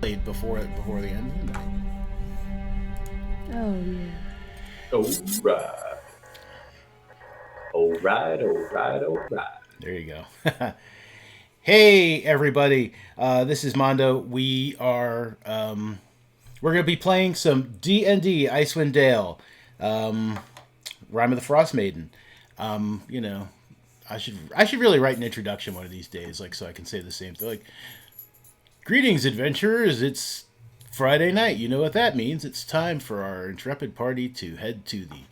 played before the end of the night. Oh yeah. All right. All right. All right. All right. There you go. Hey everybody, this is Mondo. We're gonna be playing some D&D Icewind Dale, Rime of the Frostmaiden. You know, I should really write an introduction one of these days, like so I can say the same thing. Like, greetings, adventurers! It's Friday night. You know what that means? It's time for our intrepid party to head to the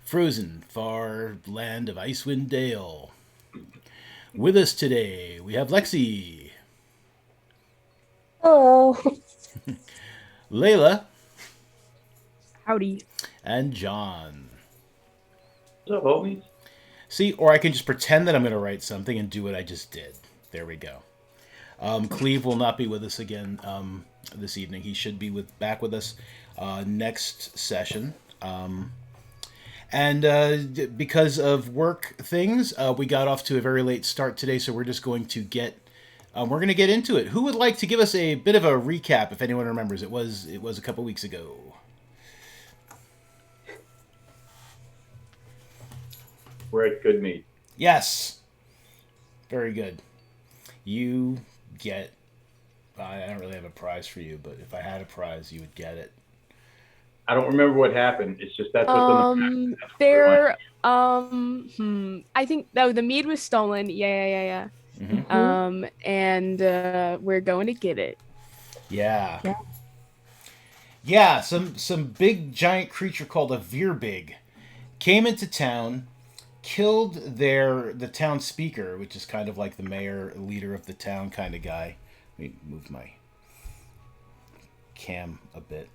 frozen far land of Icewind Dale. With us today, we have Lexi, Hello. Layla, Howdy. and John. What's up, homies? See, or I can just pretend that I'm going to write something and do what I just did. There we go. Cleve will not be with us again this evening. He should be back with us next session. And because of work things, we got off to a very late start today, so we're just going to get into it. Who would like to give us a bit of a recap, if anyone remembers? It was a couple weeks ago. We're at good meat. Yes, very good. You get. I don't really have a prize for you, but if I had a prize, you would get it. I don't remember what happened. It's just that's what's on the map. That's what we want. There. I think the mead was stolen. Yeah. Mm-hmm. And we're going to get it. Yeah. Yeah. Yeah, some big giant creature called a Veerbig came into town, killed the town speaker, which is kind of like the mayor, leader of the town kind of guy. Let me move my cam a bit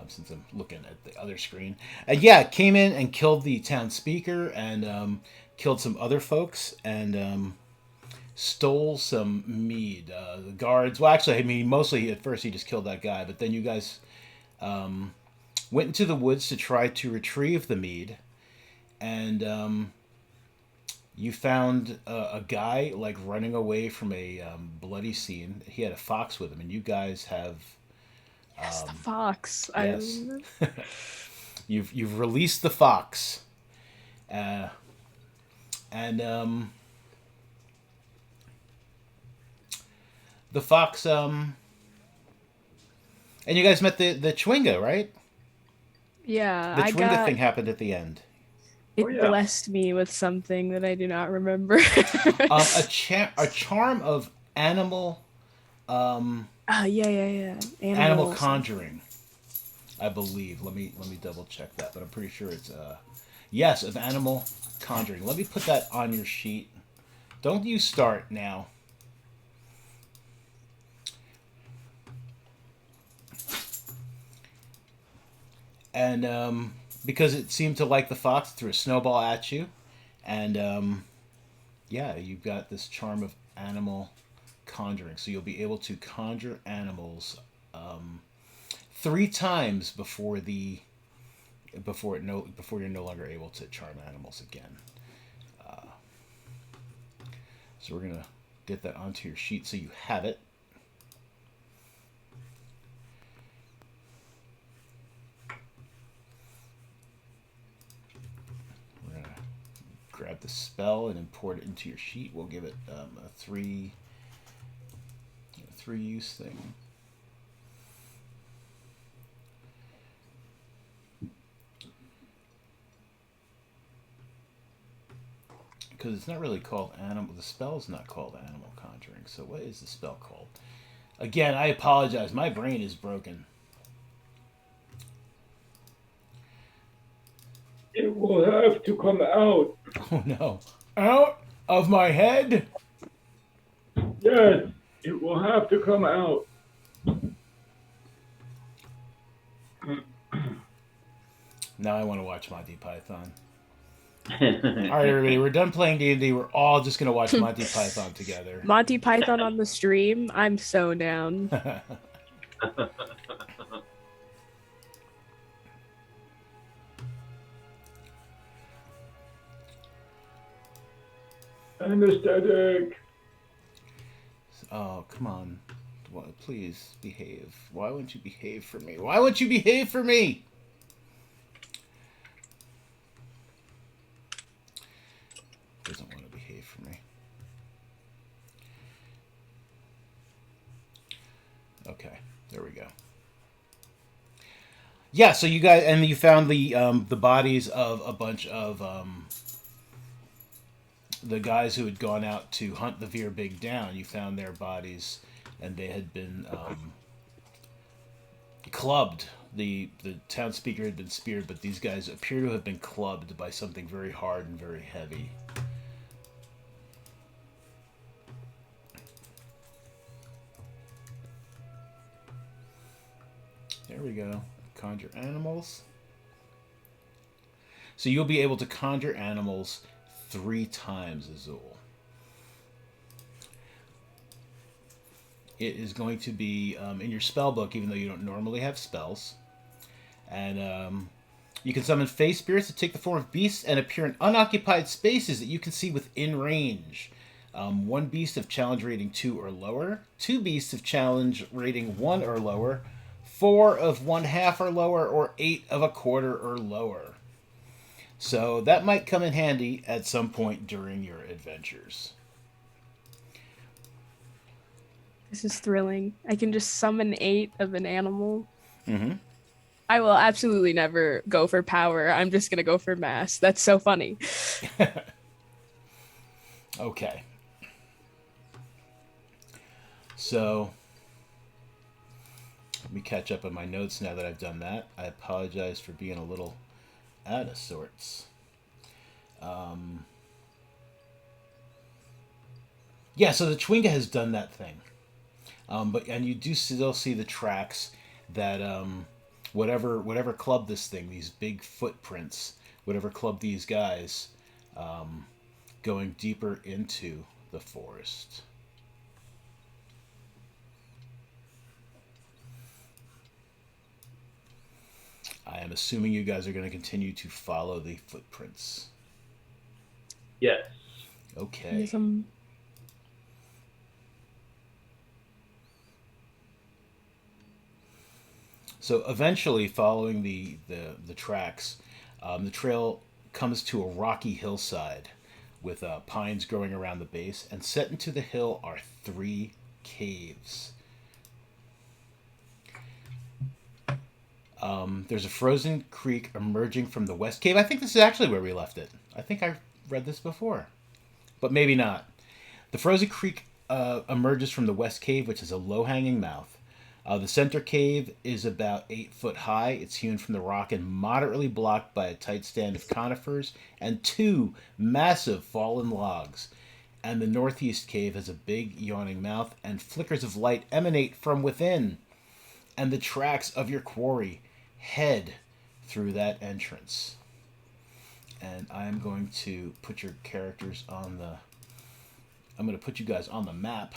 since I'm looking at the other screen. Yeah, came in and killed the town speaker and killed some other folks and stole some mead. The guards, well, actually, I mean, mostly at first he just killed that guy, but then you guys went into the woods to try to retrieve the mead, and you found a guy like running away from a bloody scene. He had a fox with him, and you guys have Yes, the fox. yes, you've released the fox, uh, and the fox and you guys met the Chwinga, right? Yeah, The I Chwinga got thing happened at the end. it Oh yeah. blessed me with something that I do not remember. A charm of animal Yeah. animal Animals. conjuring, I believe. Let me double check that, but I'm pretty sure it's yes, of animal conjuring. Let me put that on your sheet. Don't you start now. And because it seemed to like the fox, threw a snowball at you, and yeah, you've got this charm of animal conjuring, so you'll be able to conjure animals three times before you're no longer able to charm animals again. So we're gonna get that onto your sheet so you have it. We're gonna grab the spell and import it into your sheet. We'll give it a three use thing. Because it's not really called animal. The spell is not called animal conjuring. So what is the spell called? Again, I apologize. My brain is broken. It will have to come out. Oh no! Out of my head. Yes, it will have to come out. Now I want to watch Monty Python. All right, everybody, we're done playing D&D. We're all just gonna watch Monty Python together. Monty Python on the stream. I'm so down. Anesthetic. Oh, come on. Please behave. Why wouldn't you behave for me? Why wouldn't you behave for me? Doesn't want to behave for me. Okay, there we go. Yeah, so you guys, and you found the bodies of a bunch of the guys who had gone out to hunt the Veer Big down. You found their bodies, and they had been clubbed. The town speaker had been speared, but these guys appear to have been clubbed by something very hard and very heavy. There we go. Conjure Animals. So you'll be able to conjure animals 3 times, Azul. It is going to be in your spell book, even though you don't normally have spells. And you can summon face spirits that take the form of beasts and appear in unoccupied spaces that you can see within range. 1 beast of challenge rating 2 or lower. 2 beasts of challenge rating 1 or lower. 4 of 1/2 or lower, or 8 of 1/4 or lower. So that might come in handy at some point during your adventures. This is thrilling. I can just summon 8 of an animal. Mm-hmm. I will absolutely never go for power. I'm just going to go for mass. That's so funny. Okay. So let me catch up on my notes now that I've done that. I apologize for being a little out of sorts. Yeah, so the Chwinga has done that thing. And you do still see the tracks that whatever clubbed this thing, these big footprints, whatever clubbed these guys, going deeper into the forest. I am assuming you guys are going to continue to follow the footprints. Yes. Okay. Yes, So eventually, following the tracks, the trail comes to a rocky hillside with pines growing around the base, and set into the hill are 3 caves. There's a frozen creek emerging from the west cave. I think this is actually where we left it. I think I read this before, but maybe not. The frozen creek emerges from the west cave, which is a low-hanging mouth. The center cave is about 8 foot high. It's hewn from the rock and moderately blocked by a tight stand of conifers and 2 massive fallen logs. And the northeast cave has a big yawning mouth, and flickers of light emanate from within. And the tracks of your quarry head through that entrance. And I'm going to put your characters on the... I'm going to put you guys on the map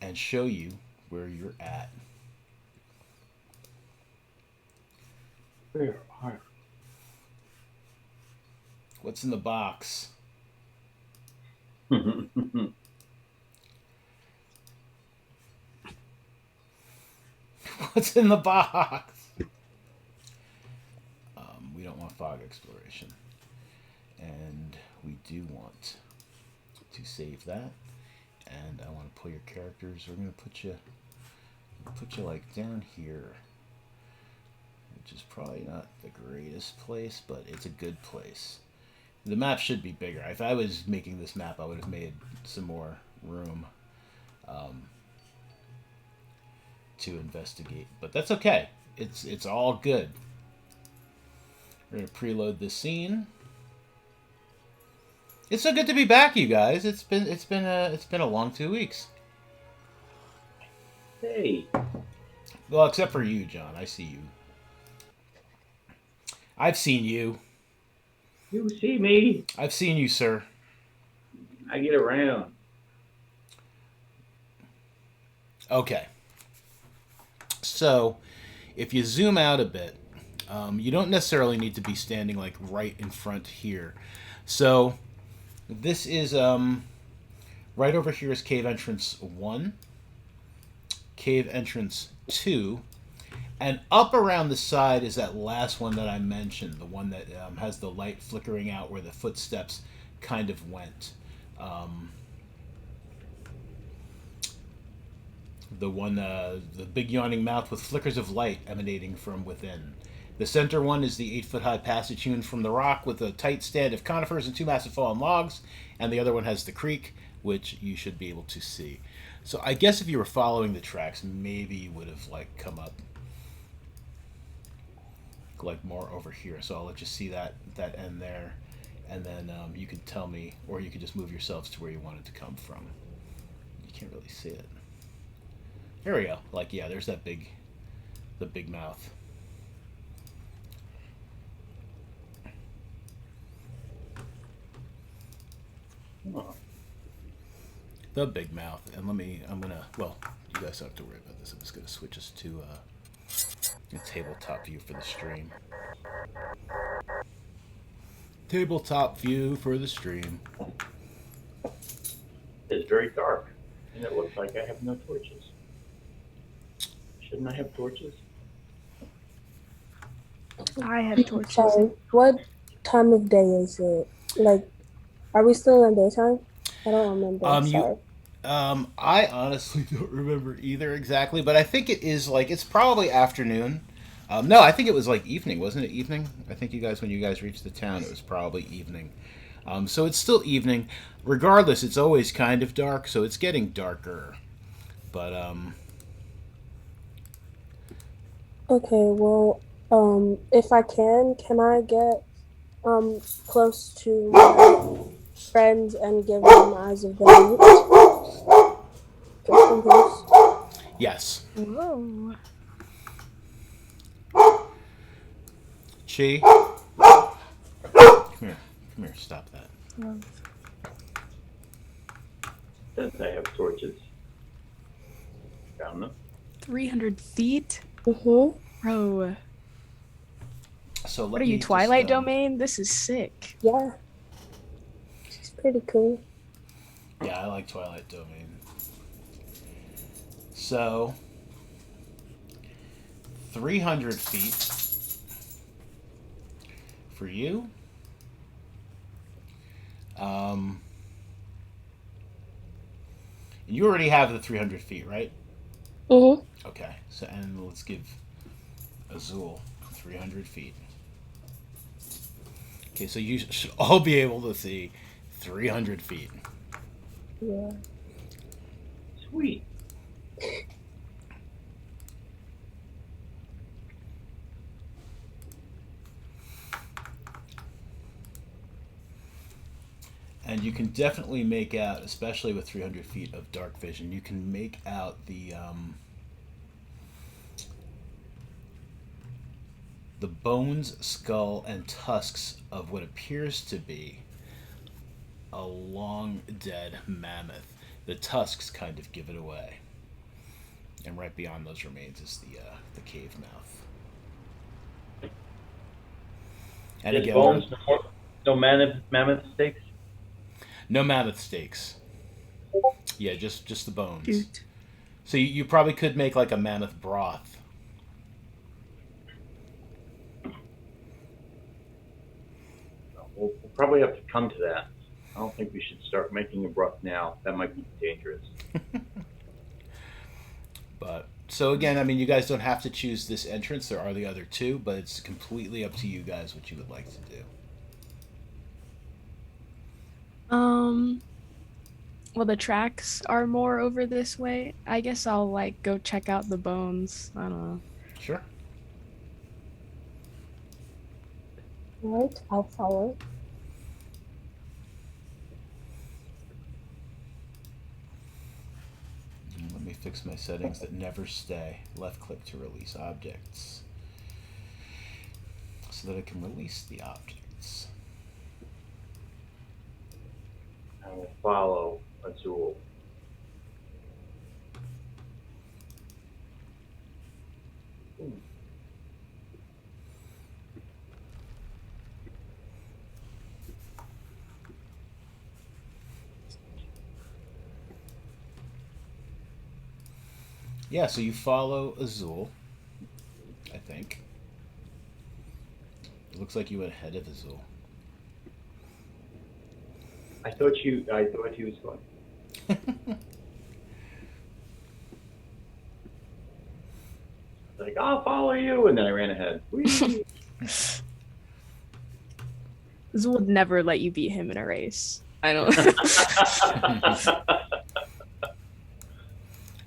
and show you where you're at. Where are What's in the box? What's in the box? We don't want fog exploration. And we do want to save that. And I want to pull your characters. We're going to put you like down here, which is probably not the greatest place, but it's a good place. The map should be bigger. If I was making this map, I would have made some more room to investigate, but that's okay. It's all good. We're gonna preload this scene. It's so good to be back, you guys. It's been a long 2 weeks. Hey. Well, except for you, John. I see you. I've seen you. You see me. I've seen you, sir. I get around. Okay. So, if you zoom out a bit, you don't necessarily need to be standing like right in front here. So, this is Right over here is cave entrance 1, cave entrance 2, and up around the side is that last one that I mentioned, the one that has the light flickering out where the footsteps kind of went. The one, the big yawning mouth with flickers of light emanating from within. The center one is the 8-foot high passage hewn from the rock with a tight stand of conifers and 2 massive fallen logs, and the other one has the creek, which you should be able to see. So I guess if you were following the tracks, maybe you would have like come up like more over here. So I'll let you see that end there, and then you could tell me, or you could just move yourselves to where you wanted to come from. You can't really see it. There we go. Like, yeah, there's that the big mouth. Oh. The big mouth. And I'm gonna, well, you guys don't have to worry about this. I'm just gonna switch us to a tabletop view for the stream. Tabletop view for the stream. It's very dark, and it looks like I have no torches. Shouldn't I have torches? I have torches. Sorry, what time of day is it? Like, are we still in daytime? I don't remember. Sorry. I honestly don't remember either exactly, but I think it is like, it's probably afternoon. No, I think it was like evening, wasn't it evening? I think when you guys reached the town, it was probably evening. So it's still evening. Regardless, it's always kind of dark, so it's getting darker. But, Okay, well, if I can I get close to my friends and give them eyes of the night? Just in case. yes. Whoa. Chi? Come here, stop that. Since I have torches. Found them. 300 feet? Mm-hmm. Bro. So What are you, Twilight Domain? This is sick. Yeah. She's pretty cool. Yeah, I like Twilight Domain. So, 300 feet for you. You already have the 300 feet, right? Mm-hmm. Okay, so and let's give Azul 300 feet. Okay, so you should all be able to see 300 feet. Yeah. Sweet. And you can definitely make out, especially with 300 feet of dark vision, you can make out the bones, skull, and tusks of what appears to be a long dead mammoth. The tusks kind of give it away. And right beyond those remains is the cave mouth. And There's again, bones, no mammoth steaks? no mammoth steaks. Yeah, just the bones. Dude. So you probably could make like a mammoth broth. We'll probably have to come to that. I don't think we should start making a broth now. That might be dangerous. But so again, I mean, you guys don't have to choose this entrance. There are the other two, but it's completely up to you guys what you would like to do. Well, the tracks are more over this way. I guess I'll like go check out the bones. I don't know. Sure. Right, I'll follow. Let me fix my settings that never stay. Left click to release objects. So that I can release the objects. I will follow Azul. Yeah, so you follow Azul, I think. It looks like you went ahead of Azul. I thought he was going. Like, I'll follow you, and then I ran ahead. Whee! This would never let you beat him in a race. I don't.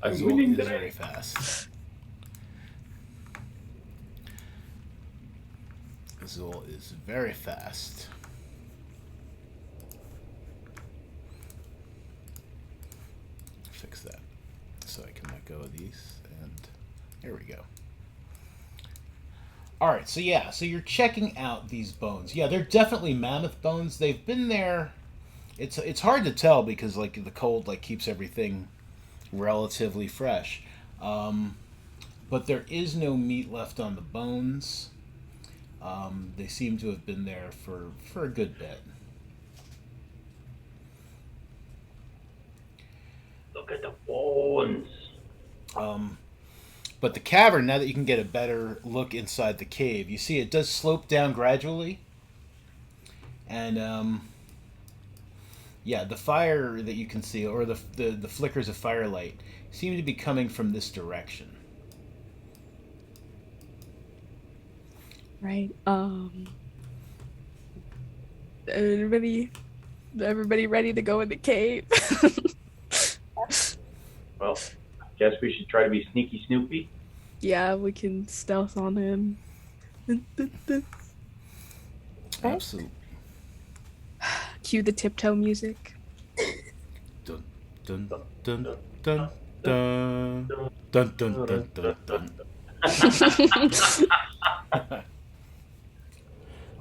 I'm Azul winning is today. very fast. Azul is very fast. Fix that so I can let go of these, and here we go. All right, so yeah, so you're checking out these bones. Yeah, they're definitely mammoth bones. They've been there. It's hard to tell because like the cold like keeps everything relatively fresh. Um, but there is no meat left on the bones. They seem to have been there for a good bit. Look at the bones. But the cavern, now that you can get a better look inside the cave, you see it does slope down gradually. And yeah, the fire that you can see, or the flickers of firelight, seem to be coming from this direction. Right. Everybody ready to go in the cave? Well, I guess we should try to be sneaky Snoopy. Yeah, we can stealth on him. Absolutely. Cue the tiptoe music. Dun dun dun dun dun dun dun dun dun dun.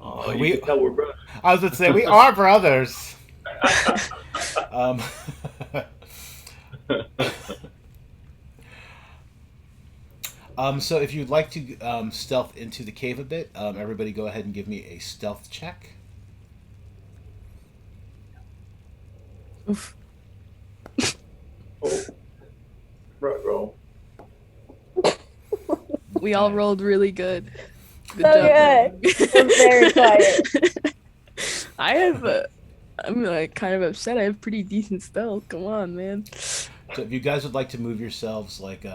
Oh, you can tell we're brothers. I was going to say we are brothers. um, so if you'd like to stealth into the cave a bit, everybody go ahead and give me a stealth check. Oof. Oh, roll. We all rolled really good. Good Okay. I'm very quiet. I'm like kind of upset. I have pretty decent stealth. Come on, man. So if you guys would like to move yourselves like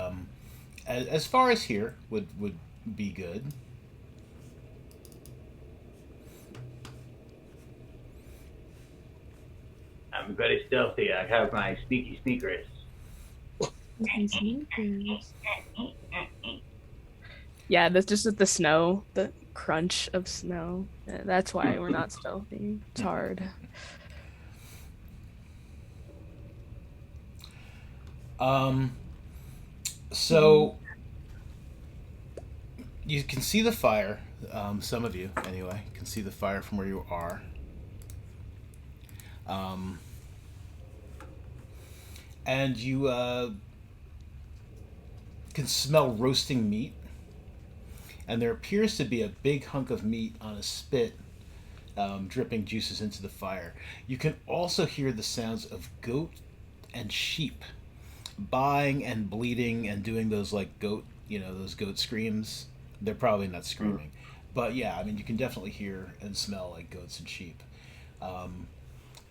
as far as here would be good. I'm very stealthy. I have my sneaky sneakers. Yeah, that's just with the snow, the crunch of snow. Yeah, that's why we're not stealthy. It's hard. So you can see the fire. Some of you, anyway, can see the fire from where you are. And you can smell roasting meat. And there appears to be a big hunk of meat on a spit, dripping juices into the fire. You can also hear the sounds of goat and sheep baaing and bleating and doing those like goat, those goat screams. They're probably not screaming, but yeah, I mean you can definitely hear and smell like goats and sheep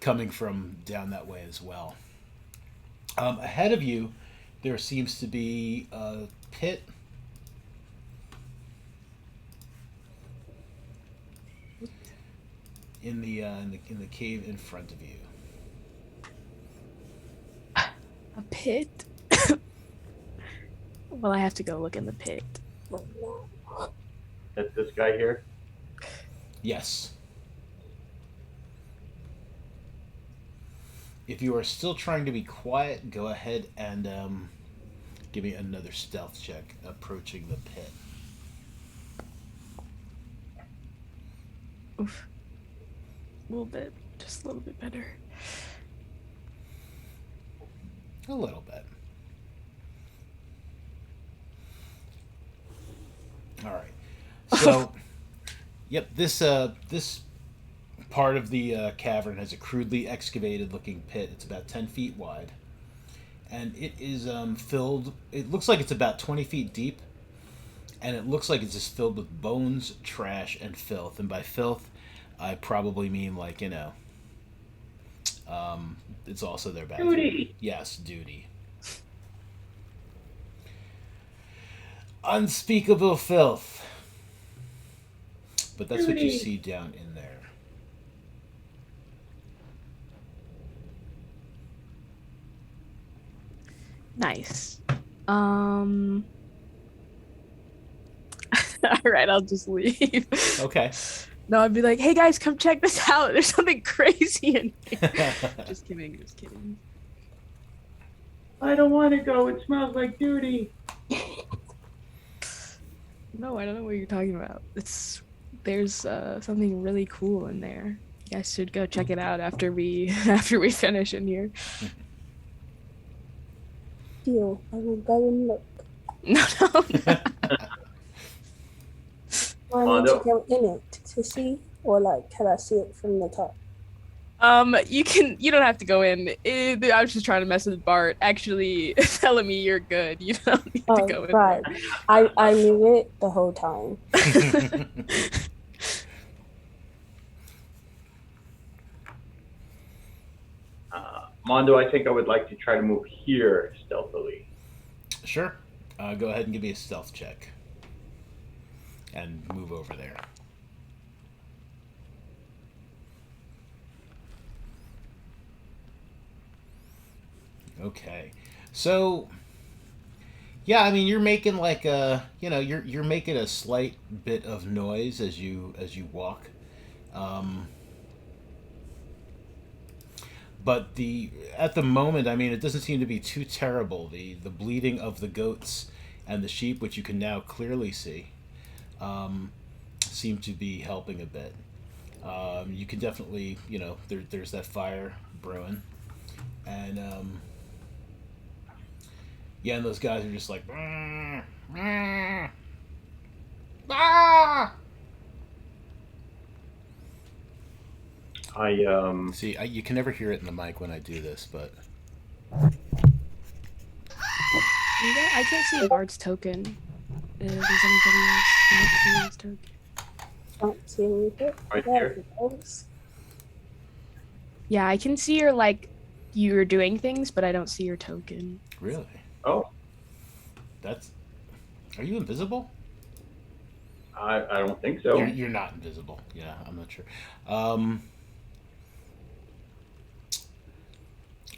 coming from down that way as well. Ahead of you, there seems to be a pit. In the cave in front of you. A pit? Well, I have to go look in the pit. That's this guy here. Yes. If you are still trying to be quiet, go ahead and give me another stealth check approaching the pit. Oof. A little bit. Just a little bit better. A little bit. All right. So, yep, this part of the cavern has a crudely excavated looking pit. It's about 10 feet wide. and it is filled. It looks like it's about 20 feet deep, and it looks like it's just filled with bones, trash, and filth. And by filth, I probably mean like it's also their bathroom. Duty. Yes, duty. Unspeakable filth. But that's what you see down in there. Nice. All right, I'll just leave. Okay. No, I'd be like, hey guys, come check this out. There's something crazy in here. Just kidding, just kidding. I don't want to go. It smells like duty. No, I don't know what you're talking about. There's something really cool in there. You guys should go check it out after we finish in here. Deal. I will go and look. No. I need to go in it to see, or like, can I see it from the top? You don't have to go in. I was just trying to mess with Bart. Actually telling me you're good. You don't need to go in. Right. I knew it the whole time. Mondo, I think I would like to try to move here stealthily. Sure. Go ahead and give me a stealth check. And move over there. Okay. So, yeah, I mean, you're making like you're making a slight bit of noise as you walk. But at the moment, I mean, it doesn't seem to be too terrible. The bleeding of the goats and the sheep, which you can now clearly see, seem to be helping a bit. You can definitely, there's that fire brewing, and and those guys are just like, see, you can never hear it in the mic when I do this, but I can't see Bart's token. Does anybody else not see his token? Don't see anything. Right here. Yeah, I can see you're doing things, but I don't see your token. really, Oh, are you invisible? I don't think so. You're not invisible. Yeah, I'm not sure.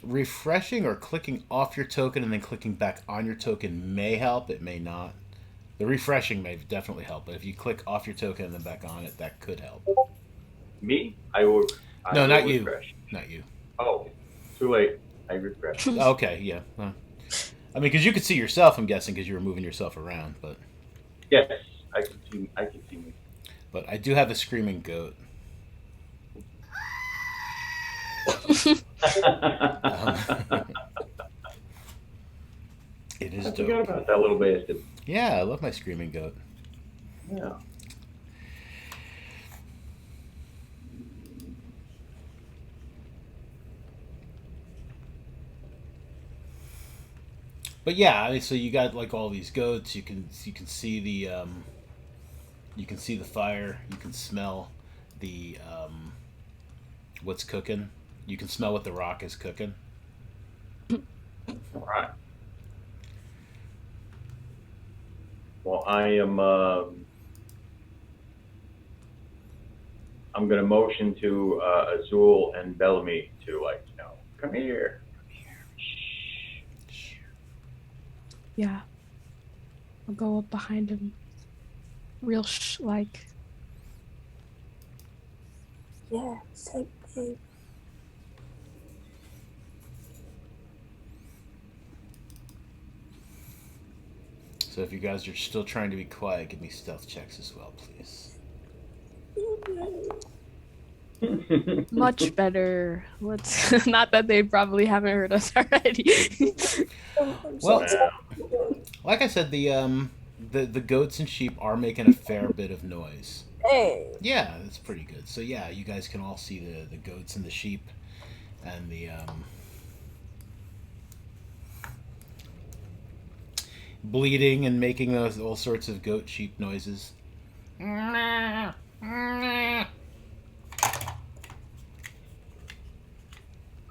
Refreshing or clicking off your token and then clicking back on your token may help. It may not. The refreshing may definitely help, but if you click off your token and then back on it, that could help. Me? I will. No, not you. Refresh. Not you. Oh, too late. I refreshed. Okay, yeah. Well, I mean, because you could see yourself, I'm guessing, because you were moving yourself around, but... Yes, I can see me. But I do have a screaming goat. It is I dope. forgot about that little bastard. Yeah, I love my screaming goat. Yeah. But yeah, I mean, so you got like all these goats. You can see the fire. You can smell the what's cooking. You can smell what the rock is cooking. All right. Well, I am. I'm going to motion to Azul and Bellamy to come here. Yeah. I'll go up behind him. Real Yeah, same thing. So if you guys are still trying to be quiet, give me stealth checks as well, please. Much better. Let's not that they probably haven't heard us already. Well, like I said, the goats and sheep are making a fair bit of noise. Hey. Yeah, that's pretty good. So yeah, you guys can all see the goats and the sheep, and the bleating and making those all sorts of goat sheep noises. I'm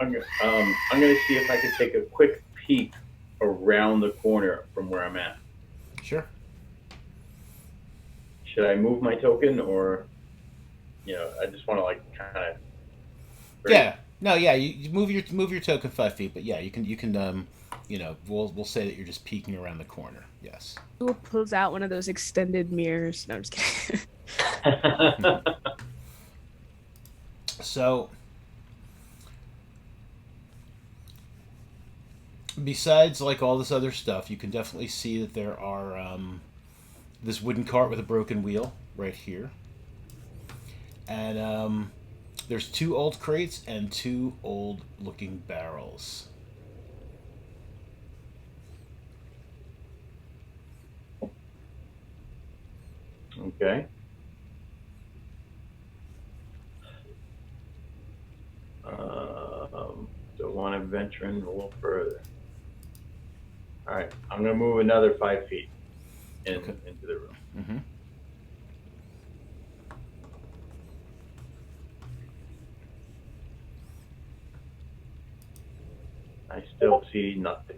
gonna see if I can take a quick peek around the corner from where I'm at. Sure. Should I move my token, or I just want to like kind of. Yeah. No. Yeah. You move your token 5 feet, but yeah, you can we'll say that you're just peeking around the corner. Yes. Will pulls out one of those extended mirrors. No, I'm just kidding. So, besides like all this other stuff, you can definitely see that there are this wooden cart with a broken wheel right here, and there's 2 old crates and 2 old-looking barrels. Okay. Don't want to venture in a little further. All right, I'm gonna move another 5 feet into the room. Mm-hmm. I still see nothing.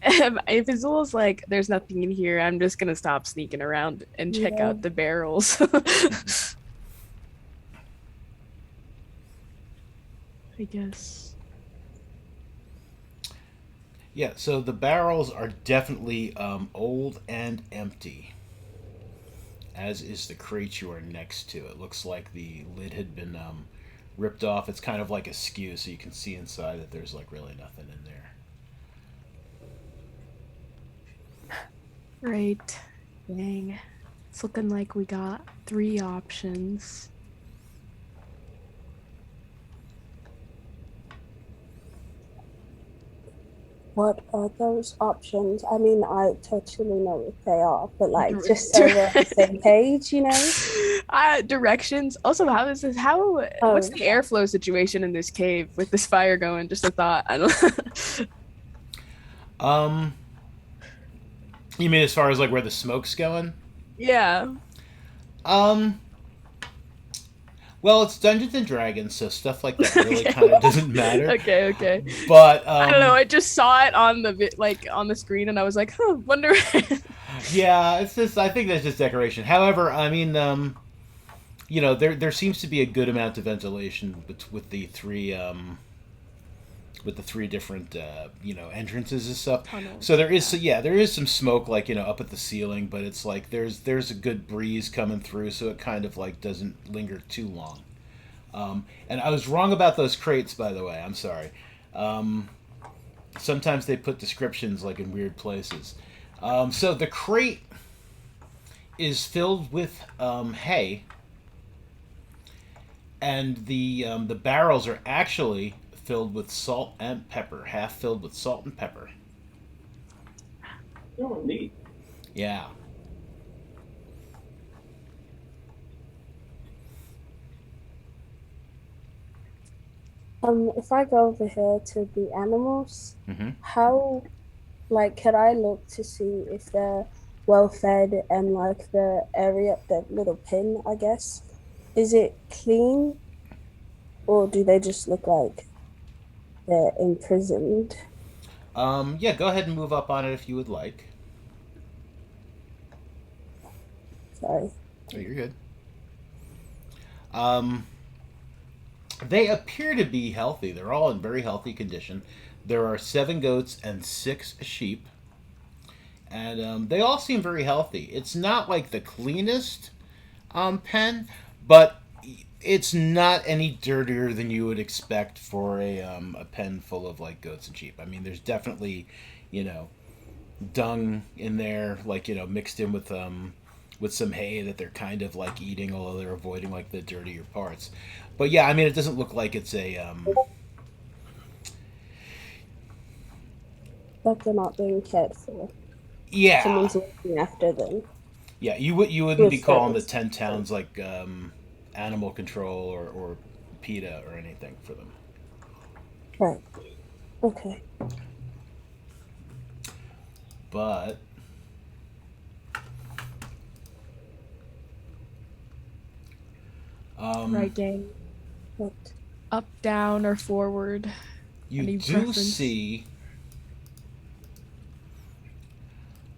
If Azul's like, there's nothing in here, I'm just gonna stop sneaking around and check out the barrels. I guess. Yeah, so the barrels are definitely old and empty, as is the crate you are next to. It looks like the lid had been ripped off. It's kind of like askew, so you can see inside that there's like really nothing in there. Right. Dang. It's looking like we got 3 options. What are those options? I mean, I totally know what they are, but like just so we're on the same page, Directions. Also, how is this? What's the airflow situation in this cave with this fire going? Just a thought. I don't. You mean as far as like where the smoke's going? Yeah. Well, it's Dungeons and Dragons, so stuff like that really kind of doesn't matter. Okay. But I don't know. I just saw it on the screen, and I was like, "Huh, wonder." Yeah, it's just. I think that's just decoration. However, I mean, there seems to be a good amount of ventilation with the 3 different entrances and stuff. Tunnels, so there is some smoke like up at the ceiling, but it's like there's a good breeze coming through, so it kind of like doesn't linger too long. And I was wrong about those crates, by the way. I'm sorry. Sometimes they put descriptions like in weird places. So the crate is filled with hay, and the barrels are actually filled with salt and pepper, half filled with salt and pepper. Oh, neat. Yeah. If I go over here to the animals, how, could I look to see if they're well fed and like the area, the little pin, I guess, is it clean, or do they just look like they're imprisoned? Yeah, go ahead and move up on it if you would like. Sorry. Oh, you're good. They appear to be healthy. They're all in very healthy condition. There are 7 goats and 6 sheep. And they all seem very healthy. It's not like the cleanest pen, but it's not any dirtier than you would expect for a pen full of like goats and sheep. I mean, there's definitely, dung in there, like mixed in with some hay that they're kind of like eating, although they're avoiding like the dirtier parts. But yeah, I mean, it doesn't look like it's a Like they're not being cared for. Yeah. Someone's looking after them. Yeah, you wouldn't be calling the 10 towns like animal control or PETA or anything for them. Right. Okay. but Right, gang. What? Up, down, or forward? you Any do preference? see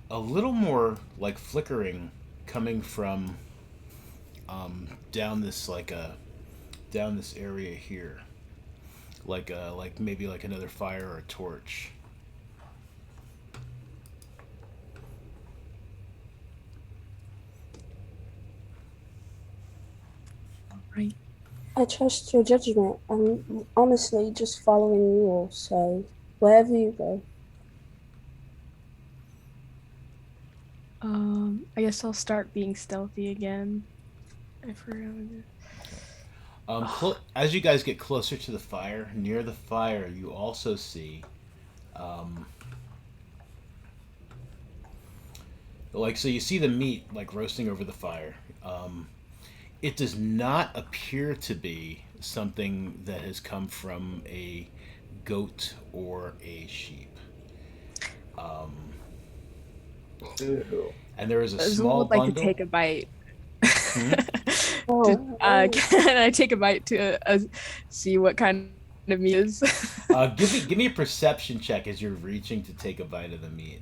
a little more like flickering coming from down this down this area here, like maybe like another fire or a torch. Right. I trust your judgment. I'm honestly just following rules, so wherever you go. I guess I'll start being stealthy again. I forgot. As you guys get closer to the fire, near the fire, you also see, um, so you see the meat like roasting over the fire. It does not appear to be something that has come from a goat or a sheep. Um, Ew. and there is a Azul small would like bundle. to take a bite. Hmm? Can I take a bite to see what kind of meat is? Give me a perception check as you're reaching to take a bite of the meat.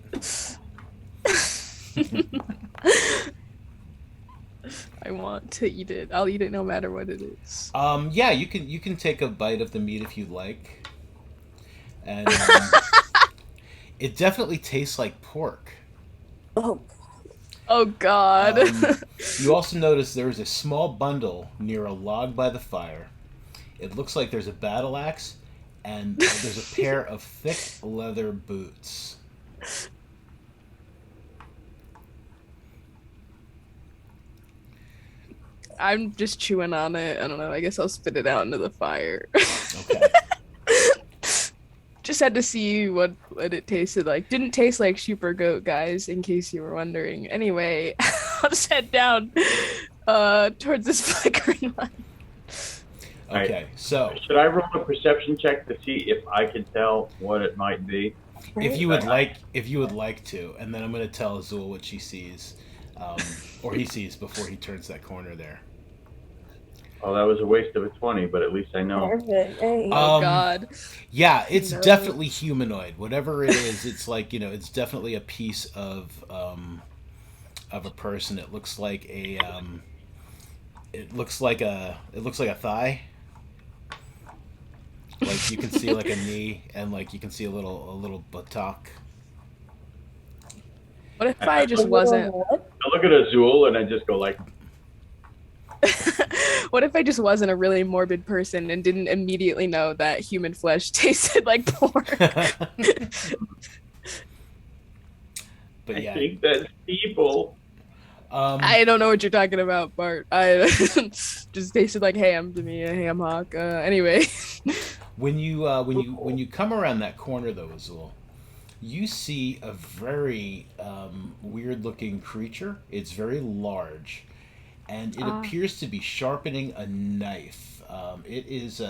I want to eat it. I'll eat it no matter what it is. Yeah, you can take a bite of the meat if you like, and it definitely tastes like pork. Oh, Oh God. You also notice there is a small bundle near a log by the fire. It looks like there's a battle axe, and there's a pair of thick leather boots. I'm just chewing on it. I don't know. I guess I'll spit it out into the fire. Okay. Just had to see what it tasted like. Didn't taste like sheep or goat, guys, in case you were wondering. Anyway, I'll just head down towards this flickering light. Okay. So Should I roll a perception check to see if I can tell what it might be? if you would like to, and then I'm going to tell Azul what she sees, or he sees before he turns that corner there. Oh, that was a waste of a 20, but at least I know. perfect. Hey. Oh God. Yeah, it's No. definitely humanoid. Whatever it is, it's like, it's definitely a piece of a person. It looks like it looks like a thigh. Like you can see like a knee, and like you can see a little buttock. What if I just wasn't? What? I look at Azul and I just go like, What if I just wasn't a really morbid person and didn't immediately know that human flesh tasted like pork? But I yeah, think that's people. I don't know what you're talking about, Bart. I just tasted like ham to me, a ham hock. Anyway. when you come around that corner though, Azul, you see a very weird looking creature. It's very large, and it appears to be sharpening a knife. It is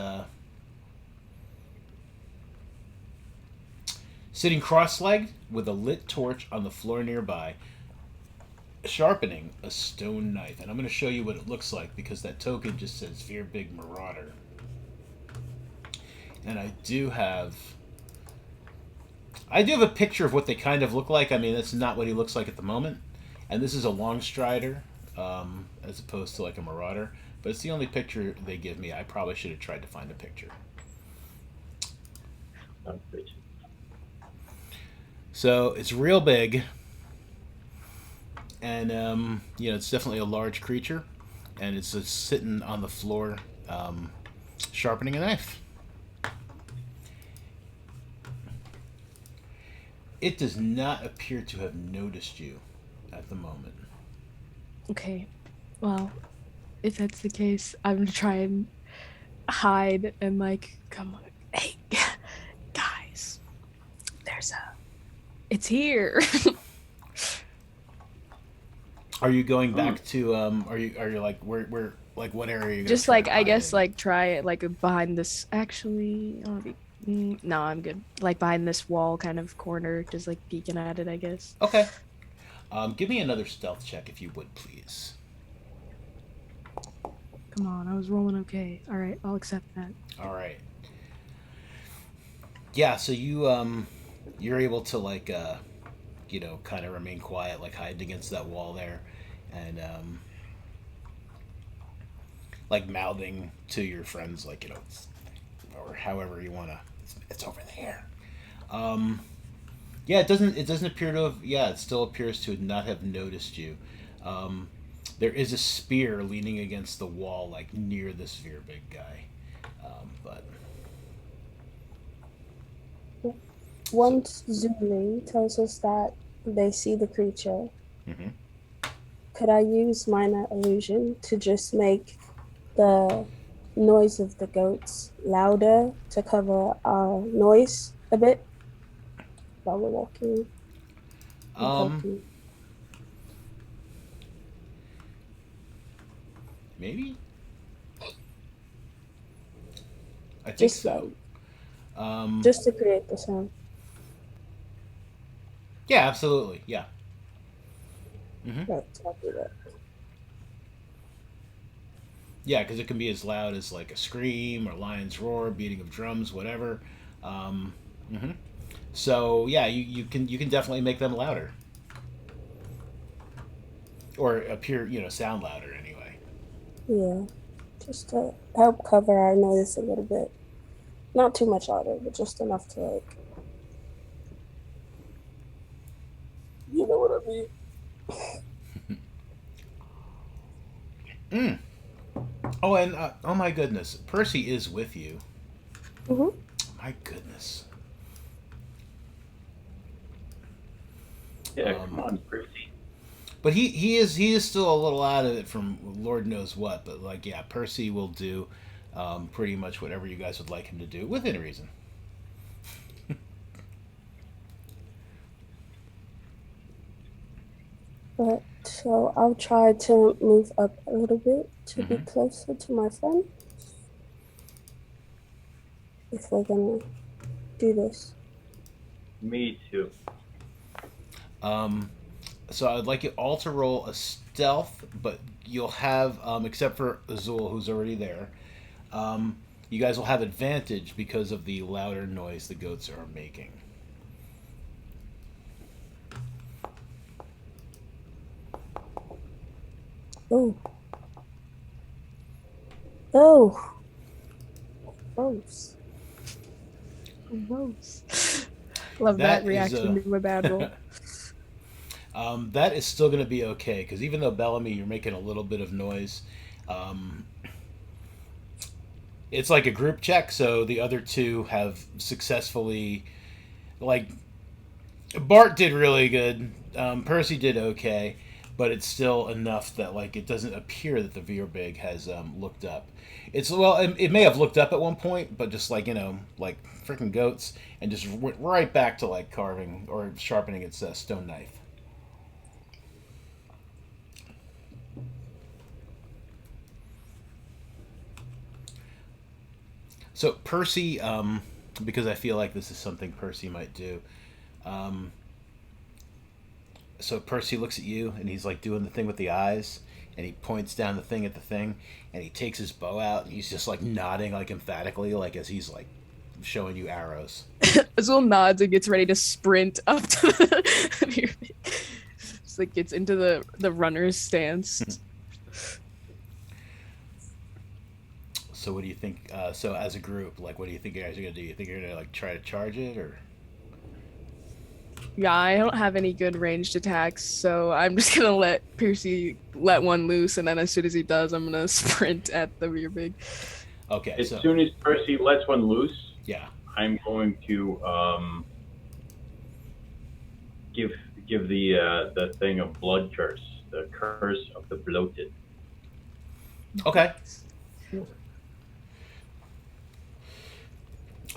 sitting cross-legged with a lit torch on the floor nearby, sharpening a stone knife. And I'm going to show you what it looks like because that token just says Fear Big Marauder. And I do have a picture of what they kind of look like. I mean, that's not what he looks like at the moment. And this is a long strider, as opposed to like a marauder. But it's the only picture they give me. I probably should have tried to find a picture. So it's real big. And, it's definitely a large creature. And it's just sitting on the floor, sharpening a knife. It does not appear to have noticed you at the moment. Okay. Well, if that's the case, I'm gonna try and hide and like, come on, hey, guys, it's here. Are you going back to are you like where like what area are you gonna Just try like to I hide guess in? like try it like behind this. Actually, I wanna be No, I'm good. Like behind this wall kind of corner, just like peeking at it, I guess. Okay. Give me another stealth check if you would, please. Come on, I was rolling okay. All right, I'll accept that. All right. Yeah. So you're able to like kind of remain quiet, like hiding against that wall there, and like mouthing to your friends, like or however you wanna. It's over there. Um, yeah, it doesn't appear to have. Yeah, it still appears to not have noticed you. Um, there is a spear leaning against the wall, like near this Veer big guy. But so. Once Zuli tells us that they see the creature, Mhm. could I use minor illusion to just make the noise of the goats louder to cover our noise a bit while we're walking and Um, talking? maybe I think Just so. like, Um, just to create the sound. yeah, absolutely. Yeah. Hmm. Right, I'll do that. Yeah, because it can be as loud as like a scream or lion's roar, beating of drums, whatever. Um, hmm So yeah, you can definitely make them louder or appear, sound louder anyway. Yeah, just to help cover our noise a little bit. Not too much louder, but just enough to like, you know what I mean? Mm. Oh, and oh my goodness, Percy is with you. Mm-hmm. My goodness. Yeah, come Um, on, Percy. but he is still a little out of it from Lord knows what. But like, yeah, Percy will do pretty much whatever you guys would like him to do within reason. But so I'll try to move up a little bit to be Hmm. closer to my friend if we're gonna do this. Me too. Um, so I'd like you all to roll a stealth, but you'll have, except for Azul, who's already there, um, you guys will have advantage because of the louder noise the goats are making. Oh, oh, gross. Gross. Love that That is reaction to a bad roll. that is still going to be okay because even though Bellamy, you're making a little bit of noise, um, it's like a group check. So the other two have successfully, like Bart did really good, Percy did okay, but it's still enough that like it doesn't appear that the Veerbig has looked up. It may have looked up at one point, but just like like freaking goats, and just went right back to like carving or sharpening its stone knife. So Percy, because I feel like this is something Percy might do. Um, so Percy looks at you and he's like doing the thing with the eyes, and he points down the thing at the thing, and he takes his bow out and he's just like nodding like emphatically, like as he's like showing you arrows. Azul nods and gets ready to sprint up to the just like gets into the runner's stance. So what do you think? So as a group, like, what do you think you guys are gonna do? You think you're gonna like try to charge it, or? Yeah, I don't have any good ranged attacks, so I'm just gonna let Percy let one loose, and then as soon as he does, I'm gonna sprint at the rear big. Okay, As so soon as Percy lets one loose, yeah, I'm going to give give the thing a blood curse, the curse of the bloated. okay.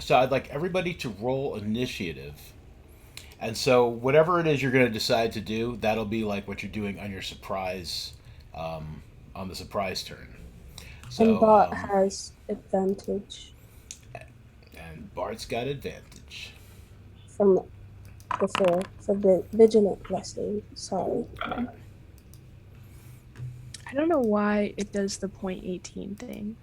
So I'd like everybody to roll initiative. And so whatever it is you're going to decide to do, that'll be like what you're doing on your surprise, um, on the surprise turn. And So Bart has advantage. and Bart's got advantage. from before for vigilant blessing. Sorry. I don't know why it does the .18 thing.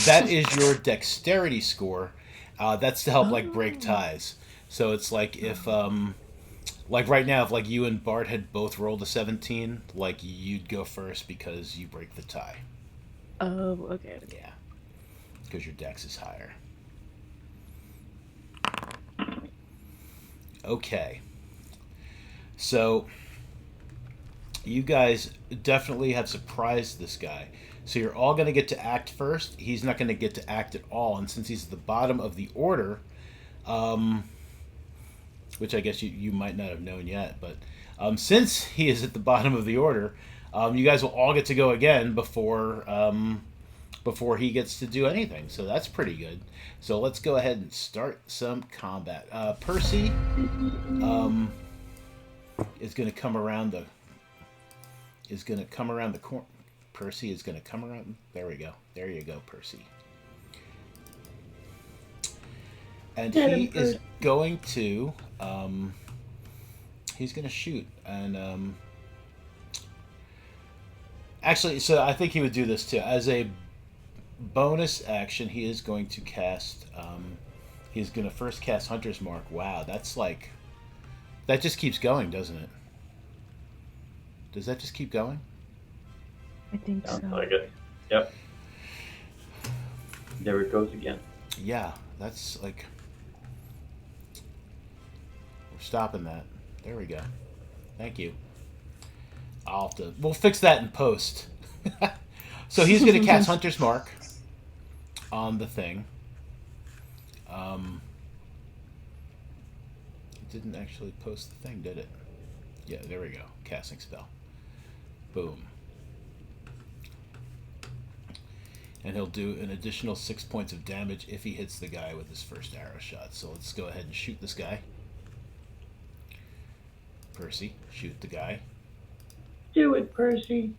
That is your dexterity score. That's to help break Oh. ties. So it's like if like right now, if like you and Bart had both rolled a 17, like you'd go first because you break the tie. Oh, okay. Yeah, because your dex is higher. Okay. So you guys definitely have surprised this guy. So you're all going to get to act first. He's not going to get to act at all, and since he's at the bottom of the order, which I guess you might not have known yet, but since he is at the bottom of the order, you guys will all get to go again before he gets to do anything. So that's pretty good. So let's go ahead and start some combat. Percy is going to come around the corner. Percy is going to come around. There we go. There you go, Percy. And he is going to he's going to shoot, and actually, so I think he would do this too as a bonus action. He is going to cast he's going to first cast Hunter's Mark. Wow, that's like that just keeps going, doesn't it? Does that just keep going? I think so. Sounds like it. Yep. There it goes again. Yeah, that's like we're stopping that. There we go. Thank you. We'll fix that in post. So he's going to cast Hunter's Mark on the thing. It didn't actually post the thing, did it? Yeah, there we go. Casting spell. Boom. And he'll do an additional 6 points of damage if he hits the guy with his first arrow shot. So let's go ahead and shoot this guy. Percy, shoot the guy. Do it, Percy.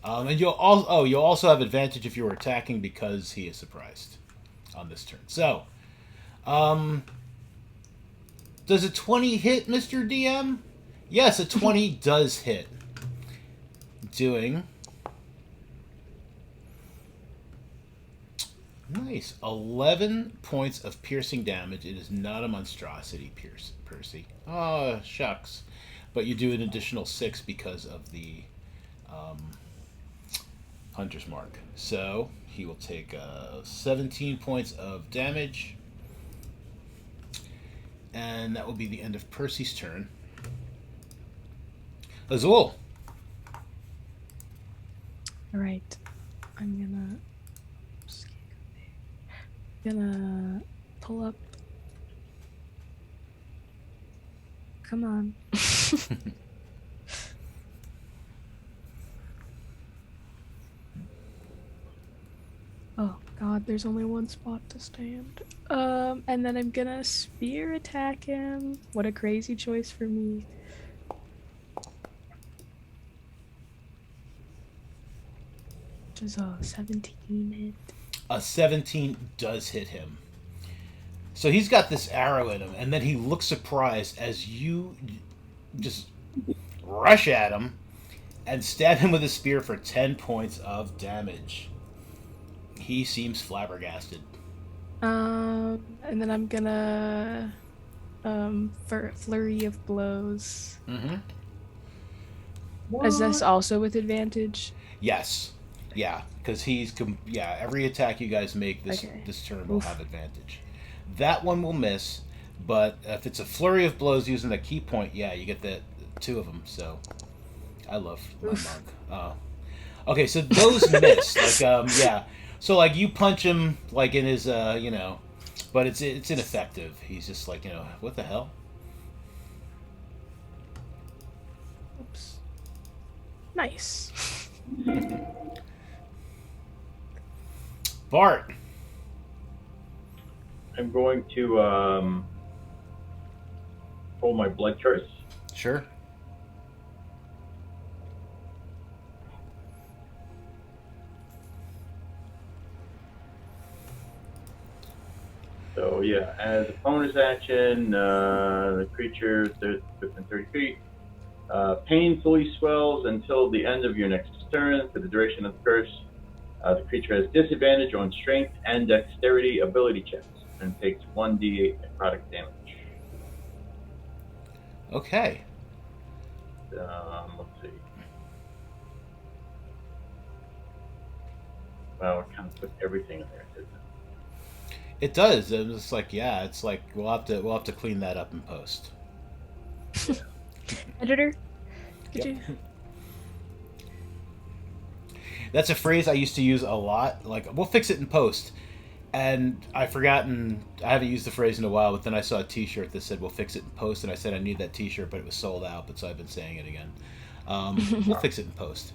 And you'll also have advantage if you were attacking because he is surprised on this turn. So, does a 20 hit, Mr. DM? Yes, a 20 does hit. Doing nice 11 points of piercing damage. It is not a monstrosity, Percy. Oh, shucks. But you do an additional 6 because of the Hunter's Mark. So he will take 17 points of damage. And that will be the end of Percy's turn. Azul. Alright. I'm gonna pull up. Come on. Oh god, there's only one spot to stand. And then I'm gonna spear attack him. What a crazy choice for me. Does a 17 hit? A 17 does hit him. So he's got this arrow in him, and then he looks surprised as you just rush at him and stab him with a spear for 10 points of damage. He seems flabbergasted. And then I'm gonna for flurry of blows. Mm-hmm. Is this also with advantage? Yes. Yeah, because every attack you guys make this turn will have advantage. That one will miss, but if it's a flurry of blows using a key point, yeah, you get the 2 of them. So I love my monk. Okay, so those miss. Yeah. So you punch him in his but it's ineffective. He's just what the hell? Oops. Nice. Bart. I'm going to pull my blood curse. Sure. So yeah, as a bonus action, the creature within 30 feet painfully swells until the end of your next turn. For the duration of the curse, the creature has disadvantage on strength and dexterity ability checks and takes 1d8 necrotic damage. Okay. Let's see. Well, it kind of put everything in there, didn't it? It does. It's like, yeah, it's like we'll have to clean that up in post. Editor, could Yep. you? That's a phrase I used to use a lot. Like, we'll fix it in post. And I haven't used the phrase in a while, but then I saw a t-shirt that said, we'll fix it in post. And I said I need that t-shirt, but it was sold out. But so I've been saying it again. We'll fix it in post.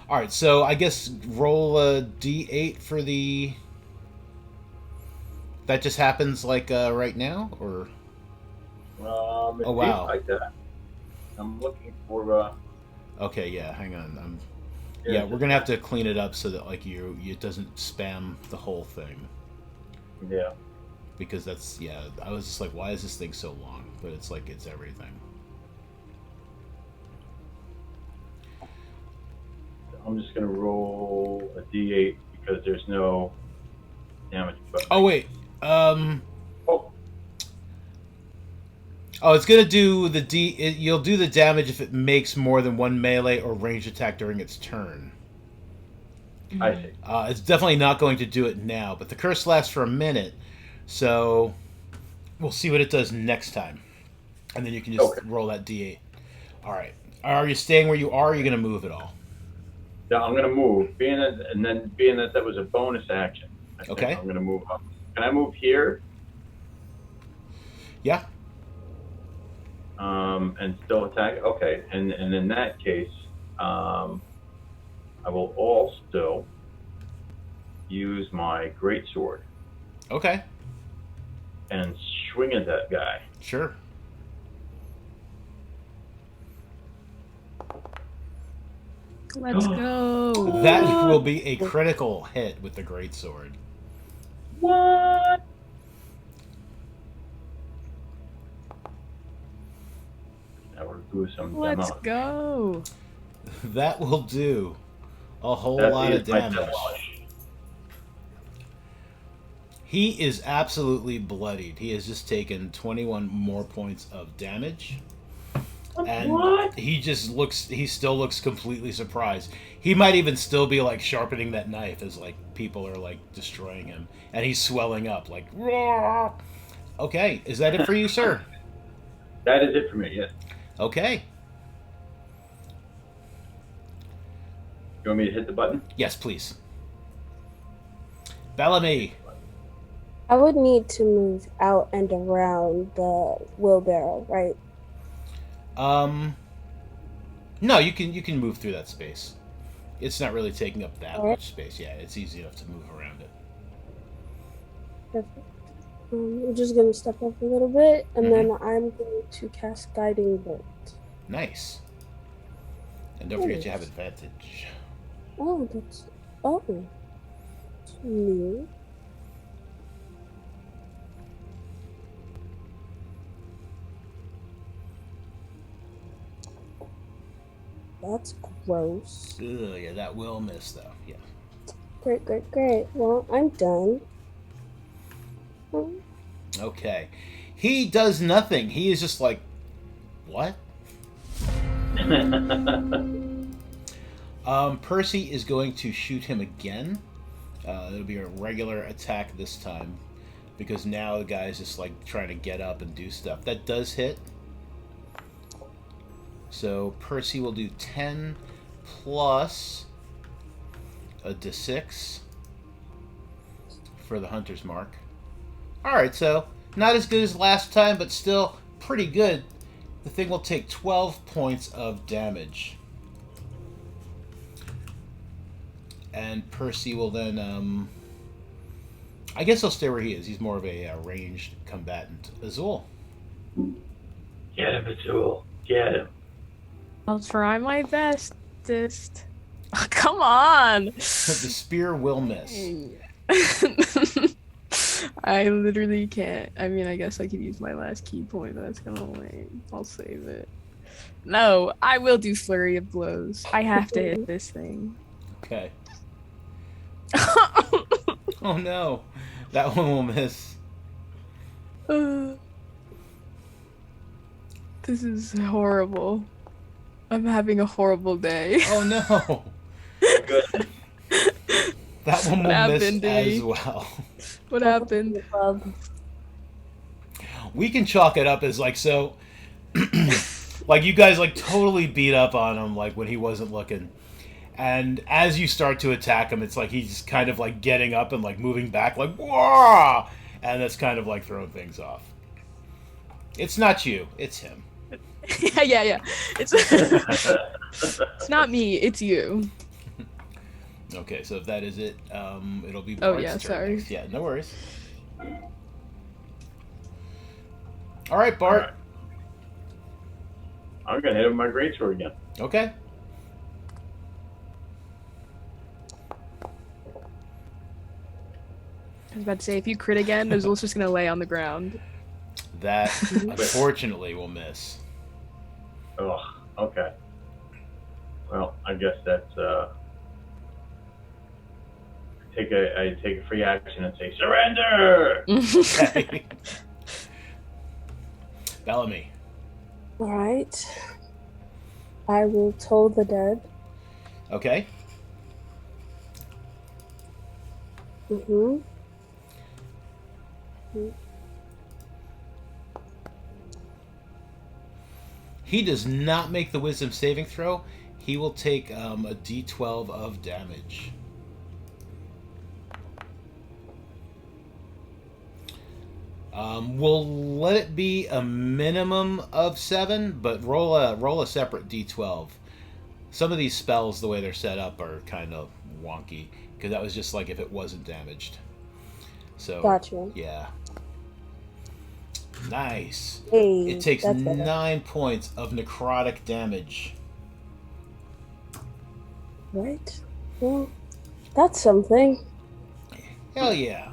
All right, so I guess roll a d8 for the... That just happens like right now? Or... It Oh, wow. seems like that. I'm looking for. Okay, yeah, hang on. Yeah, we're gonna have to clean it up so that like it doesn't spam the whole thing. Yeah. Because that's, yeah, I was just like, why is this thing so long? But it's like, it's everything. I'm just gonna roll a d8 because there's no damage button. Oh wait, Oh, oh, it's gonna do the you'll do the damage if it makes more than one melee or ranged attack during its turn. I see. It's definitely not going to do it now, but the curse lasts for a minute, so we'll see what it does next time, and then you can just roll that d8. All right, are you staying where you are? Or are you gonna move at all? Yeah, I'm gonna move. Being that was a bonus action, I think Okay. I'm gonna move up. Can I move here? Yeah. And still attack? Okay. And in that case, I will also use my greatsword Okay. and swing at that guy. Sure. Let's go. That will be a critical hit with the greatsword. What? Now we're doing some Let's demo. go. That will do a whole That lot of is my damage. demolish. He is absolutely bloodied. He has just taken 21 more points of damage. And What? he still looks completely surprised. He might even still be like sharpening that knife as like people are like destroying him. And he's swelling up like, roar! Okay, is that it for you, sir? That is it for me, yes. Okay. You want me to hit the button? Yes, please. Bellamy. I would need to move out and around the wheelbarrow, right? No, you can move through that space. It's not really taking up that Alright. much space. Yeah, it's easy enough to move around it. Perfect. I'm just gonna step up a little bit, and then I'm going to cast Guiding Bolt. Nice. And don't forget you have advantage. Oh, that's new. That's gross. Ugh, yeah, that will miss though. Yeah. Great. Well, I'm done. Okay. He does nothing. He is just like, what? Percy is going to shoot him again. It'll be a regular attack this time because now the guy's just like trying to get up and do stuff. That does hit. So Percy will do 10 plus a d6 for the hunter's mark. Alright, so not as good as last time, but still pretty good. The thing will take 12 points of damage. And Percy will then, I guess he'll stay where he is. He's more of a ranged combatant. Azul. Get him, Azul. Get him. I'll try my bestest. Oh, come on. The spear will miss. I literally can't. I mean, I guess I could use my last key point, but that's gonna wait. I'll save it. No, I will do Flurry of Blows. I have to hit this thing. Okay. Oh no, that one will miss. This is horrible. I'm having a horrible day. Oh no, Good. that one will miss as well. What happened? We can chalk it up as like so. Like you guys like totally beat up on him like when he wasn't looking. And as you start to attack him, it's like he's kind of like getting up and like moving back like whoa, and that's kind of like throwing things off. It's not you, it's him. yeah. It's not me, it's you. Okay, so if that is it, it'll be Oh Bart's yeah, turn sorry. next. Yeah, no worries. All right, Bart. All right. I'm gonna hit him with my greatsword again. Okay. I was about to say, if you crit again, Azul's just gonna lay on the ground. That unfortunately will miss. Oh, okay. Well, I guess that's I take a free action and say surrender. Okay. Bellamy. Alright. I will toll the dead. Okay. Mm-hmm. He does not make the wisdom saving throw. He will take a d12 of damage. We'll let it be a minimum of 7, but roll a separate d12. Some of these spells, the way they're set up, are kind of wonky because that was just like if it wasn't damaged. So Gotcha. yeah. Nice. Hey, It takes that's better. 9 points of necrotic damage. Right. Well, that's something. Hell yeah.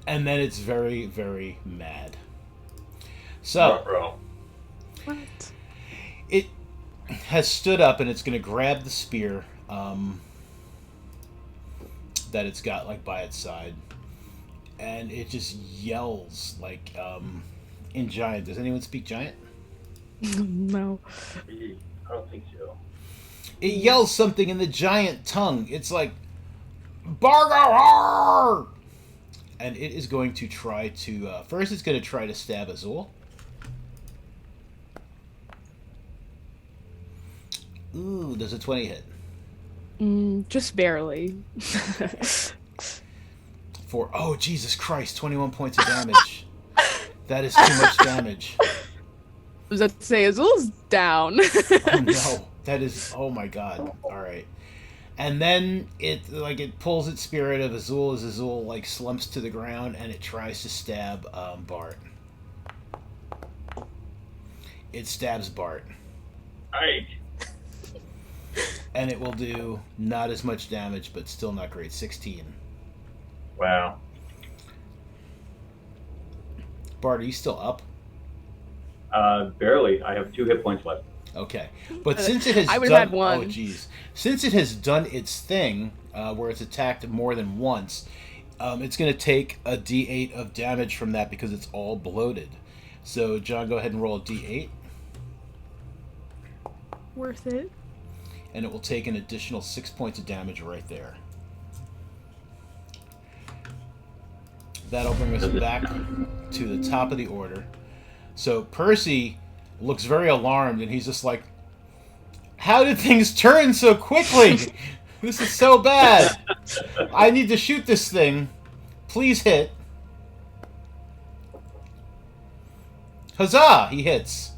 And then it's very, very mad. So, Bro. What? it has stood up and it's going to grab the spear that it's got like by its side. And it just yells like in giant. Does anyone speak giant? No. I don't think so. It yells something in the giant tongue. It's like Bargar! And it is going to try to first it's going to try to stab Azul. Ooh, does a 20 hit? Just barely. For oh Jesus Christ, 21 points of damage. That is too much damage. I was about to say, Azul's down. Oh no, that is oh my god. All right, and then it pulls its spirit of Azul as Azul like slumps to the ground and it tries to stab Bart. It stabs Bart. Aight. And it will do not as much damage, but still not great. 16. Wow. Bart, are you still up? Barely. I have 2 hit points left. Okay, but since it has I would've done, had one. oh jeez, since it has done its thing, where it's attacked more than once, it's going to take a D8 of damage from that because it's all bloated. So, John, go ahead and roll a D8, Worth it. and it will take an additional 6 points of damage right there. That'll bring us back to the top of the order. So Percy looks very alarmed, and he's just like, how did things turn so quickly? This is so bad. I need to shoot this thing. Please hit. Huzzah! He hits.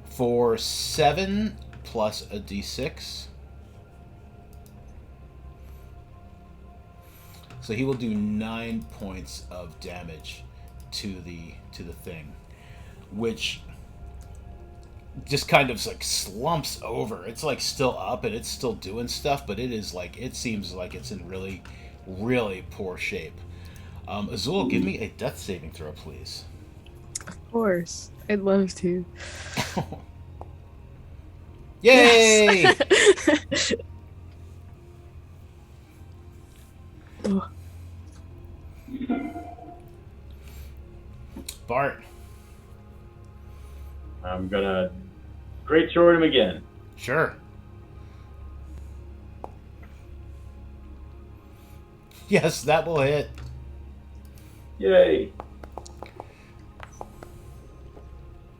For 7 plus a d6. So he will do 9 points of damage to the thing, which just kind of like slumps over. It's like still up and it's still doing stuff, but it is like it seems like it's in really, really poor shape. Azul, give me a death saving throw, please. Of course. I'd love to. Yay! Yes! Oh, Bart. I'm gonna great sword him again. Sure. Yes, that will hit. Yay!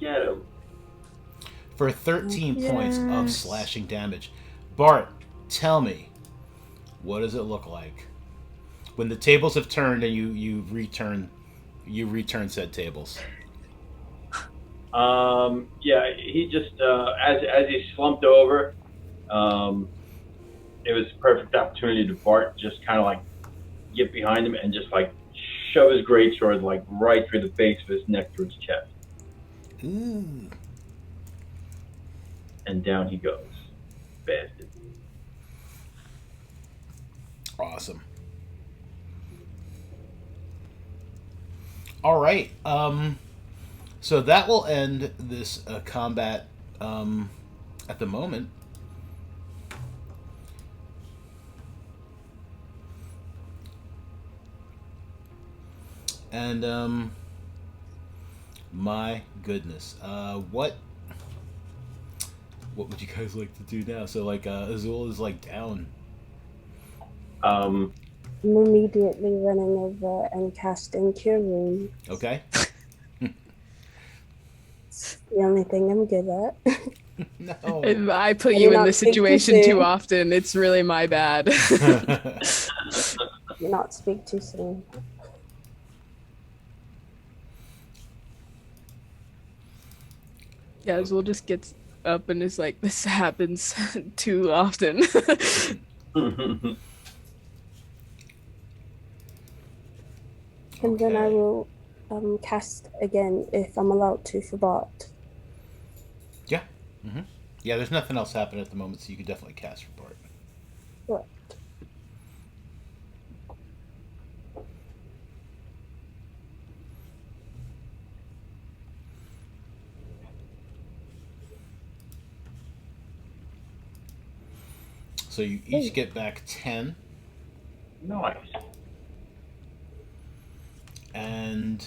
Get him. For 13 points of Yes. slashing damage. Bart, tell me, what does it look like when the tables have turned and you return said tables? Yeah, he just as he slumped over, it was a perfect opportunity to Bart just kind of like get behind him and just like shove his greatsword like right through the base of his neck to his chest, Ooh. and down he goes, bastard. Awesome. All right. So that will end this combat at the moment. And my goodness, what would you guys like to do now? So like Azul is like down. Um, I'm immediately running over and casting Cure Room. Okay. It's the only thing I'm good at. No. I put Can you you in not this speak too situation too soon? often. It's really my bad. Not speak too soon. Yeah, Azul just gets up and is like, this happens too often. And then I Okay. will cast again if I'm allowed to for Bart. Yeah. Yeah. There's nothing else happening at the moment, so you could definitely cast for Bart. Right. So you each get back 10, nice. and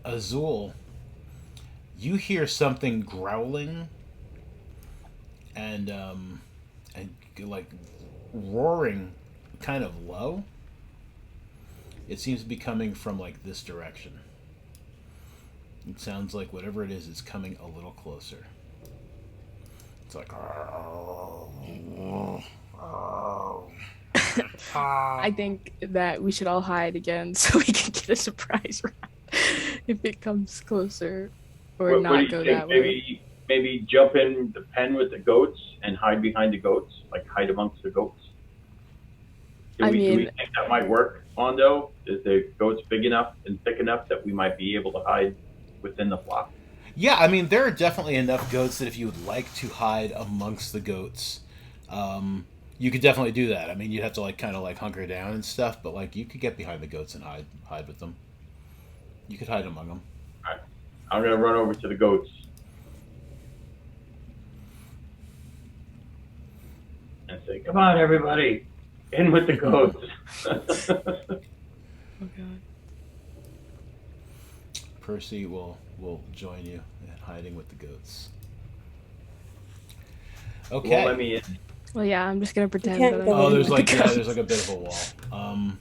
Azul, you hear something growling and like roaring, kind of low. It seems to be coming from like this direction. It sounds like whatever it is coming a little closer. It's like. I think that we should all hide again so we can get a surprise round if it comes closer, or What do not you go think? that way. Maybe jump in the pen with the goats and hide behind the goats, like hide amongst the goats. Do I we mean, think that might work, Mondo? Is the goats big enough and thick enough that we might be able to hide within the flock? Yeah, I mean, there are definitely enough goats that if you would like to hide amongst the goats, you could definitely do that. I mean, you'd have to like kind of like hunker down and stuff, but like you could get behind the goats and hide with them. You could hide among them. All right. I'm gonna run over to the goats and say, "Come on, everybody, in with the goats." oh god. Percy will join you in hiding with the goats. Okay. Won't let me in. Well, yeah, I'm just gonna pretend can't that I'm go Oh, in there's with like the yeah, there's like goats. a bit of a wall.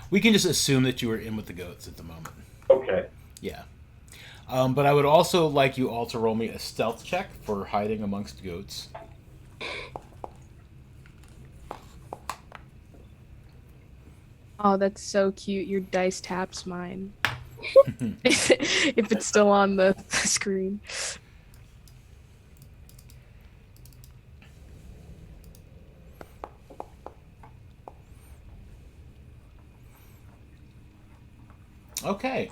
We can just assume that you were in with the goats at the moment. Okay. Yeah. But I would also like you all to roll me a stealth check for hiding amongst goats. Oh, that's so cute. Your dice taps mine. If it's still on the screen. Okay.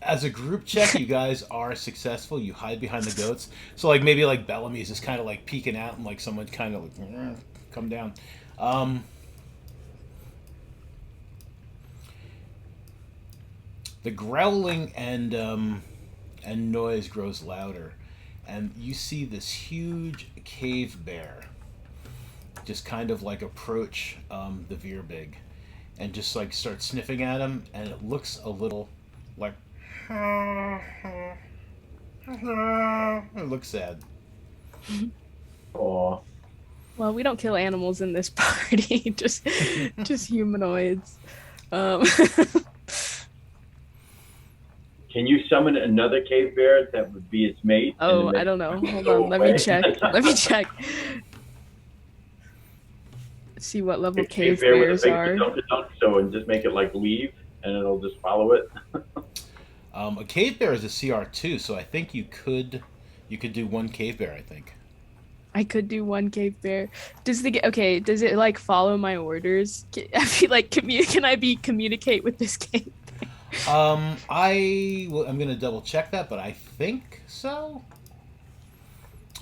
As a group check, you guys are successful. You hide behind the goats. So like maybe like Bellamy's just kind of like peeking out, and like someone kind of like come down. Um, the growling and noise grows louder, and you see this huge cave bear just kind of like approach the Veerbig, and just like start sniffing at him, and it looks a little like it looks sad. Aw. Well, we don't kill animals in this party, just humanoids. Um, Can you summon another cave bear that would be its mate? oh, I don't know. Hold on, let me check. Let me check. See what level cave bear bears with a are. big dunk, so and just make it like leave, and it'll just follow it. A cave bear is a CR2, so I think you could do one cave bear. I think. I could do one cave bear. Does it like follow my orders? I feel like can I communicate with this cave? I'm gonna double check that, but I think so.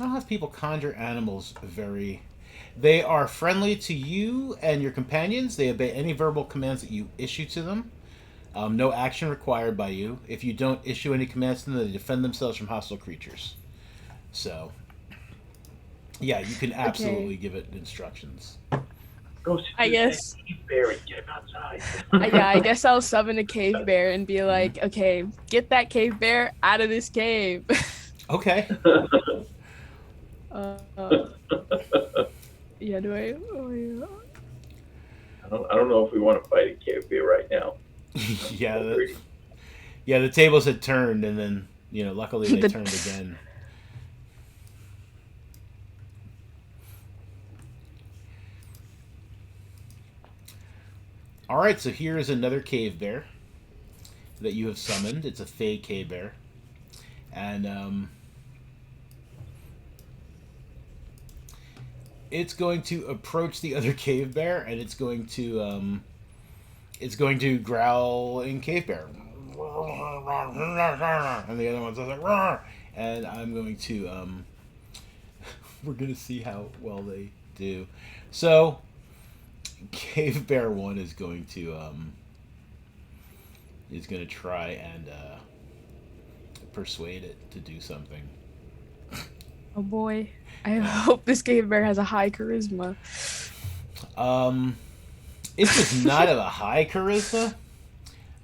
I'll have people conjure animals very. They are friendly to you and your companions. They obey any verbal commands that you issue to them. No action required by you. If you don't issue any commands to them, they defend themselves from hostile creatures. So, yeah, you can absolutely give it instructions. Go I guess. Cave bear and get him outside. Yeah, I guess I'll summon a cave bear and be like, okay, get that cave bear out of this cave. Okay. Yeah, do I? Oh, yeah. I don't know if we want to fight a cave bear right now. Yeah. The tables had turned, and then luckily they turned again. All right, so here is another cave bear that you have summoned. It's a fey cave bear, and it's going to approach the other cave bear, and it's going to growl in cave bear, and the other one's like, rawr! And I'm going to we're going to see how well they do. So cave bear 1 is going to try and persuade it to do something. Oh boy. I hope this cave bear has a high charisma. It does not have a high charisma,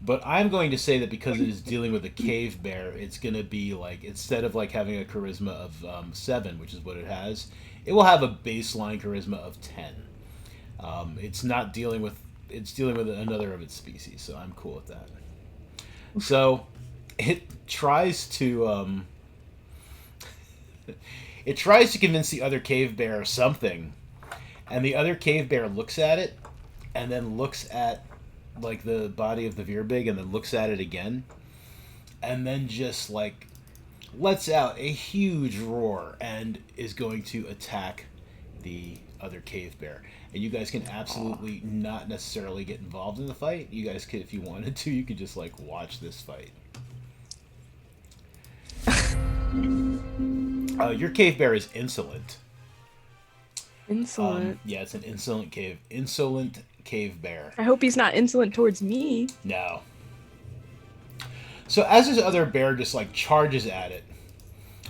but I'm going to say that because it is dealing with a cave bear, it's going to be like, instead of like having a charisma of 7, which is what it has, it will have a baseline charisma of 10. It's dealing with another of its species, so I'm cool with that. So it tries to convince the other cave bear something, and the other cave bear looks at it, and then looks at like the body of the Veerbig, and then looks at it again, and then just like lets out a huge roar and is going to attack the other cave bear. And you guys can absolutely not necessarily get involved in the fight. You guys could, if you wanted to, you could just like watch this fight. Your cave bear is insolent. Insolent. Yeah, it's an insolent cave bear. I hope he's not insolent towards me. No. So as this other bear just like charges at it,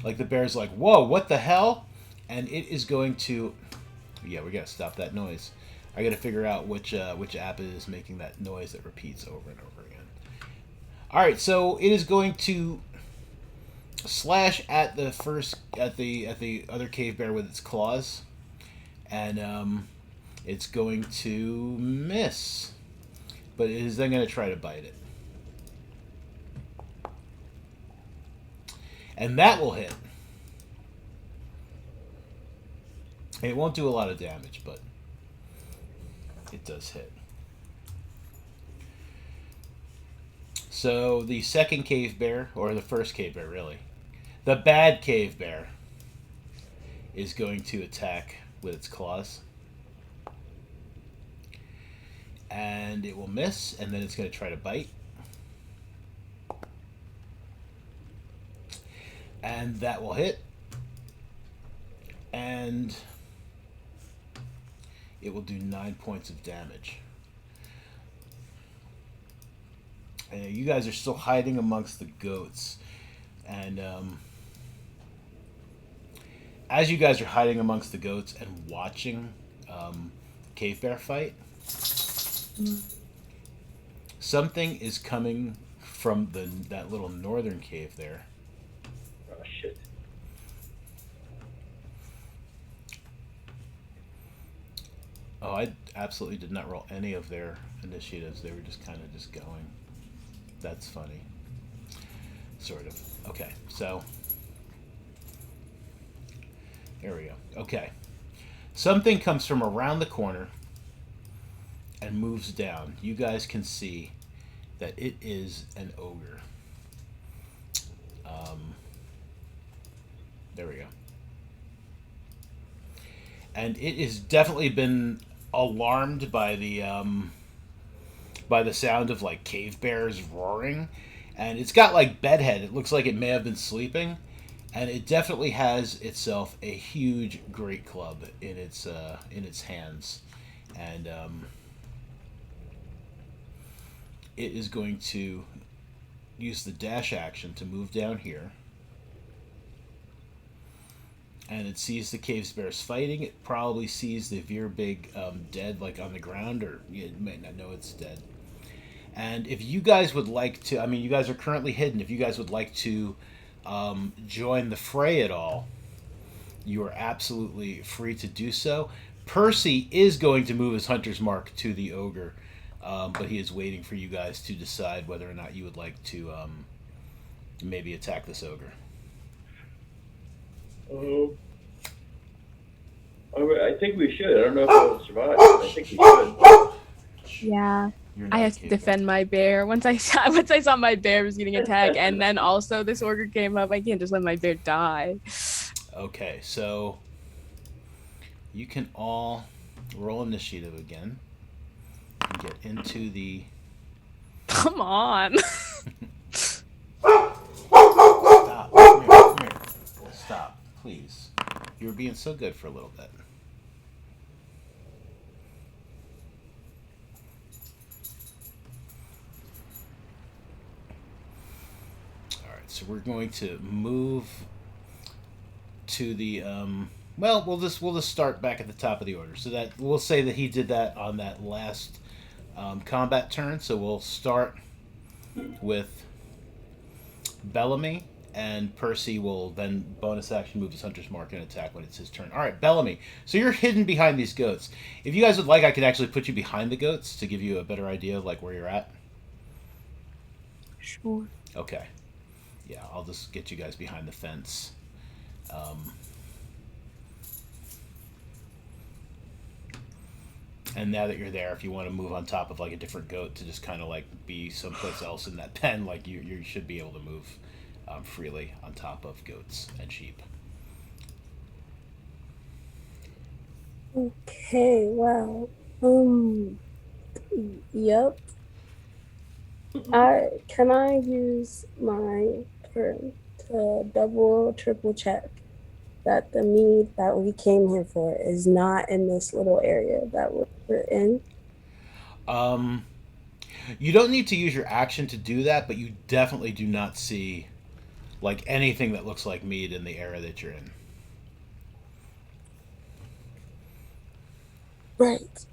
like the bear's like, whoa, what the hell? And it is going to... Yeah, we gotta stop that noise. I gotta figure out which app is making that noise that repeats over and over again. Alright, so it is going to slash at the other cave bear with its claws. And it's going to miss. But it is then gonna try to bite it. And that will hit. It won't do a lot of damage, but it does hit. So the second cave bear, or the first cave bear really, the bad cave bear is going to attack with its claws. And it will miss, and then it's going to try to bite. And that will hit. And it will do 9 points of damage. And you guys are still hiding amongst the goats. And as you guys are hiding amongst the goats and watching Cave Bear fight, something is coming from that little northern cave there. Oh, shit. Oh, I absolutely did not roll any of their initiatives. They were just kind of just going. That's funny. Sort of. Okay, so there we go. Okay. Something comes from around the corner and moves down. You guys can see that it is an ogre. There we go. And it has definitely been alarmed by the sound of like cave bears roaring, and it's got like bedhead. It looks like it may have been sleeping, and it definitely has itself a huge great club in its hands, and it is going to use the dash action to move down here. And it sees the cave bears fighting. It probably sees the Veerbig dead, like on the ground, or it might not know it's dead. And if you guys would like to, I mean, you guys are currently hidden. If you guys would like to join the fray at all, you are absolutely free to do so. Percy is going to move his hunter's mark to the ogre, but he is waiting for you guys to decide whether or not you would like to maybe attack this ogre. I think we should. I don't know if we'll survive. I think we should. Yeah. You're not I a have to cave defend my bear. Once I saw my bear was getting attacked, and then also this ogre came up, I can't just let my bear die. Okay, so you can all roll initiative again and get into the... Come on. Stop. Come here. Stop, please. You were being so good for a little bit. Alright, so we're going to move to the well, we'll just start back at the top of the order. So that we'll say that he did that on that last combat turn. So we'll start with Bellamy, and Percy will then bonus action move his hunter's mark and attack when it's his turn. All right, Bellamy. So you're hidden behind these goats. If you guys would like, I could actually put you behind the goats to give you a better idea of like where you're at. Sure. Okay. Yeah, I'll just get you guys behind the fence. And now that you're there, if you want to move on top of like a different goat to just kind of like be someplace else in that pen, like you should be able to move freely on top of goats and sheep. Okay, wow. Yep. Can I use my turn to double, triple check that the mead that we came here for is not in this little area that we're in? You don't need to use your action to do that, but you definitely do not see like anything that looks like mead in the area that you're in. Right.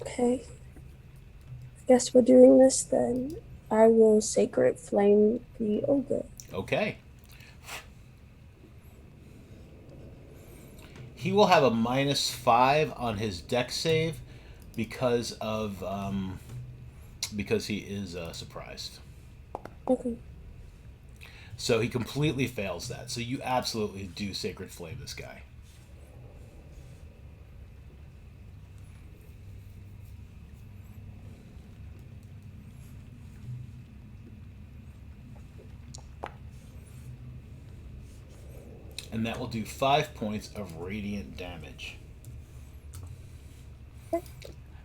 Okay. I guess we're doing this then. I will sacred flame the ogre. Okay. He will have a -5 on his dex save because he is surprised. Okay. So he completely fails that. So you absolutely do sacred flame this guy. And that will do 5 points of radiant damage.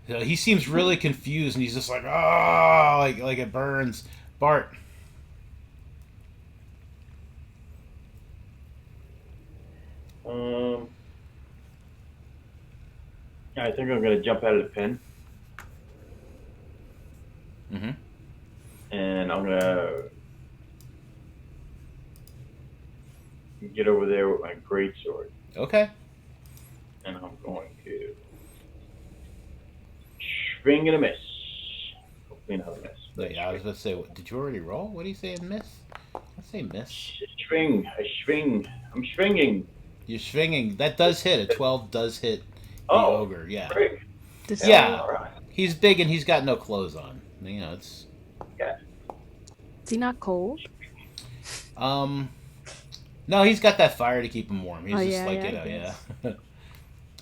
So he seems really confused, and he's just like, oh, like it burns. Bart. I think I'm gonna jump out of the pen. Mm-hmm. And I'm gonna get over there with my greatsword. Okay. And I'm going to swing and a miss. Hopefully not a miss. But Yeah, I was about to say, did you already roll? What do you say, miss? I say miss. swing. I swing. I'm swinging. You're swinging. That does hit. A 12 does hit the Oh, ogre. Yeah. great. This Yeah. All right. He's big and he's got no clothes on. You know, it's Yeah. is he not cold? um. No, he's got that fire to keep him warm. He's Oh, just yeah, like yeah, you I know, yeah. guess.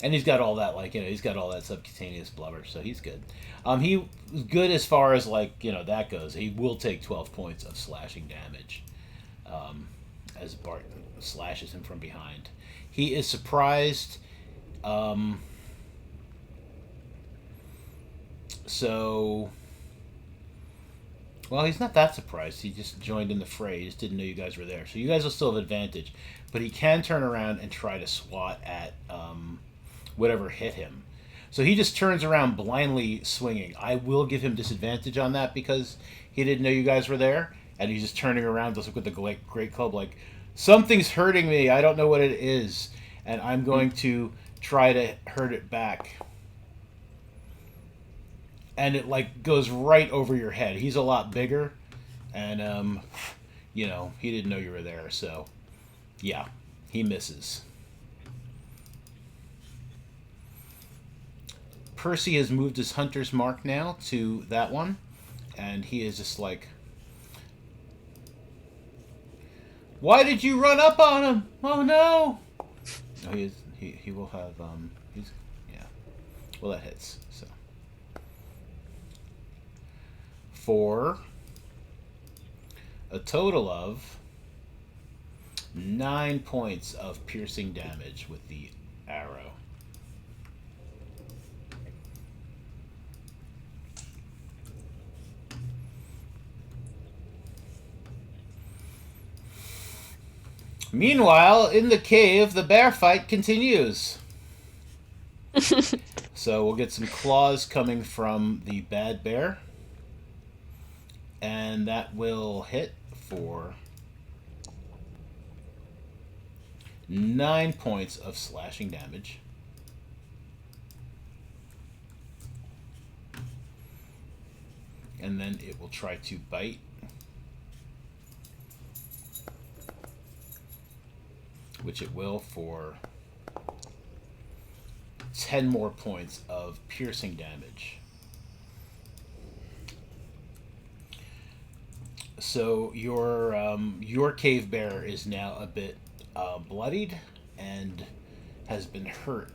And he's got all that he's got all that subcutaneous blubber, so he's good. He good as far as that goes. He will take 12 points of slashing damage, as Bart slashes him from behind. He is surprised. So, well, he's not that surprised. He just joined in the fray. He just didn't know you guys were there. So you guys will still have advantage, but he can turn around and try to swat at whatever hit him. So he just turns around blindly swinging. I will give him disadvantage on that because he didn't know you guys were there, and he's just turning around just with the great club like, something's hurting me. I don't know what it is, and I'm going to try to hurt it back. And it goes right over your head. He's a lot bigger, and he didn't know you were there, so yeah, he misses. Percy has moved his hunter's mark now to that one, and he is just like, why did you run up on him? Oh no! No, he will have he's yeah. Well, that hits. So for a total of 9 points of piercing damage with the arrow. Meanwhile, in the cave, the bear fight continues. So we'll get some claws coming from the bad bear. And that will hit for 9 points of slashing damage. And then it will try to bite. Which it will for 10 more points of piercing damage. So your cave bear is now a bit bloodied and has been hurt.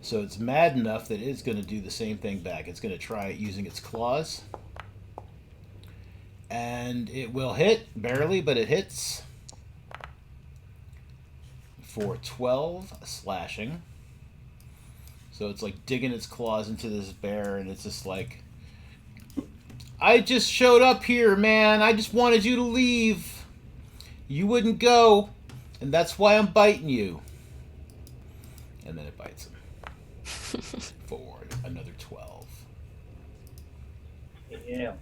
So it's mad enough that it's going to do the same thing back. It's going to try it using its claws. And it will hit, barely, but it hits. For 12 slashing. So it's like digging its claws into this bear, and it's just like, I just showed up here, man. I just wanted you to leave. You wouldn't go, and that's why I'm biting you. And then it bites him. For another 12. Yeah.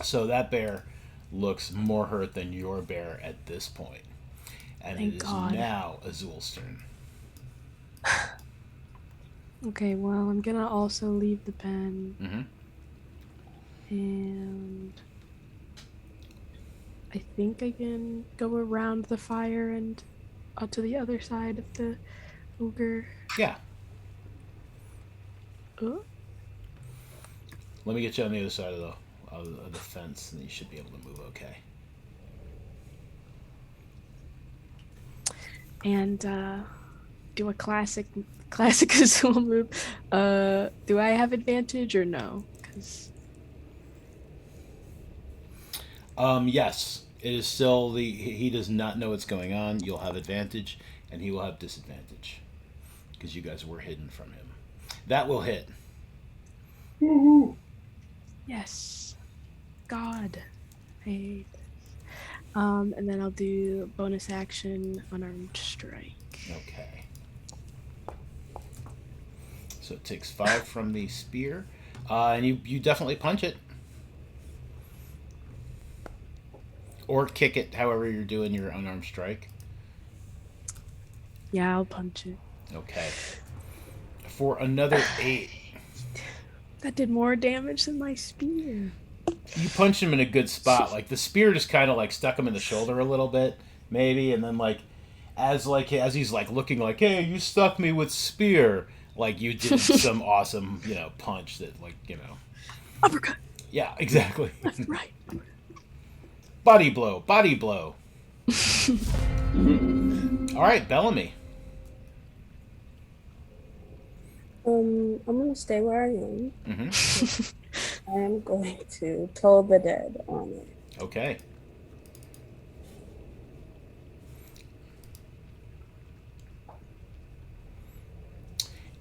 So that bear looks more hurt than your bear at this point. And Thank it is God. now Azul's turn. Okay, well, I'm gonna also leave the pen. Mm-hmm. And I think I can go around the fire and to the other side of the ogre. Yeah. Oh. Let me get you on the other side of the fence, and you should be able to move okay. And do a classic Azul move. Do I have advantage or no? 'Cause Yes, it is still he does not know what's going on. You'll have advantage, and he will have disadvantage because you guys were hidden from him. That will hit. Woohoo! yes, God, I hate this. And then I'll do bonus action unarmed strike. Okay. So it takes 5 from the spear. And you definitely punch it. Or kick it, however you're doing your unarmed strike. Yeah, I'll punch it. Okay. For another 8. That did more damage than my spear. You punch him in a good spot. Like, the spear just kind of, like, stuck him in the shoulder a little bit, maybe. And then, as he's, like, looking like, hey, you stuck me with spear. Like, you did some awesome, punch that, like, Uppercut. Yeah, exactly. Left, right. Body blow. Body blow. All right, Bellamy. I'm gonna stay where I am. Mm-hmm. I am going to Toll the Dead on it. Okay.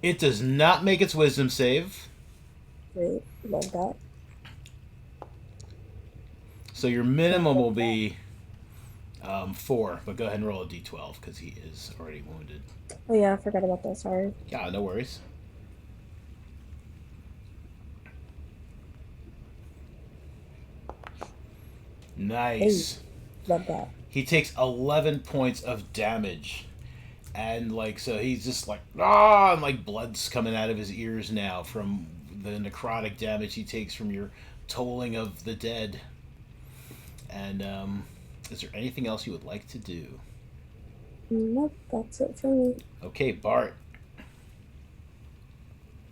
It does not make its wisdom save. Great, love that. So your minimum will be 4, but go ahead and roll a d12 because he is already wounded. Oh yeah, I forgot about that. Sorry. Yeah, no worries. Nice. Hey, love that. He takes 11 points of damage. And, so he's just and, blood's coming out of his ears now from the necrotic damage he takes from your tolling of the dead. And, is there anything else you would like to do? Nope, that's it for me. Okay, Bart.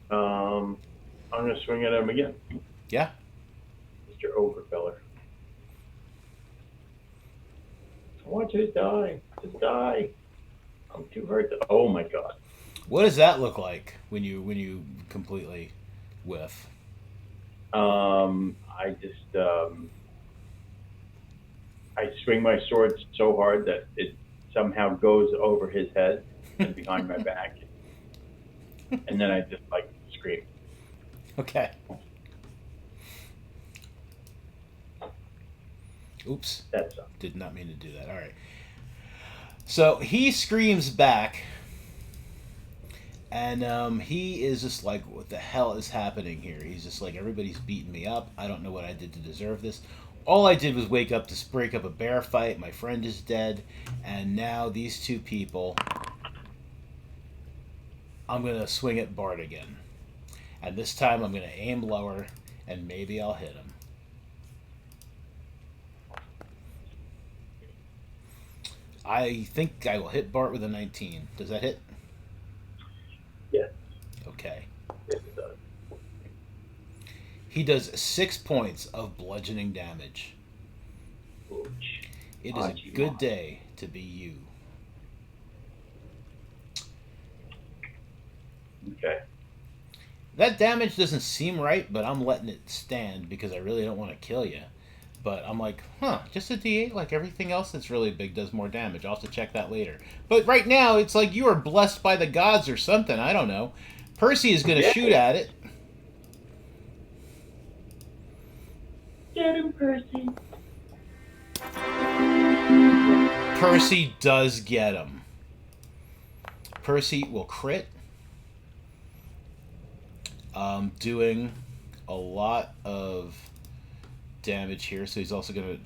I'm going to swing at him again. Yeah? Mr. Ogre Feller. I want you to die. Just die. I'm too hurt to... Oh, my God. What does that look like when you completely whiff? I just... I swing my sword so hard that it somehow goes over his head and behind my back. And then I just, scream. Okay. Oops. That's Did not mean to do that. All right. So he screams back, and he is just like, what the hell is happening here? He's just like, everybody's beating me up. I don't know what I did to deserve this. All I did was wake up to break up a bear fight. My friend is dead, and now these two people... I'm going to swing at Bart again. And this time I'm going to aim lower, and maybe I'll hit him. I think I will hit Bart with a 19. Does that hit? Yes. Okay. Yes, it does. He does 6 points of bludgeoning damage. Ouch. It is a good day to be you. Okay. That damage doesn't seem right, but I'm letting it stand because I really don't want to kill you. But I'm like, just a D8 like everything else that's really big does more damage. I'll have to check that later. But right now, it's like you are blessed by the gods or something. I don't know. Percy is going to shoot at it. Get him, Percy. Percy does get him. Percy will crit. Doing a lot of damage here, so he's also going to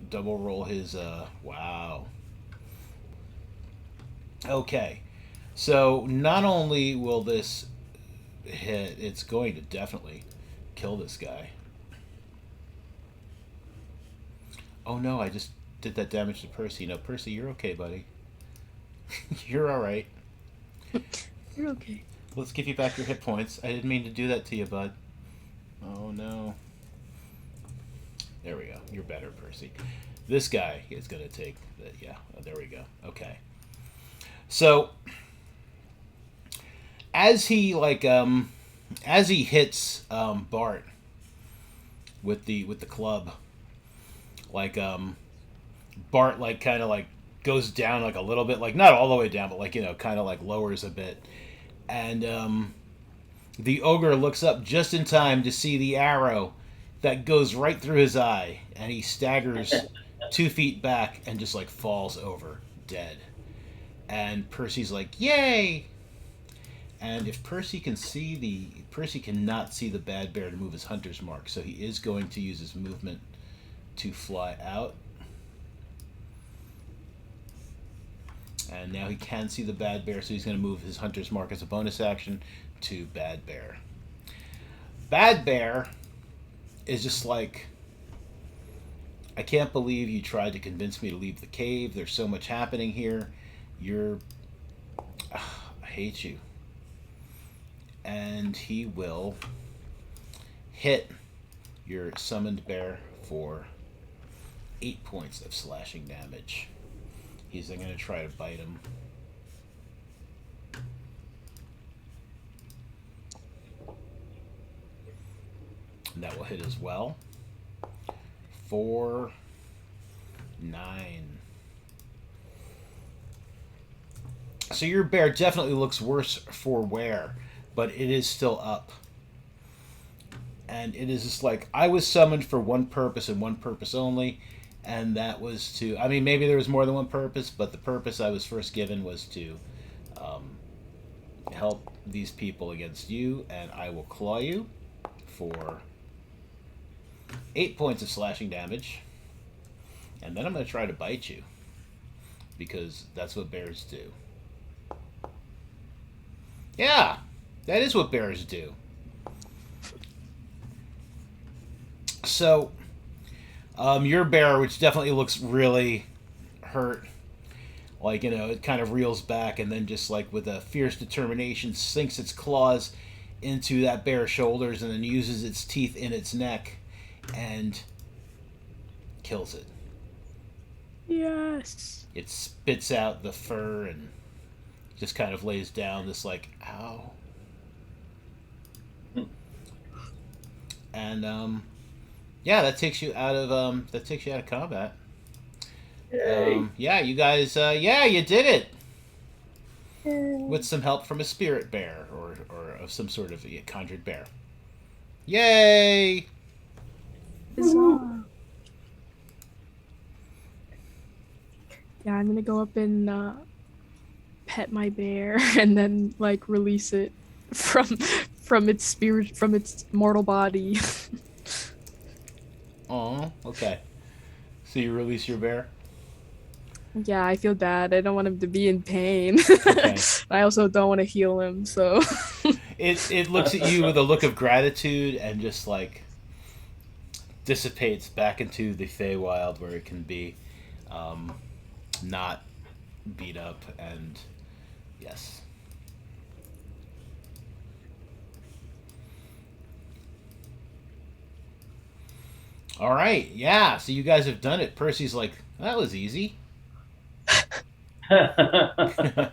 double roll his wow. Okay, so not only will this hit, it's going to definitely kill this guy. Oh no, I just did that damage to Percy. No, Percy, you're okay, buddy. You're alright. You're okay. Let's give you back your hit points. I didn't mean to do that to you, bud. Oh no. There we go. You're better, Percy. This guy is going to take the... Yeah, there we go. Okay. So, as he, as he hits Bart with the club, Bart, kind of, goes down, a little bit. Not all the way down, but, kind of, lowers a bit. And, the ogre looks up just in time to see the arrow that goes right through his eye, and he staggers 2 feet back and just like falls over dead. And Percy's like, "Yay!" And if Percy cannot see the bad bear to move his hunter's mark, so he is going to use his movement to fly out. And now he can see the bad bear, so he's going to move his hunter's mark as a bonus action to bad bear. Bad bear is just like, "I can't believe you tried to convince me to leave the cave. There's so much happening here. I hate you." And he will hit your summoned bear for 8 points of slashing damage. He's then going to try to bite him. And that will hit as well. 4, 9. So your bear definitely looks worse for wear, but it is still up. And it is just like, I was summoned for one purpose and one purpose only, and that was to, I mean, maybe there was more than one purpose, but the purpose I was first given was to help these people against you, and I will claw you for 8 points of slashing damage. And then I'm going to try to bite you, because that's what bears do. Yeah, that is what bears do. So, your bear, which definitely looks really hurt, like, it kind of reels back and then just, like, with a fierce determination, sinks its claws into that bear's shoulders and then uses its teeth in its neck and kills it. Yes. It spits out the fur and just kind of lays down this like, ow. And yeah, that takes you out of combat. Yeah, you guys, yeah, you did it. With some help from a spirit bear or of some sort of conjured bear. Yay! Huzzah. Yeah, I'm gonna go up and pet my bear and then like release it from its spirit, from its mortal body. Oh, okay. So you release your bear? Yeah, I feel bad. I don't want him to be in pain. Okay. I also don't want to heal him, so It looks at you with a look of gratitude and just like dissipates back into the Feywild where it can be not beat up, and yes. All right, yeah. So you guys have done it. Percy's like, that was easy. Yeah.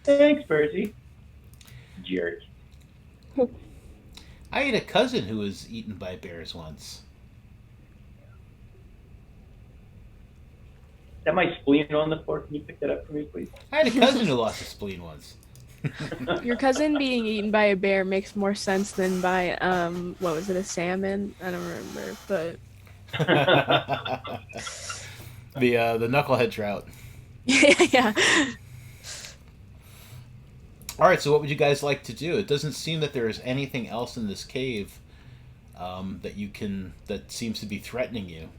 Thanks, Percy. Jerk. I had a cousin who was eaten by bears once. Is that my spleen on the floor? Can you pick that up for me, please? I had a cousin who lost a spleen once. your cousin being eaten by a bear makes more sense than by what was it, a salmon? I don't remember, but the knucklehead trout. yeah. All right, so what would you guys like to do? It doesn't seem that there is anything else in this cave that seems to be threatening you,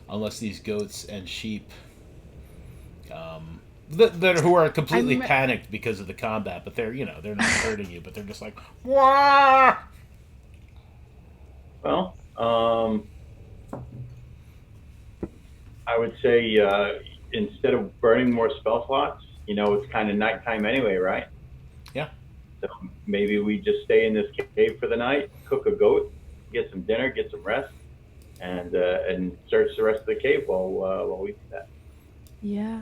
unless these goats and sheep who are completely panicked because of the combat, but they're not hurting you, but they're just like, wah! Well, I would say instead of burning more spell slots, it's kind of nighttime anyway, right? Yeah. So maybe we just stay in this cave for the night, cook a goat, get some dinner, get some rest, and search the rest of the cave while we do that. Yeah.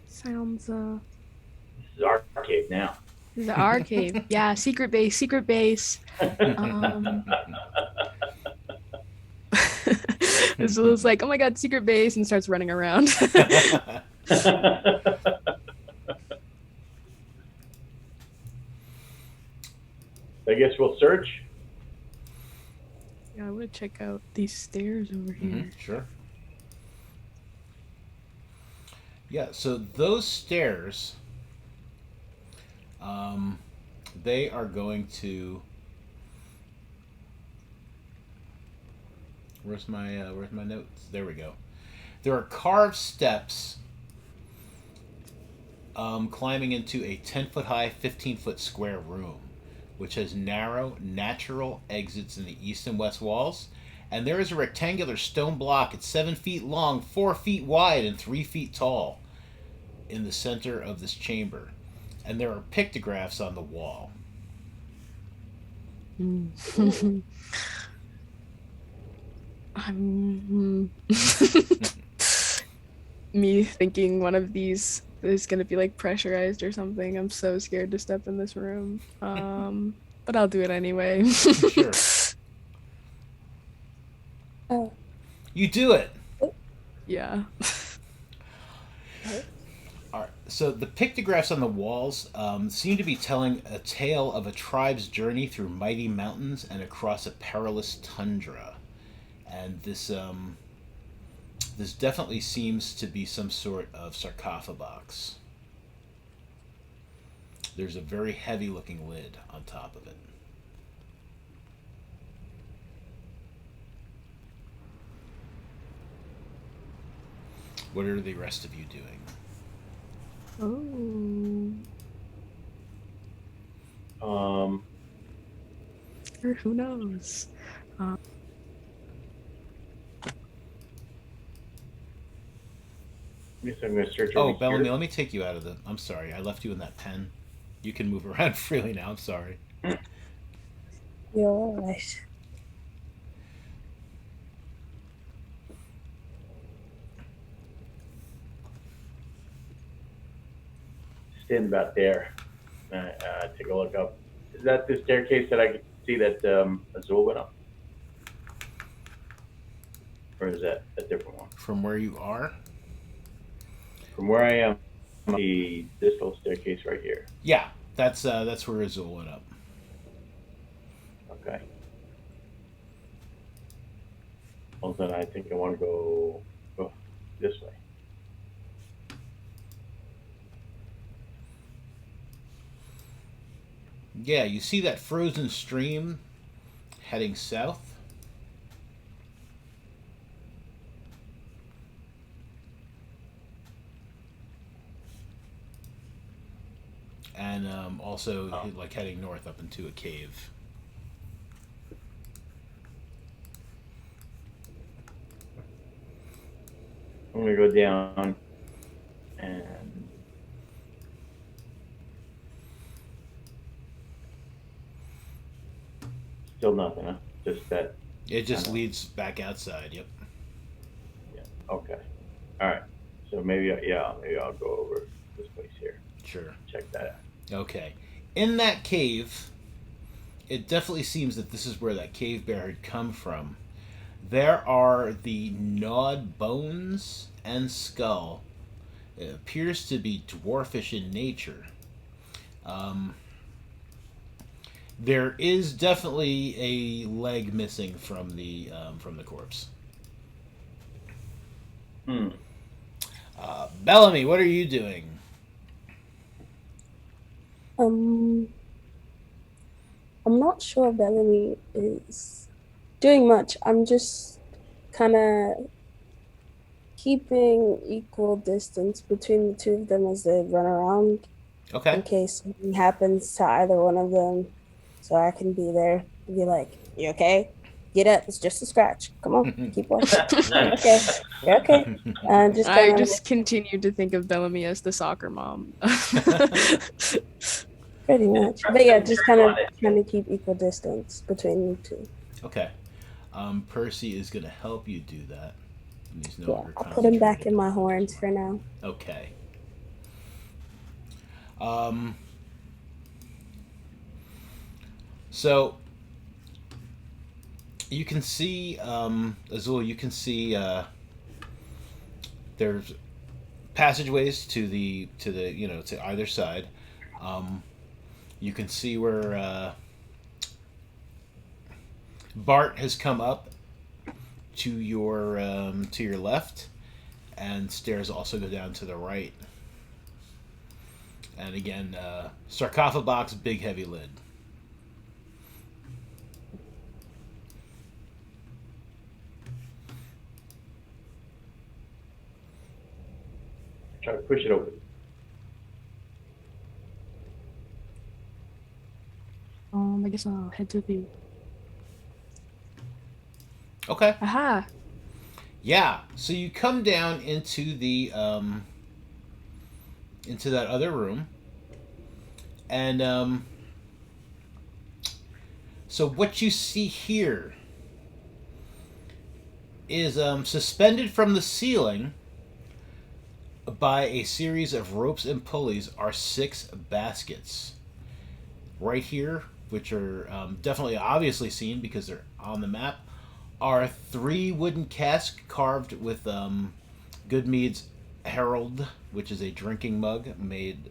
Sounds This is our cave now. This is our cave. Yeah, secret base. Azula's like, oh my god, secret base, and starts running around. I guess we'll search. Yeah, I want to check out these stairs over here. Sure. Yeah, so those stairs, they are going to. Where's my notes? There we go. There are carved steps climbing into a 10-foot high, 15-foot square room, which has narrow, natural exits in the east and west walls. And there is a rectangular stone block. It's 7 feet long, 4 feet wide, and 3 feet tall in the center of this chamber. And there are pictographs on the wall. I'm me thinking one of these is gonna be like pressurized or something. I'm so scared to step in this room. But I'll do it anyway. Sure. Oh. You do it. Yeah. All right. So the pictographs on the walls seem to be telling a tale of a tribe's journey through mighty mountains and across a perilous tundra. And this definitely seems to be some sort of sarcophagus. There's a very heavy-looking lid on top of it. What are the rest of you doing? Or who knows? I guess I'm going to search Oh, over Bellamy, here. let me take you out of the... I'm sorry, I left you in that pen. You can move around freely now, I'm sorry. You're alright. Stand about there. Take a look up. Is that the staircase that I could see that Azul went up? Or is that a different one? From where you are? From where I am, this little staircase right here. Yeah, that's where Azul went up. Okay. Well, then I think I want to go this way. Yeah, you see that frozen stream heading south? And also like heading north up into a cave. I'm going to go down and still nothing, huh? Just that. It just leads back outside, yep. Yeah. Okay. All right. So maybe I'll go over this place here. Sure. Check that out. Okay. In that cave, it definitely seems that this is where that cave bear had come from. There are the gnawed bones and skull. It appears to be dwarfish in nature. There is definitely a leg missing from the corpse. Bellamy, what are you doing? I'm not sure Bellamy is doing much. I'm just kind of keeping equal distance between the two of them as they run around Okay. in case something happens to either one of them, so I can be there and be like, "You okay? Get up. It's just a scratch. Come on, keep walking. Okay, you're okay." Just I kinda, just continued to think of Bellamy as the soccer mom. pretty much, but yeah, just kind of trying to keep equal distance between you two. Okay. Percy is going to help you do that. And he's no Yeah, longer I'll put him back concentrating. in my horns for now. Okay. So you can see Azul. You can see there's passageways to the to either side. You can see where Bart has come up to your left, and stairs also go down to the right. And again, sarcophagus, big heavy lid. Try to push it open. I guess I'll head to the. Okay. Aha! Yeah. So you come down into the into that other room, and so what you see here is suspended from the ceiling by a series of ropes and pulleys are 6 baskets. Right here, which are definitely obviously seen because they're on the map, are 3 wooden casks carved with Goodmead's Herald, which is a drinking mug made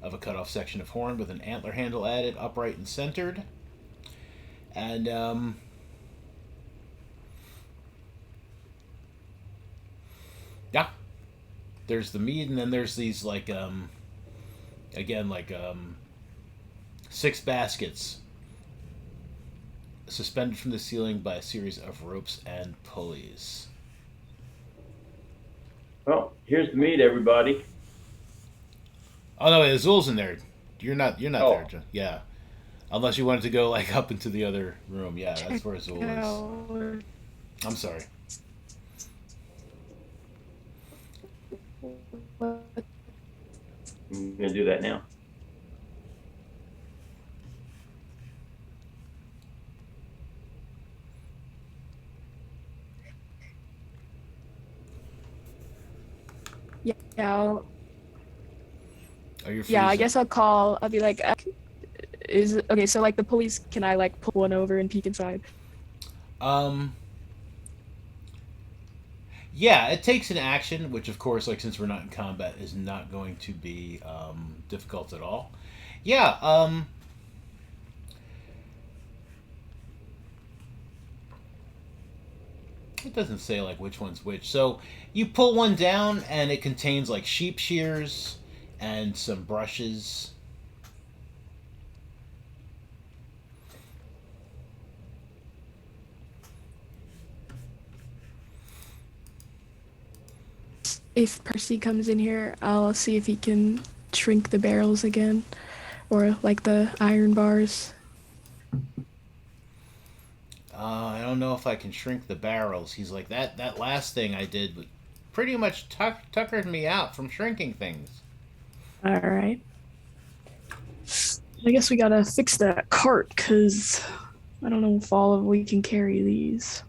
of a cut off section of horn with an antler handle added, upright and centered. And yeah, there's the mead, and then there's these like again like 6 baskets suspended from the ceiling by a series of ropes and pulleys. Well, here's the meat, everybody. Oh no, Azul's in there. You're not Oh. there, John. Yeah. Unless you wanted to go like up into the other room. Yeah, that's where Azul is. No. I'm sorry. I'm gonna do that now. Yeah, I'll, Oh, you're yeah. I freezing. guess I'll call. I'll be like, is okay. So like the police, can I like pull one over and peek inside? Um. Yeah, it takes an action, which of course, like since we're not in combat, is not going to be difficult at all. Yeah. It doesn't say like which one's which. So you pull one down, and it contains like sheep shears and some brushes. If Percy comes in here, I'll see if he can shrink the barrels again, or like the iron bars. I don't know if I can shrink the barrels. He's like that last thing I did pretty much tuckered me out from shrinking things. All right. I guess we gotta fix that cart, cause I don't know if all of we can carry these.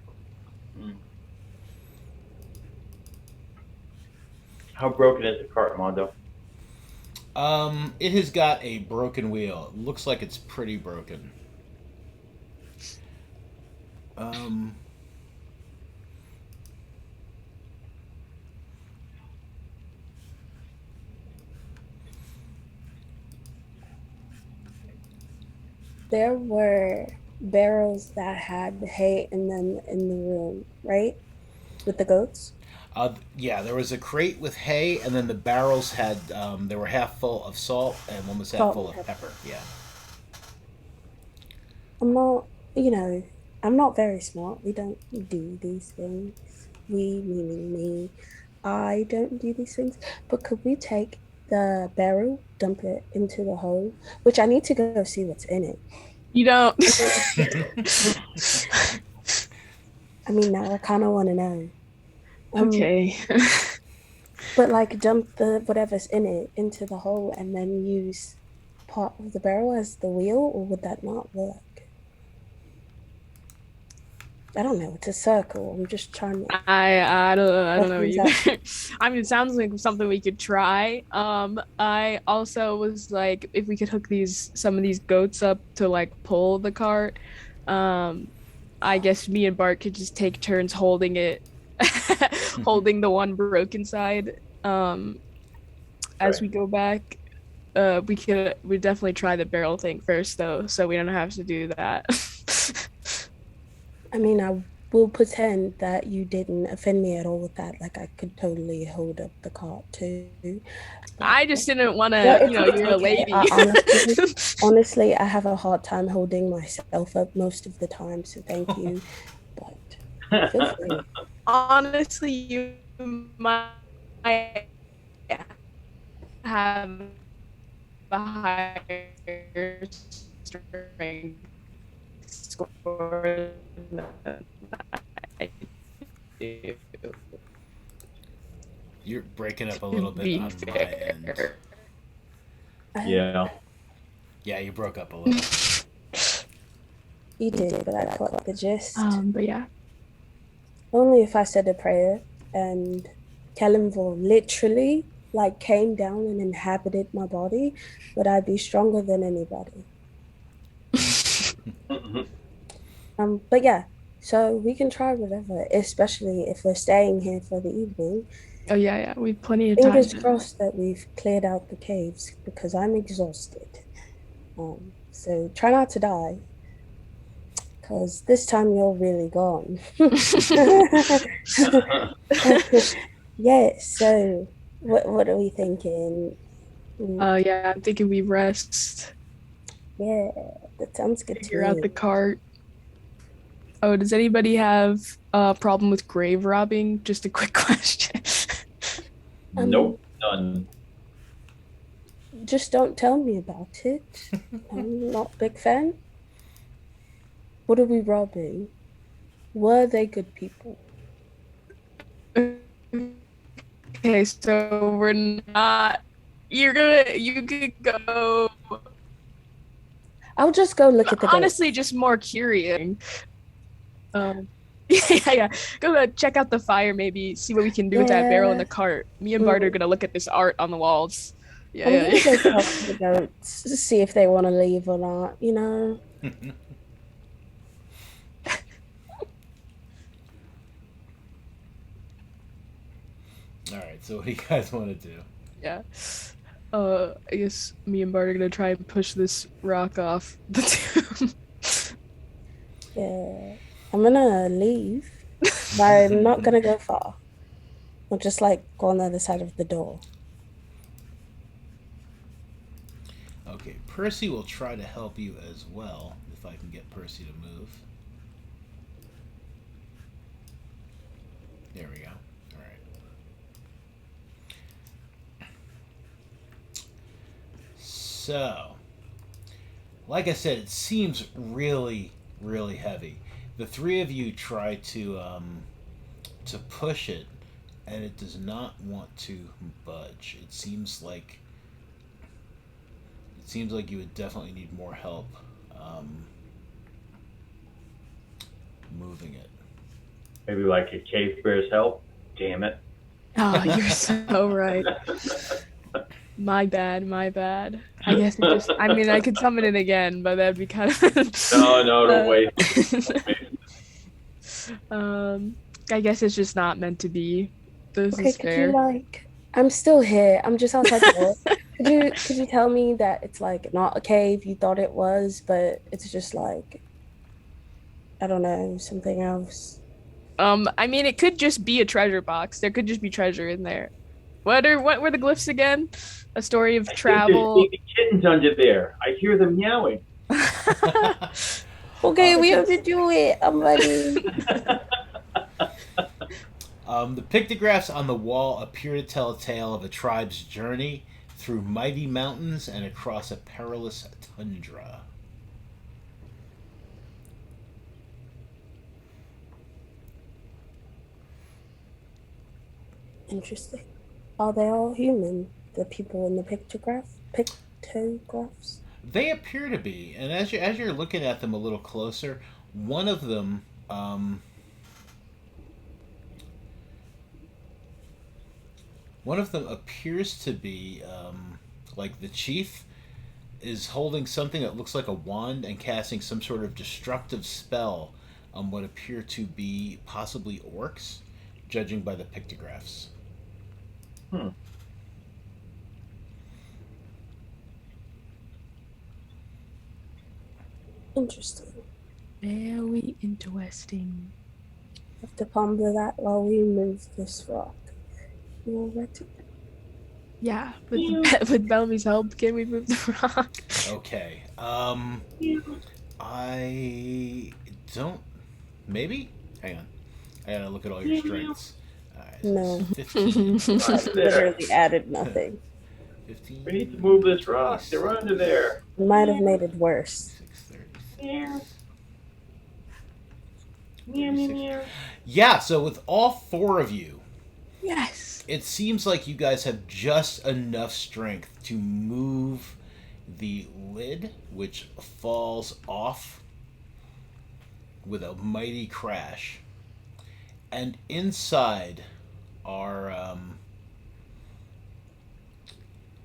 How broken is the cart, Mondo? It has got a broken wheel. It looks like it's pretty broken. Um, There were barrels that had hay in them in the room, right? With the goats? yeah, there was a crate with hay, and then the barrels had they were half full of salt, and one was half Salt full and of pepper. Yeah. I'm not, I'm not very smart. We don't do these things. We, meaning me, I don't do these things. But could we take the barrel, dump it into the hole, which I need to go see what's in it. You don't. I mean, now I kind of want to know. Okay. But like dump the whatever's in it into the hole and then use part of the barrel as the wheel, or would that not work? I don't know. It's a circle. I'm just trying to. I don't know Opens either. I mean, it sounds like something we could try. I also was like, if we could hook some of these goats up to like pull the cart. I guess me and Bart could just take turns holding it, holding the one broken side. As we go back, we definitely try the barrel thing first though, so we don't have to do that. I mean, I will pretend that you didn't offend me at all with that. Like, I could totally hold up the cart too. But I just didn't want no, to, it's you're a okay. lady. Honestly, I have a hard time holding myself up most of the time. So thank you. But feel free. Honestly, you might have a higher strength score than I do, You're breaking up a to little bit be on my end. fair. Yeah. Yeah, you broke up a little. You did, but I caught the gist. But yeah. Only if I said a prayer and Kellenville literally like came down and inhabited my body, would I be stronger than anybody? But yeah, so we can try whatever, especially if we're staying here for the evening. Oh yeah, yeah. We've plenty of time. Fingers crossed that we've cleared out the caves because I'm exhausted. So try not to die because this time you're really gone. Yeah, so what are we thinking? Yeah, I'm thinking we rest, Yeah, that sounds good to figure out me. the cart. Oh, does anybody have a problem with grave robbing? Just a quick question. Um, Nope, none. just don't tell me about it. I'm not a big fan. What are we robbing? Were they good people? Okay, so we're not. You could go. I'll just go look at the gate. Honestly, just more curious. Um, yeah, yeah. Go check out the fire, maybe see what we can do with that barrel in Yeah, the cart. Me and Bart are mm, gonna look at this art on the walls. Yeah, I'm yeah, gonna go yeah. talk to the goats to see if they want to leave or not, you know? All right, so what do you guys want to do? Yeah. I guess me and Bart are gonna try and push this rock off the tomb. Yeah, I'm gonna leave, but I'm not gonna go far. I'll just like go on the other side of the door. Okay, Percy will try to help you as well if I can get Percy to move. There we go. All right. So, like I said, it seems really, really heavy. The three of you try to push it, and it does not want to budge. It seems like you would definitely need more help um, moving it. Maybe like a cave bear's help. Damn it. Oh, you're so right. My bad, my bad. I guess it just, I mean, I could summon it again, but that'd be kind of. No, don't wait. um, I guess it's just not meant to be. This Okay, is could you fair. like I'm still here. I'm just outside the door. Could you tell me that it's like not a cave you thought it was, but it's just like I don't know, something else. I mean, it could just be a treasure box. There could just be treasure in there. What were the glyphs again? A story of I think there's travel. baby kittens under there. I hear them meowing. Okay, Uh, we have to do it. I'm ready. the pictographs on the wall appear to tell a tale of a tribe's journey through mighty mountains and across a perilous tundra. Interesting. Are they all human? The people in the pictographs? They appear to be, and as you're looking at them a little closer, one of them, one of them appears to be like the chief is holding something that looks like a wand and casting some sort of destructive spell on what appear to be possibly orcs, judging by the pictographs. Hmm. Interesting. Very interesting. Have to ponder that while we move this rock. You all ready? Yeah, with with Bellamy's help, can we move the rock? Okay. I don't. Maybe. Hang on. I gotta look at all your strengths. Alright, so No. it's 15. Under there. Literally added nothing. 15. We need to move this rock. They're under there. It might have made it worse. 36. Yeah, so with all four of you, Yes. it seems like you guys have just enough strength to move the lid, which falls off with a mighty crash. And inside are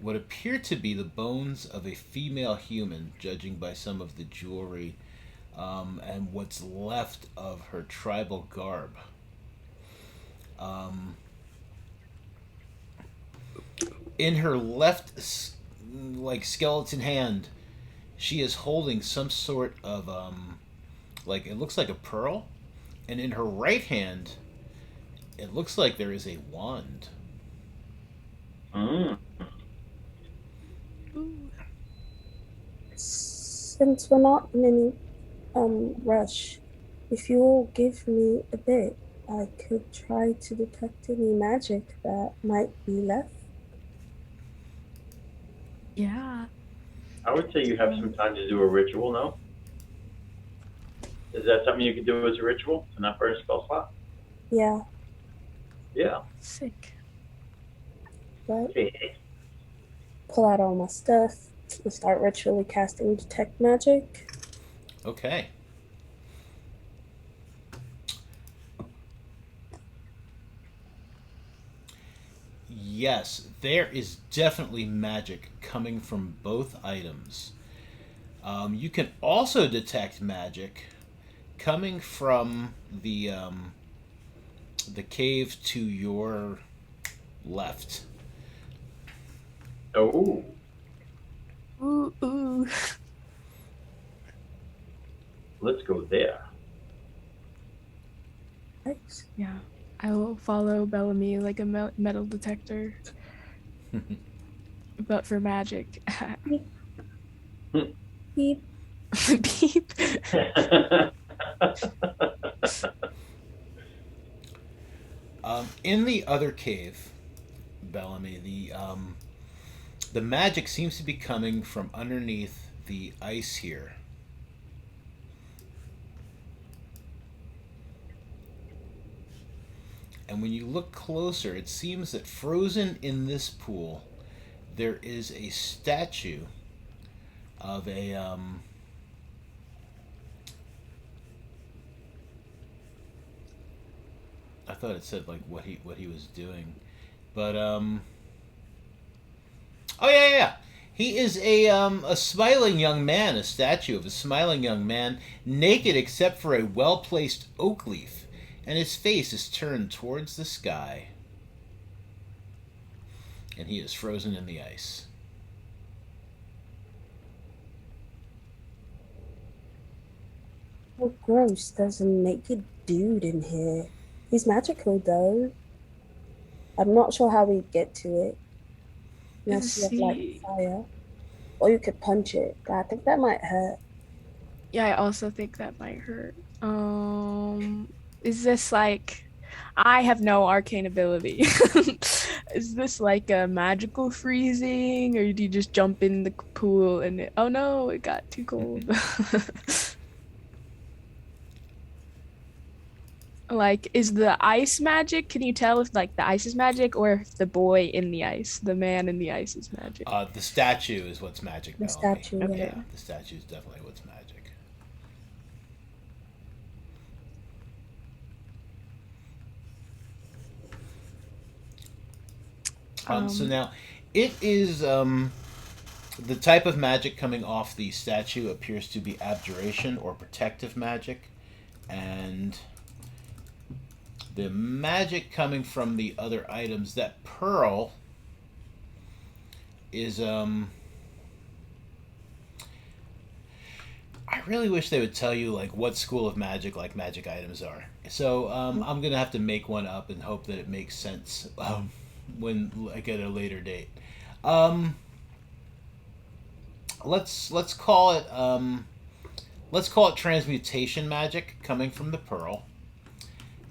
what appear to be the bones of a female human, judging by some of the jewelry and what's left of her tribal garb. In her left, skeleton hand, she is holding some sort of it looks like a pearl, and in her right hand, it looks like there is a wand. Mm. Since we're not in any rush, if you all give me a bit, I could try to detect any magic that might be left. Yeah. I would say you have some time to do a ritual, no? Is that something you could do as a ritual to not burn a spell slot? Yeah, Yeah. Sick. but Okay. pull out all my stuff and start ritually casting detect magic. Okay. Yes, there is definitely magic coming from both items. You can also detect magic coming from the cave to your left. Oh. Ooh, ooh. Let's go there. Thanks. Yeah. I will follow Bellamy like a metal detector, but for magic. Beep. Beep. In the other cave, Bellamy, the magic seems to be coming from underneath the ice here. And when you look closer, it seems that frozen in this pool, there is a statue of a I thought it said like what he was doing, but oh yeah. He is a smiling young man, a statue of a smiling young man, naked except for a well placed oak leaf, and his face is turned towards the sky, and he is frozen in the ice. Oh, gross. There's a naked dude in here. He's magical, though. I'm not sure how we get to it. Unless you have, like, fire. Or you could punch it. But I think that might hurt. Yeah, I also think that might hurt. Is this like I have no arcane ability. Is this like a magical freezing, or do you just jump in the pool and oh no, it got too cold? Like, is the ice magic? Can you tell if like the ice is magic or if the boy in the ice, the man in the ice is magic? The statue is what's magic. The Bellamy. statue, Okay. Yeah, the statue is definitely what's magic. So now, it is the type of magic coming off the statue appears to be abjuration or protective magic, and the magic coming from the other items, that pearl is I really wish they would tell you like what school of magic like magic items are. So I'm gonna have to make one up and hope that it makes sense when like at a later date. Um, let's call it transmutation magic coming from the pearl,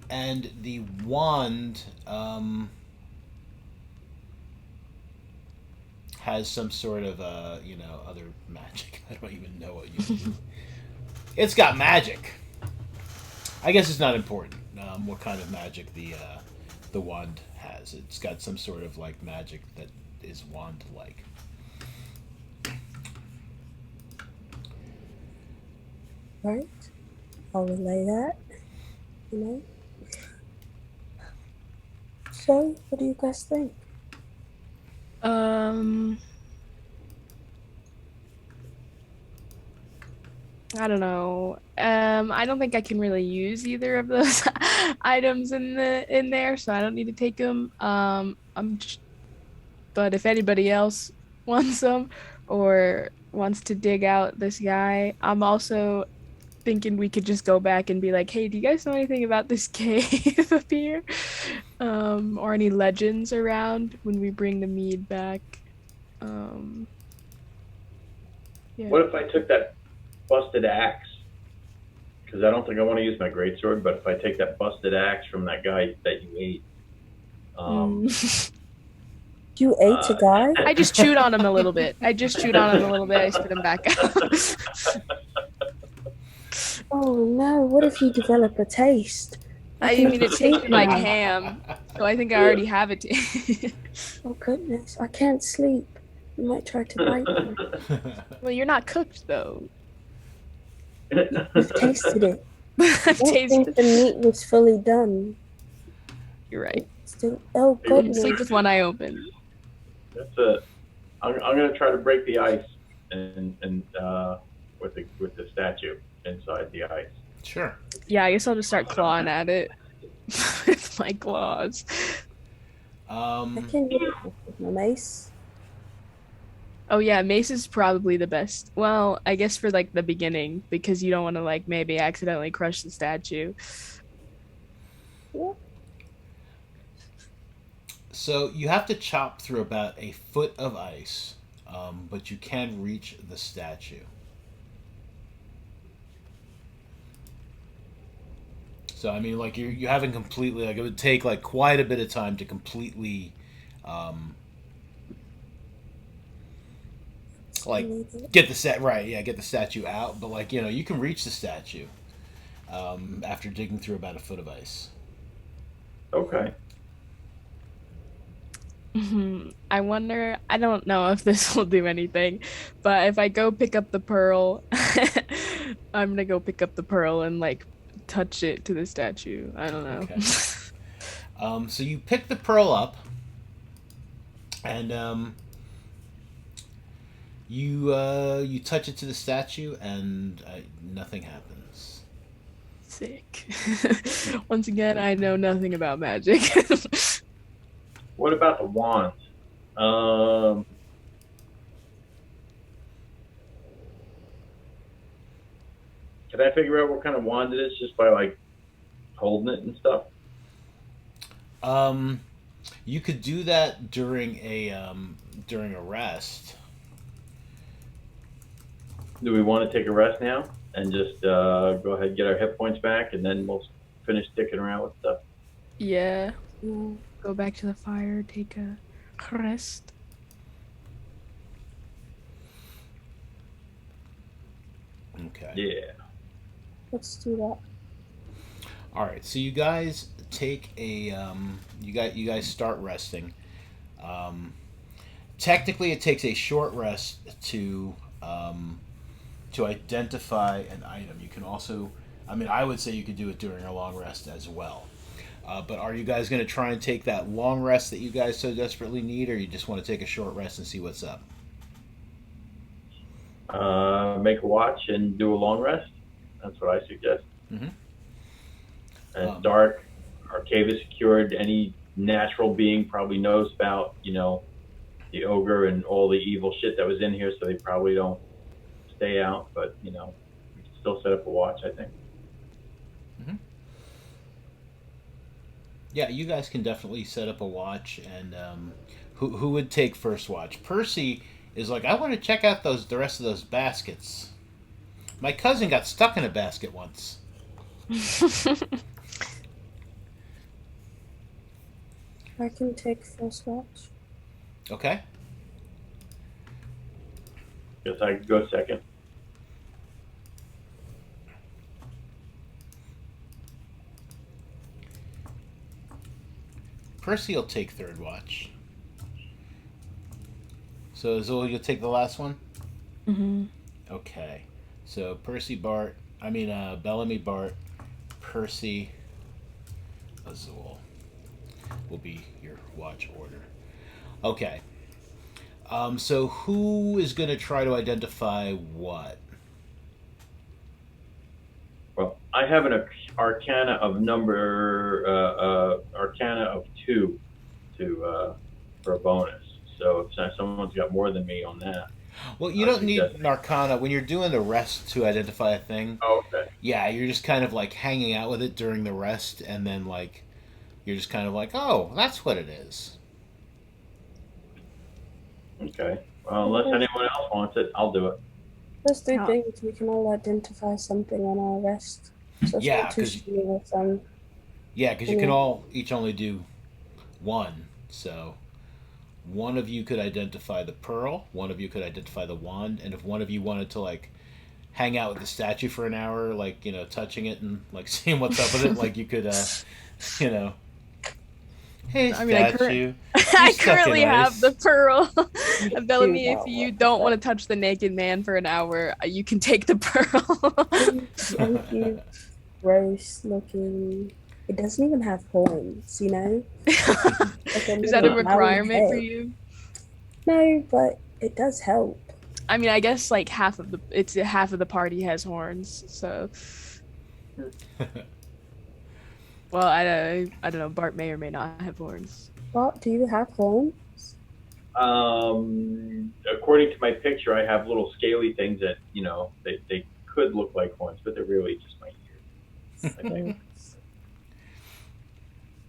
and the wand has some sort of other magic. I don't even know what you. It's got magic. I guess it's not important what kind of magic the wand has. It's got some sort of like magic that is wand like. Right? I'll relay that. You know. So, what do you guys think? I don't know. I don't think I can really use either of those items in there, so I don't need to take them. But if anybody else wants them or wants to dig out this guy, I'm also thinking we could just go back and be like, hey, do you guys know anything about this cave up here? Or any legends around when we bring the mead back? Yeah. What if I took that busted axe? Because I don't think I want to use my greatsword, but if I take that busted axe from that guy that you ate, You ate a guy? I just chewed on him a little bit. I spit him back out. Oh no, what if you develop a taste? I mean, it tasted like ham, so I think I already have it. Oh goodness, I can't sleep. You might try to bite me. Well, you're not cooked, though. You've tasted it. I've I don't think the meat was fully done. You're right. Still, oh You can goodness. sleep with one eye open. That's it. I'm gonna try to break the ice and with the statue inside the ice. Sure. Yeah, I guess I'll just start clawing at it with my claws. I can hit it with my mace. Oh yeah, mace is probably the best. Well, I guess for like the beginning, because you don't want to like maybe accidentally crush the statue. Yeah. So you have to chop through about a foot of ice, but you can reach the statue. So I mean, like you haven't completely like it would take like quite a bit of time to completely, like get the set right. Yeah, get the statue out. But like you can reach the statue after digging through about a foot of ice. Okay. I wonder, I don't know if this will do anything, but if I go pick up the pearl, I'm gonna go pick up the pearl and like touch it to the statue. I don't know. Okay. So you pick the pearl up, and you touch it to the statue, and nothing happens. Sick. Once again, I know nothing about magic. What about the wand? Can I figure out what kind of wand it is just by like holding it and stuff? You could do that during a rest. Do we want to take a rest now and just go ahead and get our hit points back, and then we'll finish sticking around with stuff? Yeah. We'll go back to the fire, take a rest. Okay. Yeah. Let's do that. All right. So you guys take a you guys start resting. Technically, it takes a short rest to identify an item. You can also, I mean, I would say you could do it during a long rest as well. But are you guys going to try and take that long rest that you guys so desperately need, or you just want to take a short rest and see what's up? Make a watch and do a long rest. That's what I suggest. Mm-hmm. And it's dark. Our cave is secured. Any natural being probably knows about, the ogre and all the evil shit that was in here, so they probably don't stay out. But, still set up a watch, I think. Mm-hmm. Yeah, you guys can definitely set up a watch. And who would take first watch? Percy is like, I want to check out the rest of those baskets. My cousin got stuck in a basket once. I can take first watch. Okay. Guess I could go second. Percy will take third watch. So Azul, you'll take the last one? Mm-hmm. Okay. So Bellamy, Bart, Percy, Azul will be your watch order. Okay. So who is going to try to identify what? Well, I have an Arcana of Arcana of 2 to for a bonus. So if someone's got more than me on that. Well, you don't need an Arcana when you're doing the rest to identify a thing. Oh, okay. Yeah, you're just kind of like hanging out with it during the rest, and then like you're just kind of like, oh, that's what it is. Okay. Well, unless anyone else wants it, I'll do it. Those three things, we can all identify something on our rest. So it's Yeah, not too shitty with them. Yeah, because you can all each only do one. So one of you could identify the pearl, one of you could identify the wand, and if one of you wanted to like hang out with the statue for an hour, like, you know, touching it and like seeing what's up with it, like you could you know, hey, statue. I currently have the pearl. Bellamy, if you don't want to touch the naked man for an hour, you can take the pearl. Thank you. Gross looking. It doesn't even have horns, you know? Is that a requirement for you? No, but it does help. I mean, I guess like half of the party has horns, so. Well, I don't know. Bart may or may not have horns. Bart, do you have horns? According to my picture, I have little scaly things that, you know, they could look like horns, but they're really just my ears, I think.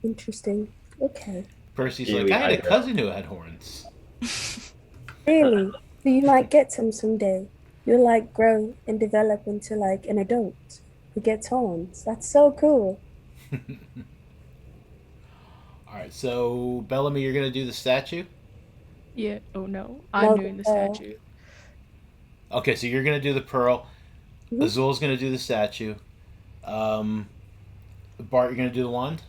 Interesting. Okay. Percy's like, I had a cousin who had horns. Really? So you might get some someday. You'll like grow and develop into like an adult who gets horns. That's so cool. Alright, so Bellamy, you're going to do the statue? Yeah. Oh no. I'm doing the statue. Okay, so you're going to do the pearl. Mm-hmm. Azul's going to do the statue. Bart, you're going to do the wand?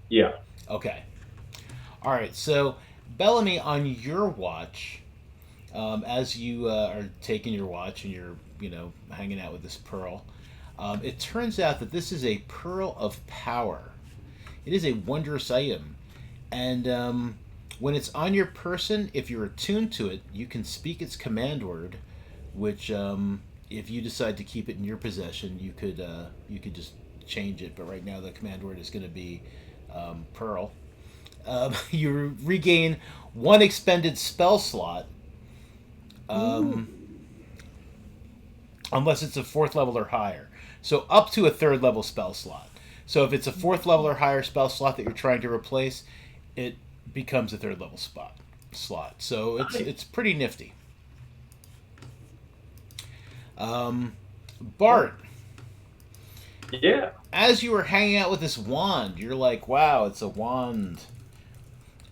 Yeah. Okay. Alright, so Bellamy, on your watch, as you are taking your watch and you're, you know, hanging out with this pearl, it turns out that this is a pearl of power. It is a wondrous item. And when it's on your person, if you're attuned to it, you can speak its command word, which if you decide to keep it in your possession, you could just change it. But right now the command word is going to be pearl. You regain one expended spell slot. Unless it's a 4th level or higher. So up to a 3rd level spell slot. So if it's a 4th level or higher spell slot that you're trying to replace, it becomes a 3rd level slot. So it's pretty nifty. Bart. Yeah. As you were hanging out with this wand, you're like, wow, it's a wand.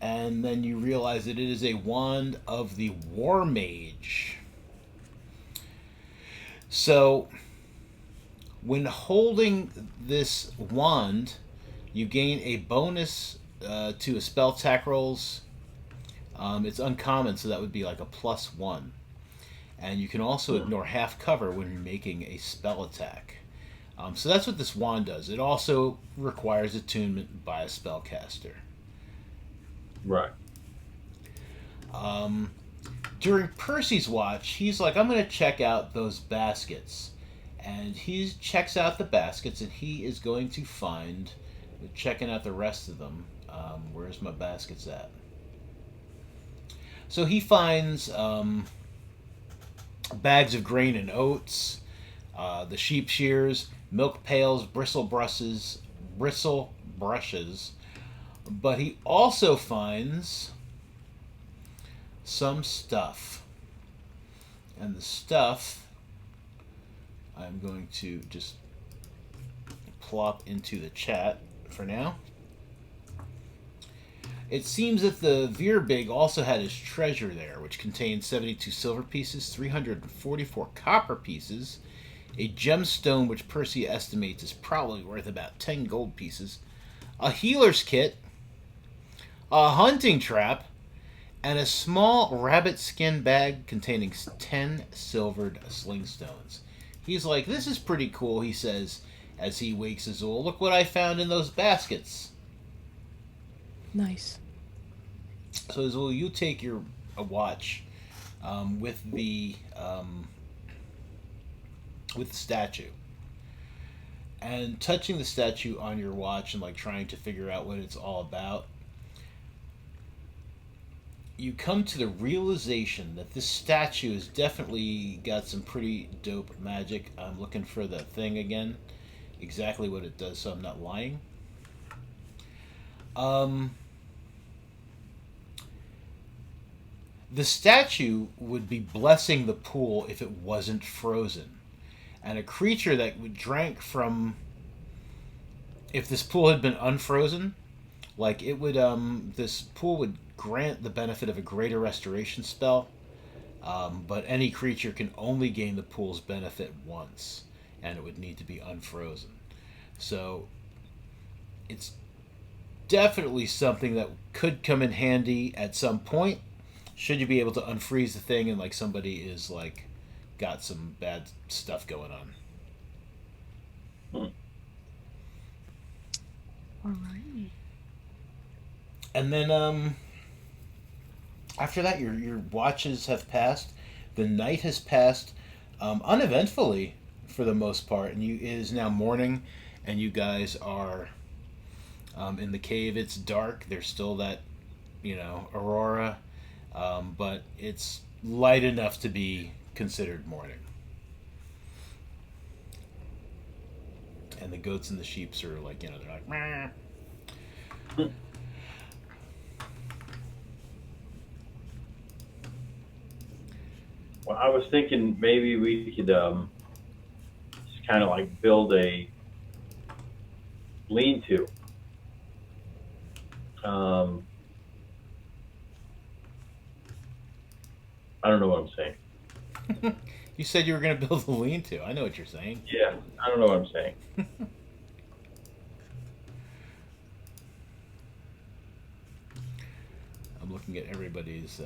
And then you realize that it is a wand of the War Mage. So, when holding this wand, you gain a bonus to a spell attack rolls. It's uncommon, so that would be like a +1. And you can also ignore half cover when you're making a spell attack. So that's what this wand does. It also requires attunement by a spellcaster. Right. During Percy's watch, he's like, I'm going to check out those baskets. And he checks out the baskets, and he is going to find, checking out the rest of them, where's my baskets at? So he finds bags of grain and oats, the sheep shears, milk pails, bristle brushes. But he also finds some stuff. And the stuff I'm going to just plop into the chat for now. It seems that the Virbig also had his treasure there, which contained 72 silver pieces, 344 copper pieces, a gemstone which Percy estimates is probably worth about 10 gold pieces, a healer's kit, a hunting trap, and a small rabbit skin bag containing 10 silvered sling stones. He's like, this is pretty cool, he says, as he wakes Azul. Look what I found in those baskets. Nice. So Azul, you take a watch with the statue. And touching the statue on your watch and like trying to figure out what it's all about, you come to the realization that this statue has definitely got some pretty dope magic. I'm looking for the thing again, exactly what it does, so I'm not lying. The statue would be blessing the pool if it wasn't frozen. And a creature that would drank from... If this pool had been unfrozen, like it would, this pool would grant the benefit of a greater restoration spell, but any creature can only gain the pool's benefit once, and it would need to be unfrozen. So, it's definitely something that could come in handy at some point, should you be able to unfreeze the thing and like somebody is like got some bad stuff going on. All right. And then after that, your watches have passed. The night has passed uneventfully for the most part, and it is now morning, and you guys are in the cave. It's dark. There's still that, aurora, but it's light enough to be considered morning. And the goats and the sheep are like, they're like, meh. Well, I was thinking maybe we could just kind of like build a lean-to. I don't know what I'm saying. You said you were going to build a lean-to. I know what you're saying. Yeah, I don't know what I'm saying. I'm looking at everybody's...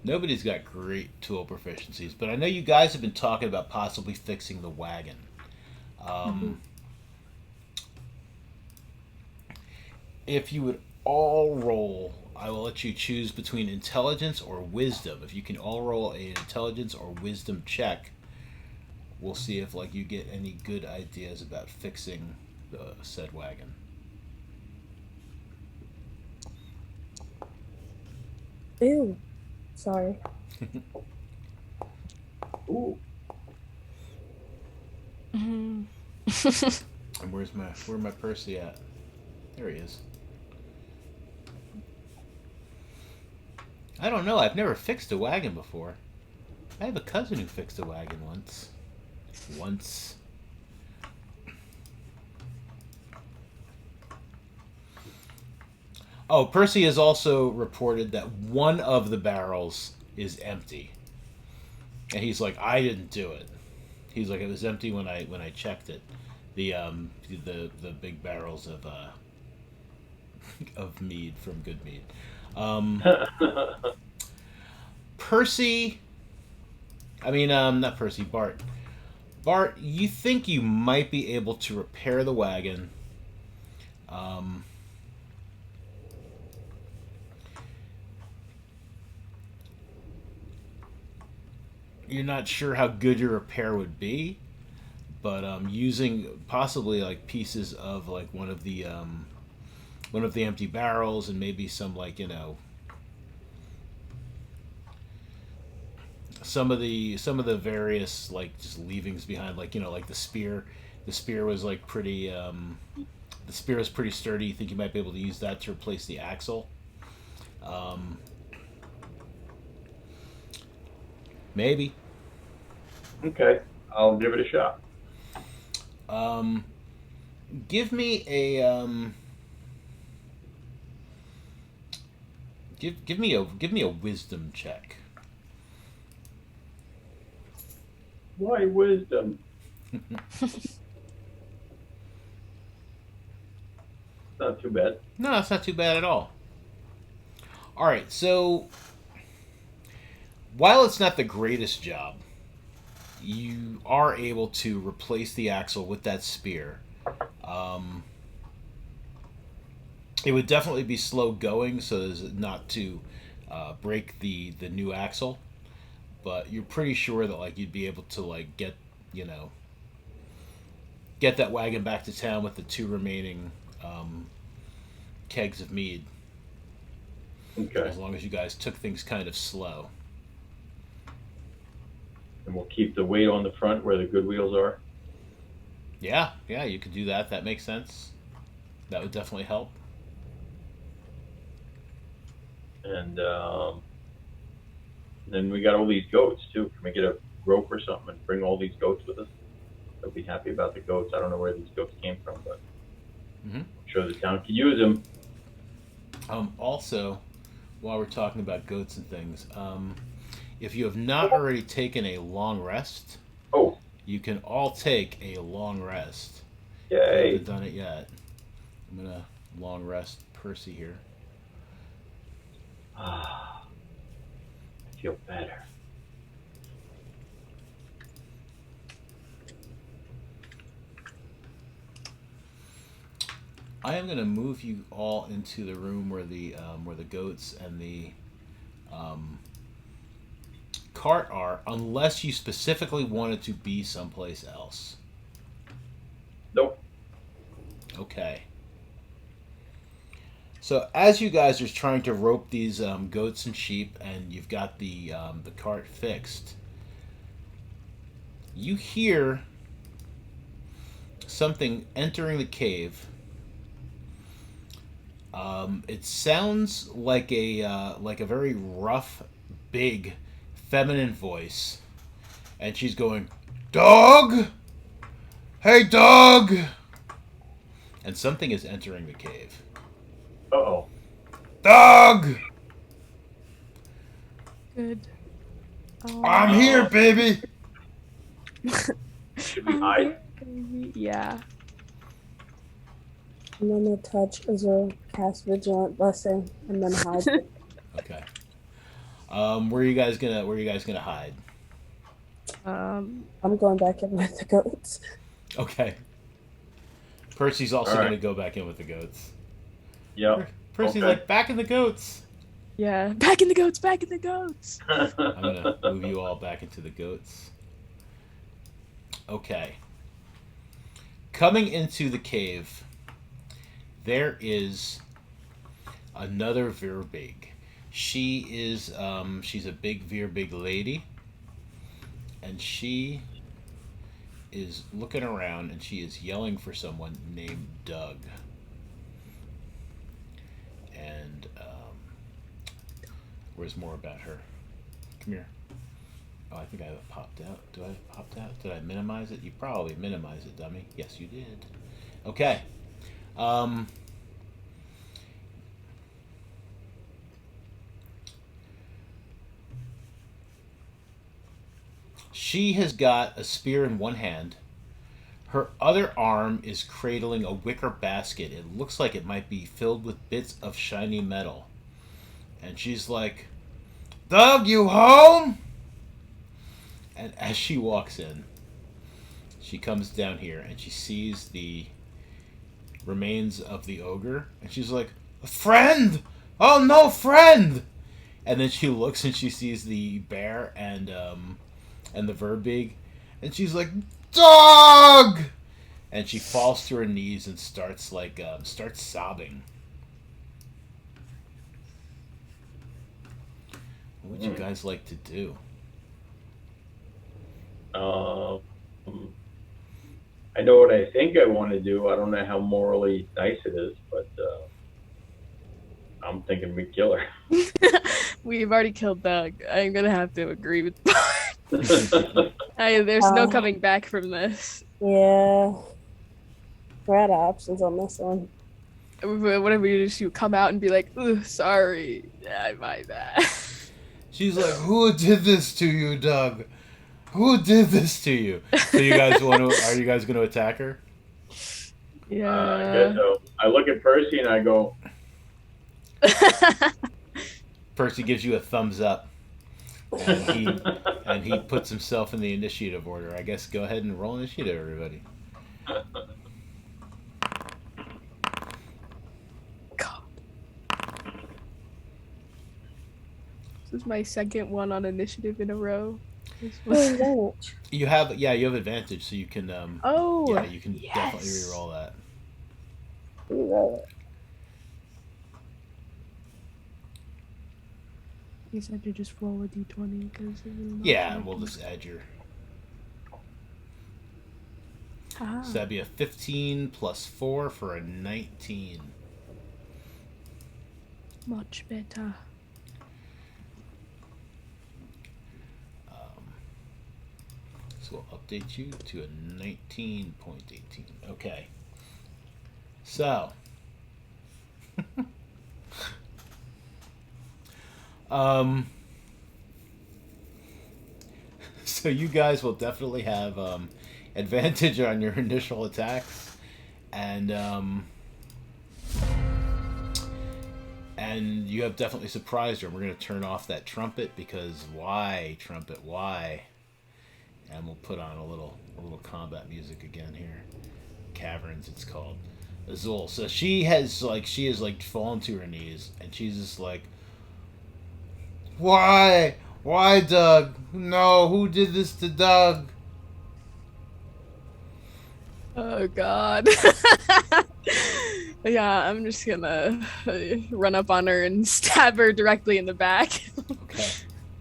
Nobody's got great tool proficiencies, but I know you guys have been talking about possibly fixing the wagon. If you would all roll, I will let you choose between intelligence or wisdom. If you can all roll an intelligence or wisdom check, we'll see if you get any good ideas about fixing the said wagon. Ew. Sorry. Ooh. And where's my Percy at? There he is. I don't know. I've never fixed a wagon before. I have a cousin who fixed a wagon once. Oh, Percy has also reported that one of the barrels is empty. And he's like, I didn't do it. He's like, it was empty when I checked it. The big barrels of mead from Good Mead. Percy, not Percy, Bart. Bart, you think you might be able to repair the wagon. You're not sure how good your repair would be, but using possibly pieces of one of the empty barrels and maybe some some of the various like just leavings behind, like like the spear. The spear was like pretty. The spear is pretty sturdy. You think you might be able to use that to replace the axle? Maybe. Okay, I'll give it a shot. Give me a give me a wisdom check. Why wisdom? Not too bad. No, that's not too bad at all. All right, so while it's not the greatest job, you are able to replace the axle with that spear. It would definitely be slow going, so as not to break the new axle. But you're pretty sure that like you'd be able to like get that wagon back to town with the 2 remaining kegs of mead. Okay. As long as you guys took things kind of slow. And we'll keep the weight on the front where the good wheels are. Yeah, you could do that. That makes sense. That would definitely help. And then we got all these goats too. Can we get a rope or something and bring all these goats with us? I'll be happy about the goats. I don't know where these goats came from, but I'm sure the town could use them. Also, while we're talking about goats and things, if you have not already taken a long rest, you can all take a long rest. Yay! I haven't done it yet. I'm gonna long rest Percy here. I feel better. I am going to move you all into the room where the goats and the cart are, unless you specifically wanted to be someplace else. Nope. Okay. So as you guys are trying to rope these goats and sheep, and you've got the cart fixed, you hear something entering the cave. It sounds like a very rough, big, feminine voice, and she's going, "Dog, hey dog," and something is entering the cave. Uh-oh. Dog! Good. I'm here, baby! Should we hide? Yeah. I'm gonna touch Azure, cast Vigilant Blessing, and then hide. Okay. Where are you guys gonna hide? I'm going back in with the goats. Okay. Percy's also All right. gonna go back in with the goats. Yep. Percy's Okay. like, back in the goats! Yeah. Back in the goats, back in the goats. I'm gonna move you all back into the goats. Okay. Coming into the cave, there is another Virbig. She is she's a big Virbig lady, and she is looking around and she is yelling for someone named Doug. And where's more about her? Come here. Oh, I think I have it popped out. Do I have it popped out? Did I minimize it? You probably minimized it, dummy. Yes, you did. Okay. She has got a spear in one hand. Her other arm is cradling a wicker basket. It looks like it might be filled with bits of shiny metal. And she's like, "Doug, you home?" And as she walks in, she comes down here and she sees the remains of the ogre. And she's like, "A friend! Oh no, friend!" And then she looks and she sees the bear and the Verbig. And she's like, "Dog!" And she falls to her knees and starts sobbing. What would you guys like to do? Um, I know what I think I want to do. I don't know how morally nice it is, but I'm thinking we kill her. We've already killed Doug. I'm gonna have to agree with there's no Uh, coming back from this. yeah, we're out of options on this one. Whatever you just you come out and be like, "Ooh, sorry, yeah, my bad." She's like, "Who did this to you, Doug? Who did this to you?" So you guys want to? Are you guys going to attack her? I guess Yeah. so. I look at Percy and I go, Percy gives you a thumbs up, and he puts himself in the initiative order. I guess go ahead and roll initiative, everybody. God. This is my second one on initiative in a row. You have advantage, so you can Oh, you can yes. definitely re-roll that. I guess I could just roll a d20 because Yeah, and we'll just add your. Ah. So that'd be a 15 plus 4 for a 19. Much better. So we'll update you to a 19.18. Okay. So. So you guys will definitely have advantage on your initial attacks, and you have definitely surprised her. We're going to turn off that trumpet because why trumpet? Why? And we'll put on a little combat music again here. Caverns, it's called. Azul. So she is like fallen to her knees, and she's just like, why? Why, Doug? No, who did this to Doug? Oh God. Yeah, I'm just gonna run up on her and stab her directly in the back. Okay.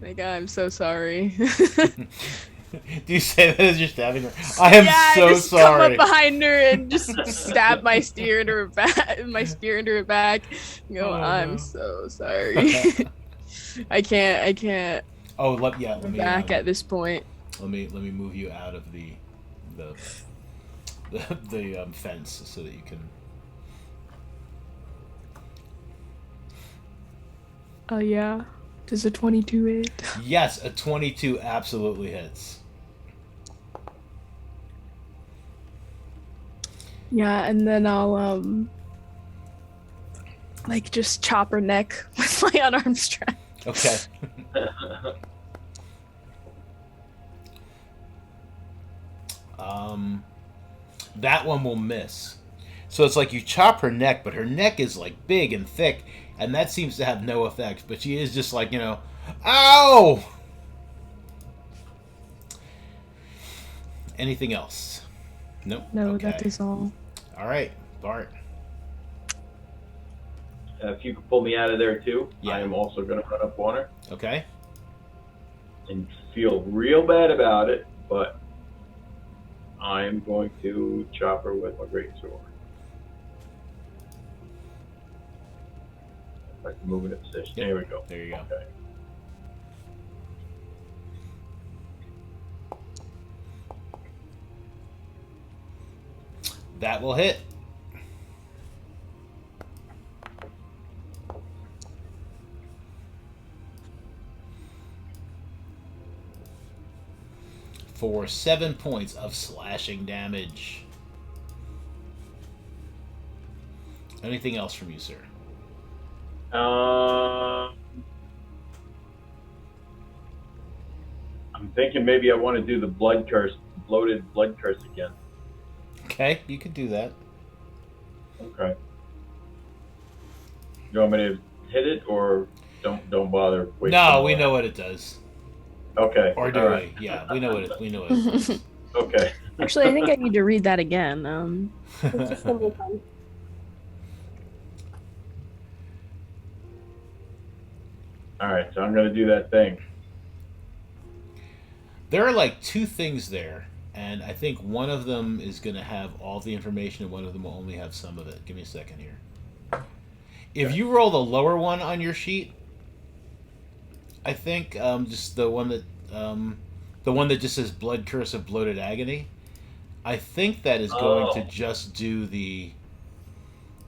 Like, I'm so sorry. Do you say that as you're stabbing her? I am so I just sorry. come up behind her and just stab my spear into her back. My spear into her back. I'm so sorry. I can't. Oh, let me back at this point. Let me move you out of the fence so that you can. Oh yeah. Does a 22 hit? Yes, a 22 absolutely hits. Yeah, and then I'll like just chop her neck with my unarmed strike. Okay. That one will miss. So it's like you chop her neck, but her neck is like big and thick, and that seems to have no effect. But she is just like, ow! Anything else? Nope. No, Okay. that is all. All right, Bart. if you could pull me out of there too, Yeah. I am also going to run up on her Okay. and feel real bad about it, but I'm going to chop her with my great sword. If I can move into position. Yep. There we go. There you go. Okay. That will hit. For 7 points of slashing damage. Anything else from you, sir? I'm thinking maybe I want to do the blood curse, bloated blood curse again. Okay, you could do that. Okay. You want me to hit it or don't bother? No, we know what it does. Okay. Or do all we? right. Yeah, we know what it does. Okay. Actually, I think I need to read that again. It's just one more time. All right, so I'm going to do that thing. There are like two things there, and I think one of them is going to have all the information, and one of them will only have some of it. Give me a second here. If you roll the lower one on your sheet, I think just the one that just says Blood Curse of Bloated Agony, I think that is going to just do the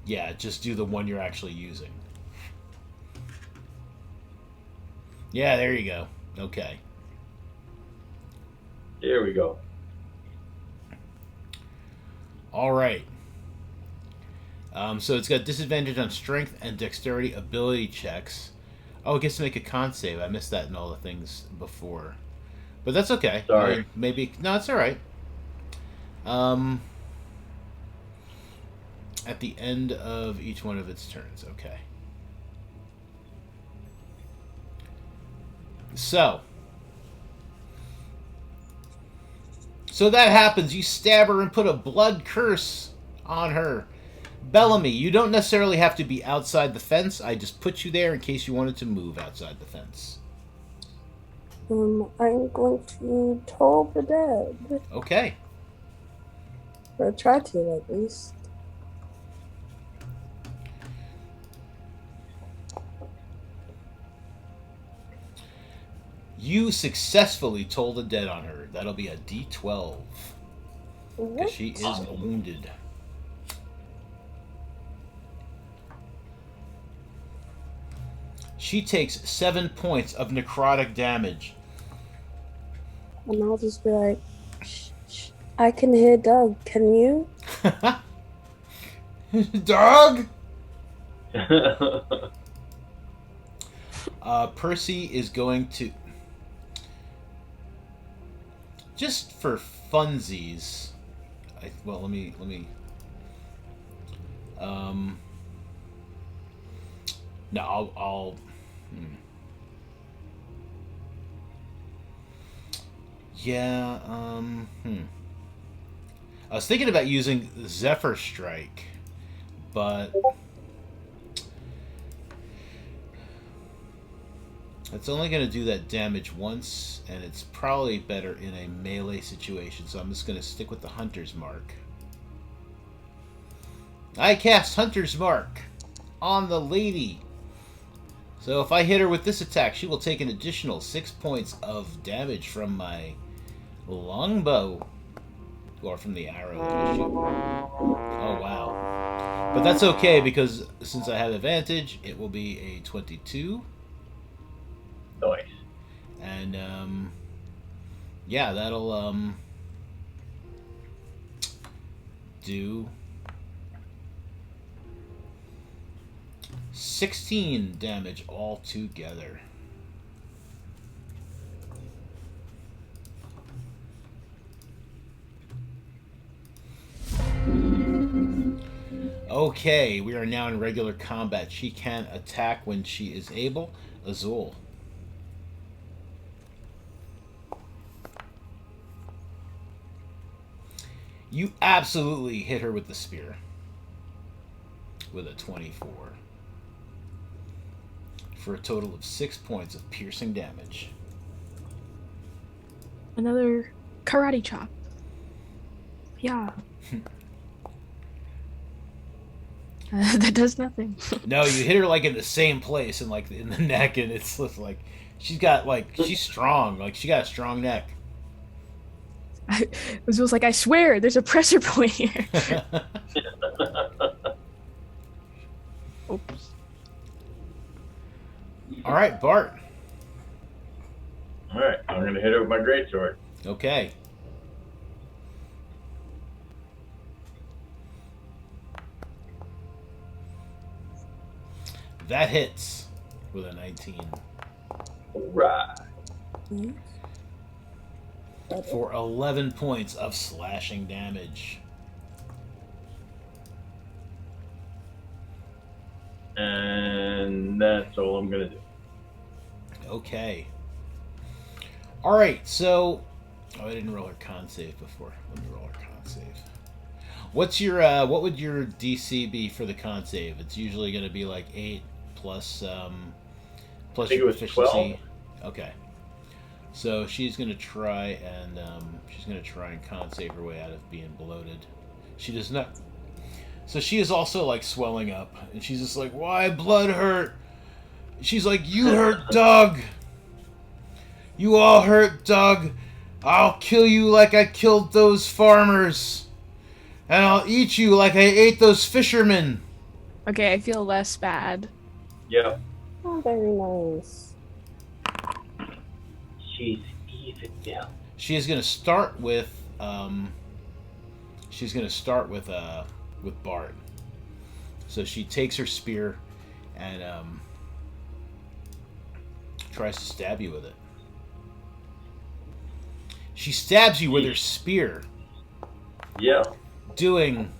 one you're actually using. Yeah, there you go. Okay. Here we go. All right. So it's got disadvantage on strength and dexterity ability checks. Oh, it gets to make a con save. I missed that in all the things before. But that's okay. Sorry. Maybe... No, it's all right. At the end of each one of its turns. Okay. So that happens. You stab her and put a blood curse on her. Bellamy, you don't necessarily have to be outside the fence. I just put you there in case you wanted to move outside the fence. I'm going to toll the dead. Okay. Or try to, at least. You successfully toll the dead on her. That'll be a D12. Because she is wounded. She takes 7 points of necrotic damage. And I'll just be like, shh, I can hear Doug. Can you? Doug? Percy is going to... Just for funsies... let me... No, I'll... Yeah, I was thinking about using Zephyr Strike, but... It's only going to do that damage once, and it's probably better in a melee situation, so I'm just going to stick with the Hunter's Mark. I cast Hunter's Mark on the lady. So if I hit her with this attack, she will take an additional 6 points of damage from my longbow. Or from the arrow that I shoot. Oh, wow. But that's okay, because since I have advantage, it will be a 22. Nice. And, yeah, that'll, do 16 damage altogether. Okay, we are now in regular combat. She can attack when she is able. Azul. You absolutely hit her with the spear. With a 24. For a total of 6 points of piercing damage. Another karate chop. Yeah. That does nothing. No, you hit her like in the same place and like in the neck, and it's just like she's strong. Like she got a strong neck. It was like, I swear, there's a pressure point here. Oops. All right, Bart. All right, I'm gonna hit her with my greatsword. Okay. That hits with a 19. Right. For 11 points of slashing damage. And that's all I'm gonna do. Okay. All right, so I didn't roll her con save before. Let me roll her con save. What's your what would your DC be for the con save? It's usually going to be like 8 plus I think your it was proficiency. 12. Okay. So she's gonna try and con save her way out of being bloated. She does not. So she is also like swelling up, and she's just like, "Why blood hurt?" She's like, "You hurt Doug. You all hurt Doug. I'll kill you like I killed those farmers, and I'll eat you like I ate those fishermen." Okay, I feel less bad. Yeah. Oh, very nice. She's even down. She is going to start with with Bart. So she takes her spear and tries to stab you with it. She stabs you with her spear, Yeah. doing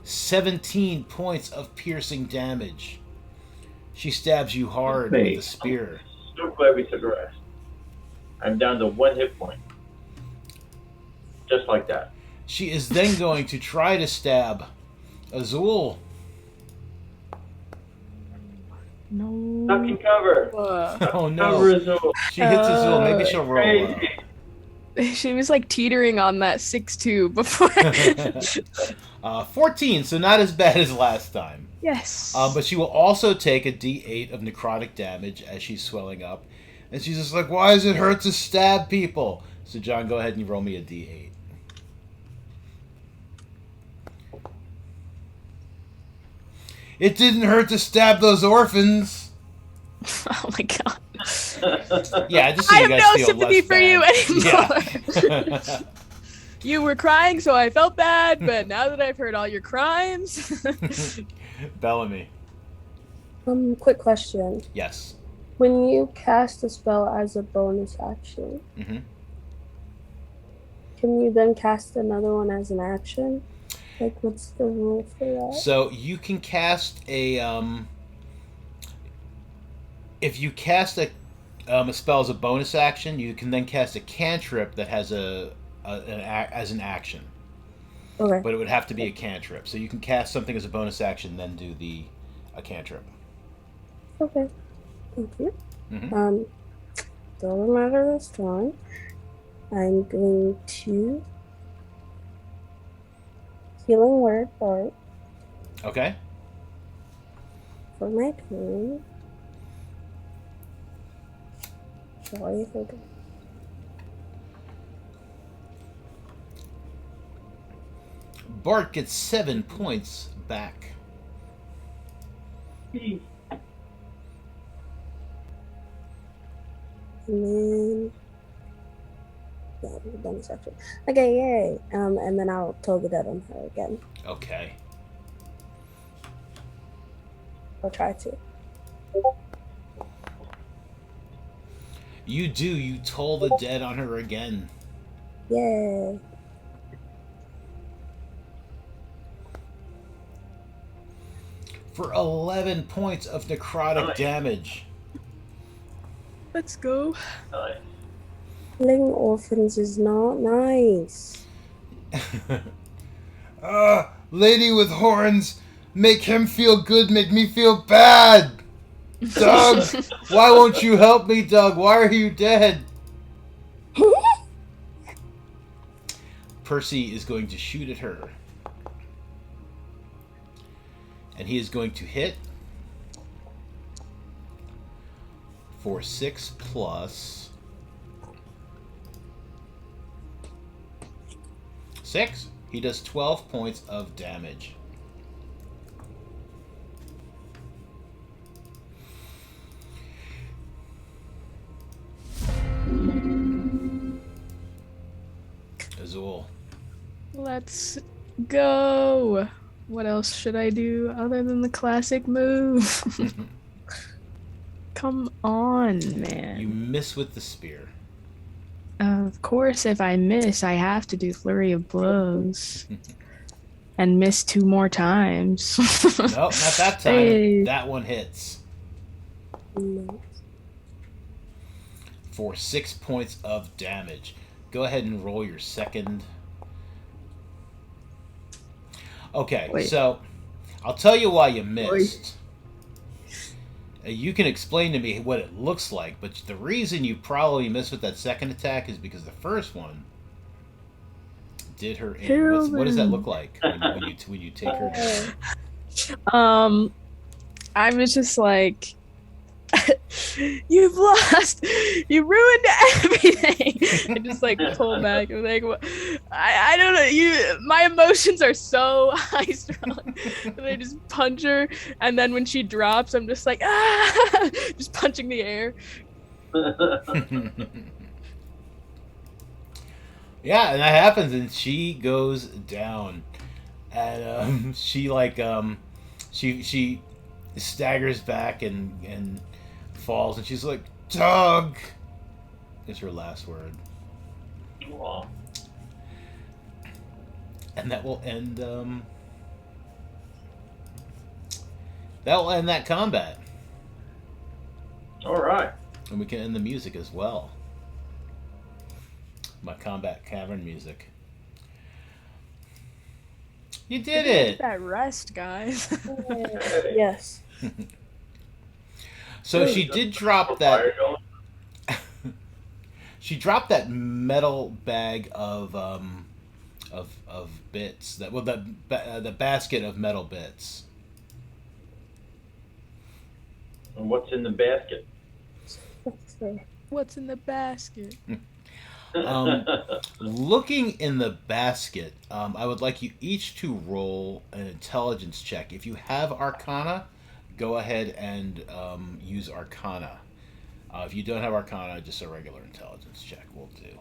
17 points of piercing damage. She stabs you hard with the spear. I'm so glad we took a rest. I'm down to 1 hit point. Just like that. She is then going to try to stab Azul. No. Duck and cover. Oh no. Cover Azul. She hits Azul. Maybe she'll roll. Crazy. She was like teetering on that 6-2 before. 14, so not as bad as last time. Yes. But she will also take a d8 of necrotic damage as she's swelling up. And she's just like, "Why does it hurt to stab people?" So John, go ahead and you roll me a d8. It didn't hurt to stab those orphans. Oh my god. Yeah, just so I you have guys no feel sympathy less for you bad. anymore. Yeah. You were crying, so I felt bad, but now that I've heard all your crimes. Bellamy. Quick question. Yes. When you cast a spell as a bonus action, Mm-hmm. can you then cast another one as an action? Like, what's the rule for that? So you can cast a if you cast a spell as a bonus action, you can then cast a cantrip that has as an action. Okay. But it would have to be a cantrip. So you can cast something as a bonus action, then do a cantrip. Okay. Thank you. Mm-hmm. Doesn't matter this time. I'm going to healing word part Okay. for my turn. Sorry, hold on. Bart gets 7 points back. And then bonus action. Okay, yay. And then I'll toll the dead on her again. Okay. I'll try to. You do. You toll the dead on her again. Yay. For 11 points of necrotic Nice. damage. Let's go. Nice. Killing orphans is not nice. Lady with horns, make him feel good, make me feel bad. Doug, why won't you help me, Doug? Why are you dead? Percy is going to shoot at her. And he is going to hit for 6 plus 6. He does 12 points of damage. Azul. Let's go. What else should I do other than the classic move? Come on, man. You miss with the spear. Of course, if I miss, I have to do Flurry of Blows. And miss 2 more times. Nope, not that time. Hey. That one hits. No. For 6 points of damage. Go ahead and roll your second. Okay, Wait. so I'll tell you why you missed. You can explain to me what it looks like, but the reason you probably missed with that second attack is because the first one did her in. What does that look like when you take her down? I was just like, you've lost, you ruined everything. I just like pull back. I'm like, I don't know. My emotions are so high strung. And I just punch her, and then when she drops, I'm just like, just punching the air. Yeah, and that happens, and she goes down, and she staggers back and falls, and she's like, "Doug," is her last word. Wow. And that will end. That will end that combat. All right. And we can end the music as well. My combat cavern music. You did it! That rest, guys. Yes. So she did drop that. She dropped that metal bag of bits. The basket of metal bits. And what's in the basket? What's in the basket? Looking in the basket, I would like you each to roll an intelligence check. If you have Arcana, go ahead and use Arcana. If you don't have Arcana, just a regular intelligence check will do.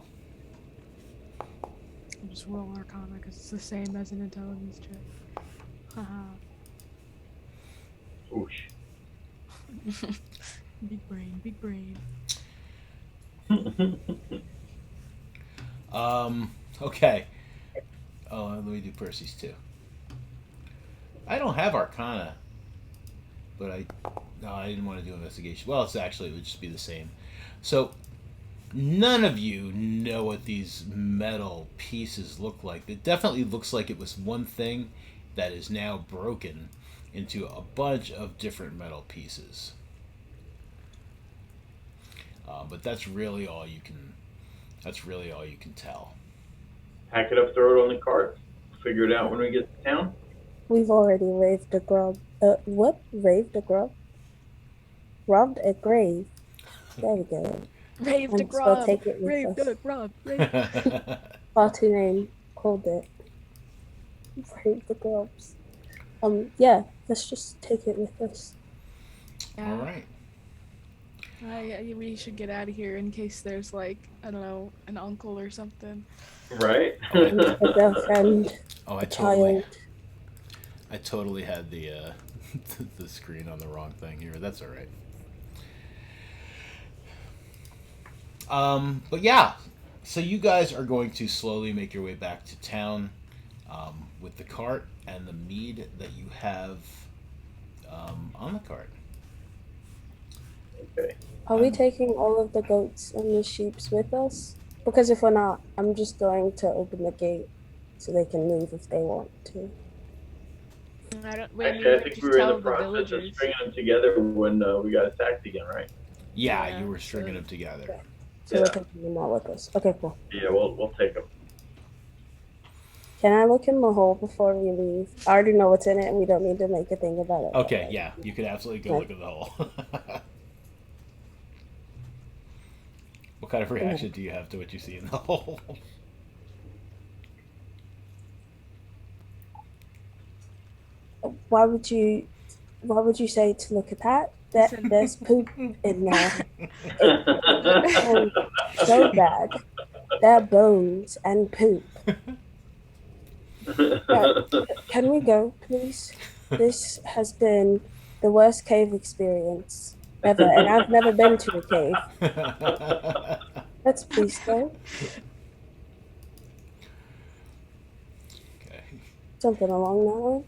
I'll just roll Arcana because it's the same as an intelligence check. Haha. Oosh. Big brain, big brain. Okay. Oh, let me do Percy's too. I don't have Arcana, but I didn't want to do investigation. Well, it would just be the same. So none of you know what these metal pieces look like. It definitely looks like it was one thing that is now broken into a bunch of different metal pieces. But that's really all you can. That's really all you can tell. Pack it up, throw it on the cart. Figure it out when we get to town. We've already raved a grub. What? Raved a grub? Robbed a grave. There we go. Raved a grub. Take it with Raved us. a grub. Party name called it. Raved the grubs. Yeah, let's just take it with us. Yeah. All right. We should get out of here in case there's like, I don't know, an uncle or something. Right? A girlfriend. Oh, a child. I totally had the the screen on the wrong thing here. That's all right. But yeah, so you guys are going to slowly make your way back to town with the cart and the mead that you have on the cart. Okay. Are we taking all of the goats and the sheeps with us? Because if we're not, I'm just going to open the gate so they can leave if they want to. Actually, I think we were in the process of stringing them together when we got attacked again, right? Yeah, you were stringing them together. Okay. So we're taking them all with us. Okay, cool. Yeah, we'll take them. Can I look in the hole before we leave? I already know what's in it, and we don't need to make a thing about it. Okay, yeah, you can absolutely go look at the hole. What kind of reaction do you have to what you see in the hole? Why would you say to look at that? There's poop in there. It's so bad. There are bones and poop. Can we go, please? This has been the worst cave experience ever, and I've never been to a cave. Let's please go. Okay. Something along that line.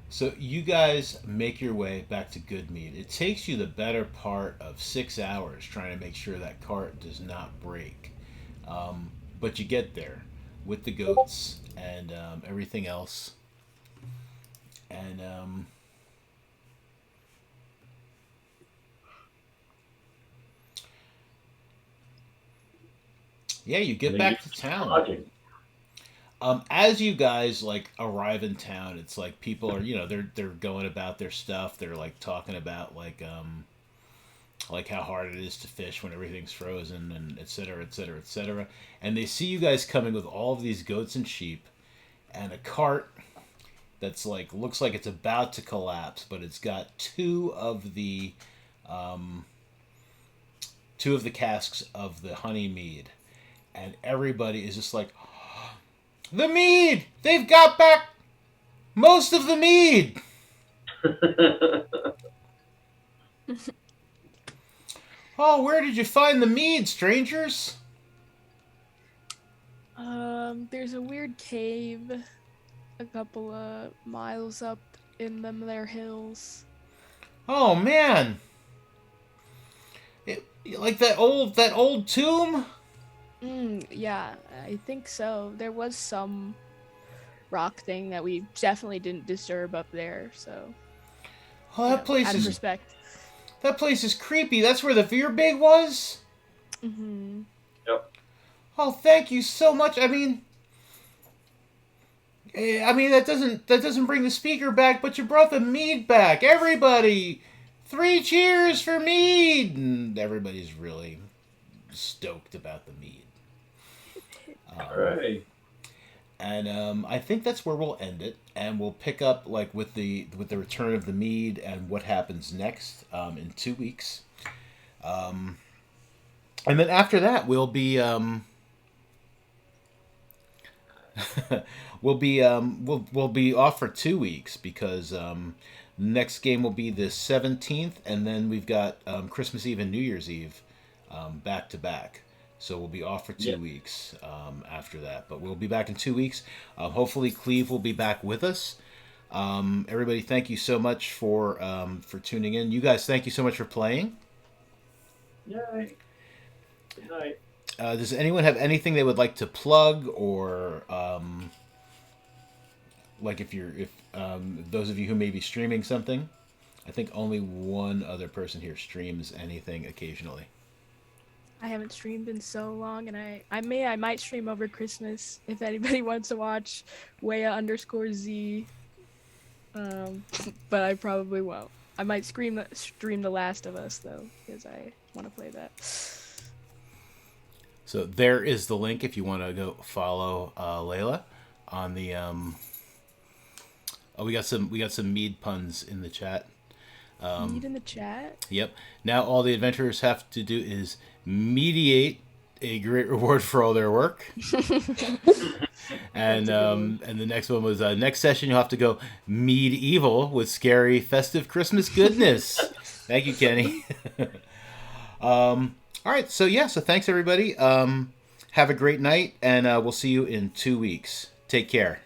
So you guys make your way back to Goodmead. It takes you the better part of 6 hours trying to make sure that cart does not break. But you get there with the goats and everything else. And Yeah, you get And back you to town. lodging. As you guys like arrive in town, it's like people are, they're going about their stuff. They're like talking about like how hard it is to fish when everything's frozen, and et cetera, et cetera, et cetera. And they see you guys coming with all of these goats and sheep and a cart that's like looks like it's about to collapse, but it's got two of the casks of the honey mead, and everybody is just like, the mead! They've got back most of the mead! Oh, where did you find the mead, strangers? There's a weird cave a couple of miles up in them there hills. Oh man, like that old tomb. Yeah, I think so. There was some rock thing that we definitely didn't disturb up there, so Oh, that place out of is respect. that place is creepy. That's where the Veerbig was. Yep. Oh, thank you so much. I mean that doesn't bring the speaker back, but you brought the mead back. Everybody, 3 cheers for mead! And everybody's really stoked about the mead. All right. And I think that's where we'll end it, and we'll pick up like with the return of the mead and what happens next in 2 weeks. And then after that, we'll be off for 2 weeks because next game will be the 17th, and then we've got Christmas Eve and New Year's Eve back to back. So we'll be off for 2 weeks after that, but we'll be back in 2 weeks. Hopefully, Cleve will be back with us. Everybody, thank you so much for tuning in. You guys, thank you so much for playing. Yay. Good night. Does anyone have anything they would like to plug, or like if those of you who may be streaming something? I think only one other person here streams anything occasionally. I haven't streamed in so long, and I might stream over Christmas if anybody wants to watch Wea_Z. But I probably won't. I might stream The Last of Us though, because I want to play that. So there is the link if you want to go follow Layla on the. Oh, we got some mead puns in the chat. Mead in the chat. Yep. Now all the adventurers have to do is mediate a great reward for all their work. And the next one was next session you'll have to go medieval with scary festive Christmas goodness. Thank you, Kenny. All right, so thanks everybody. Have a great night, and we'll see you in 2 weeks. Take care.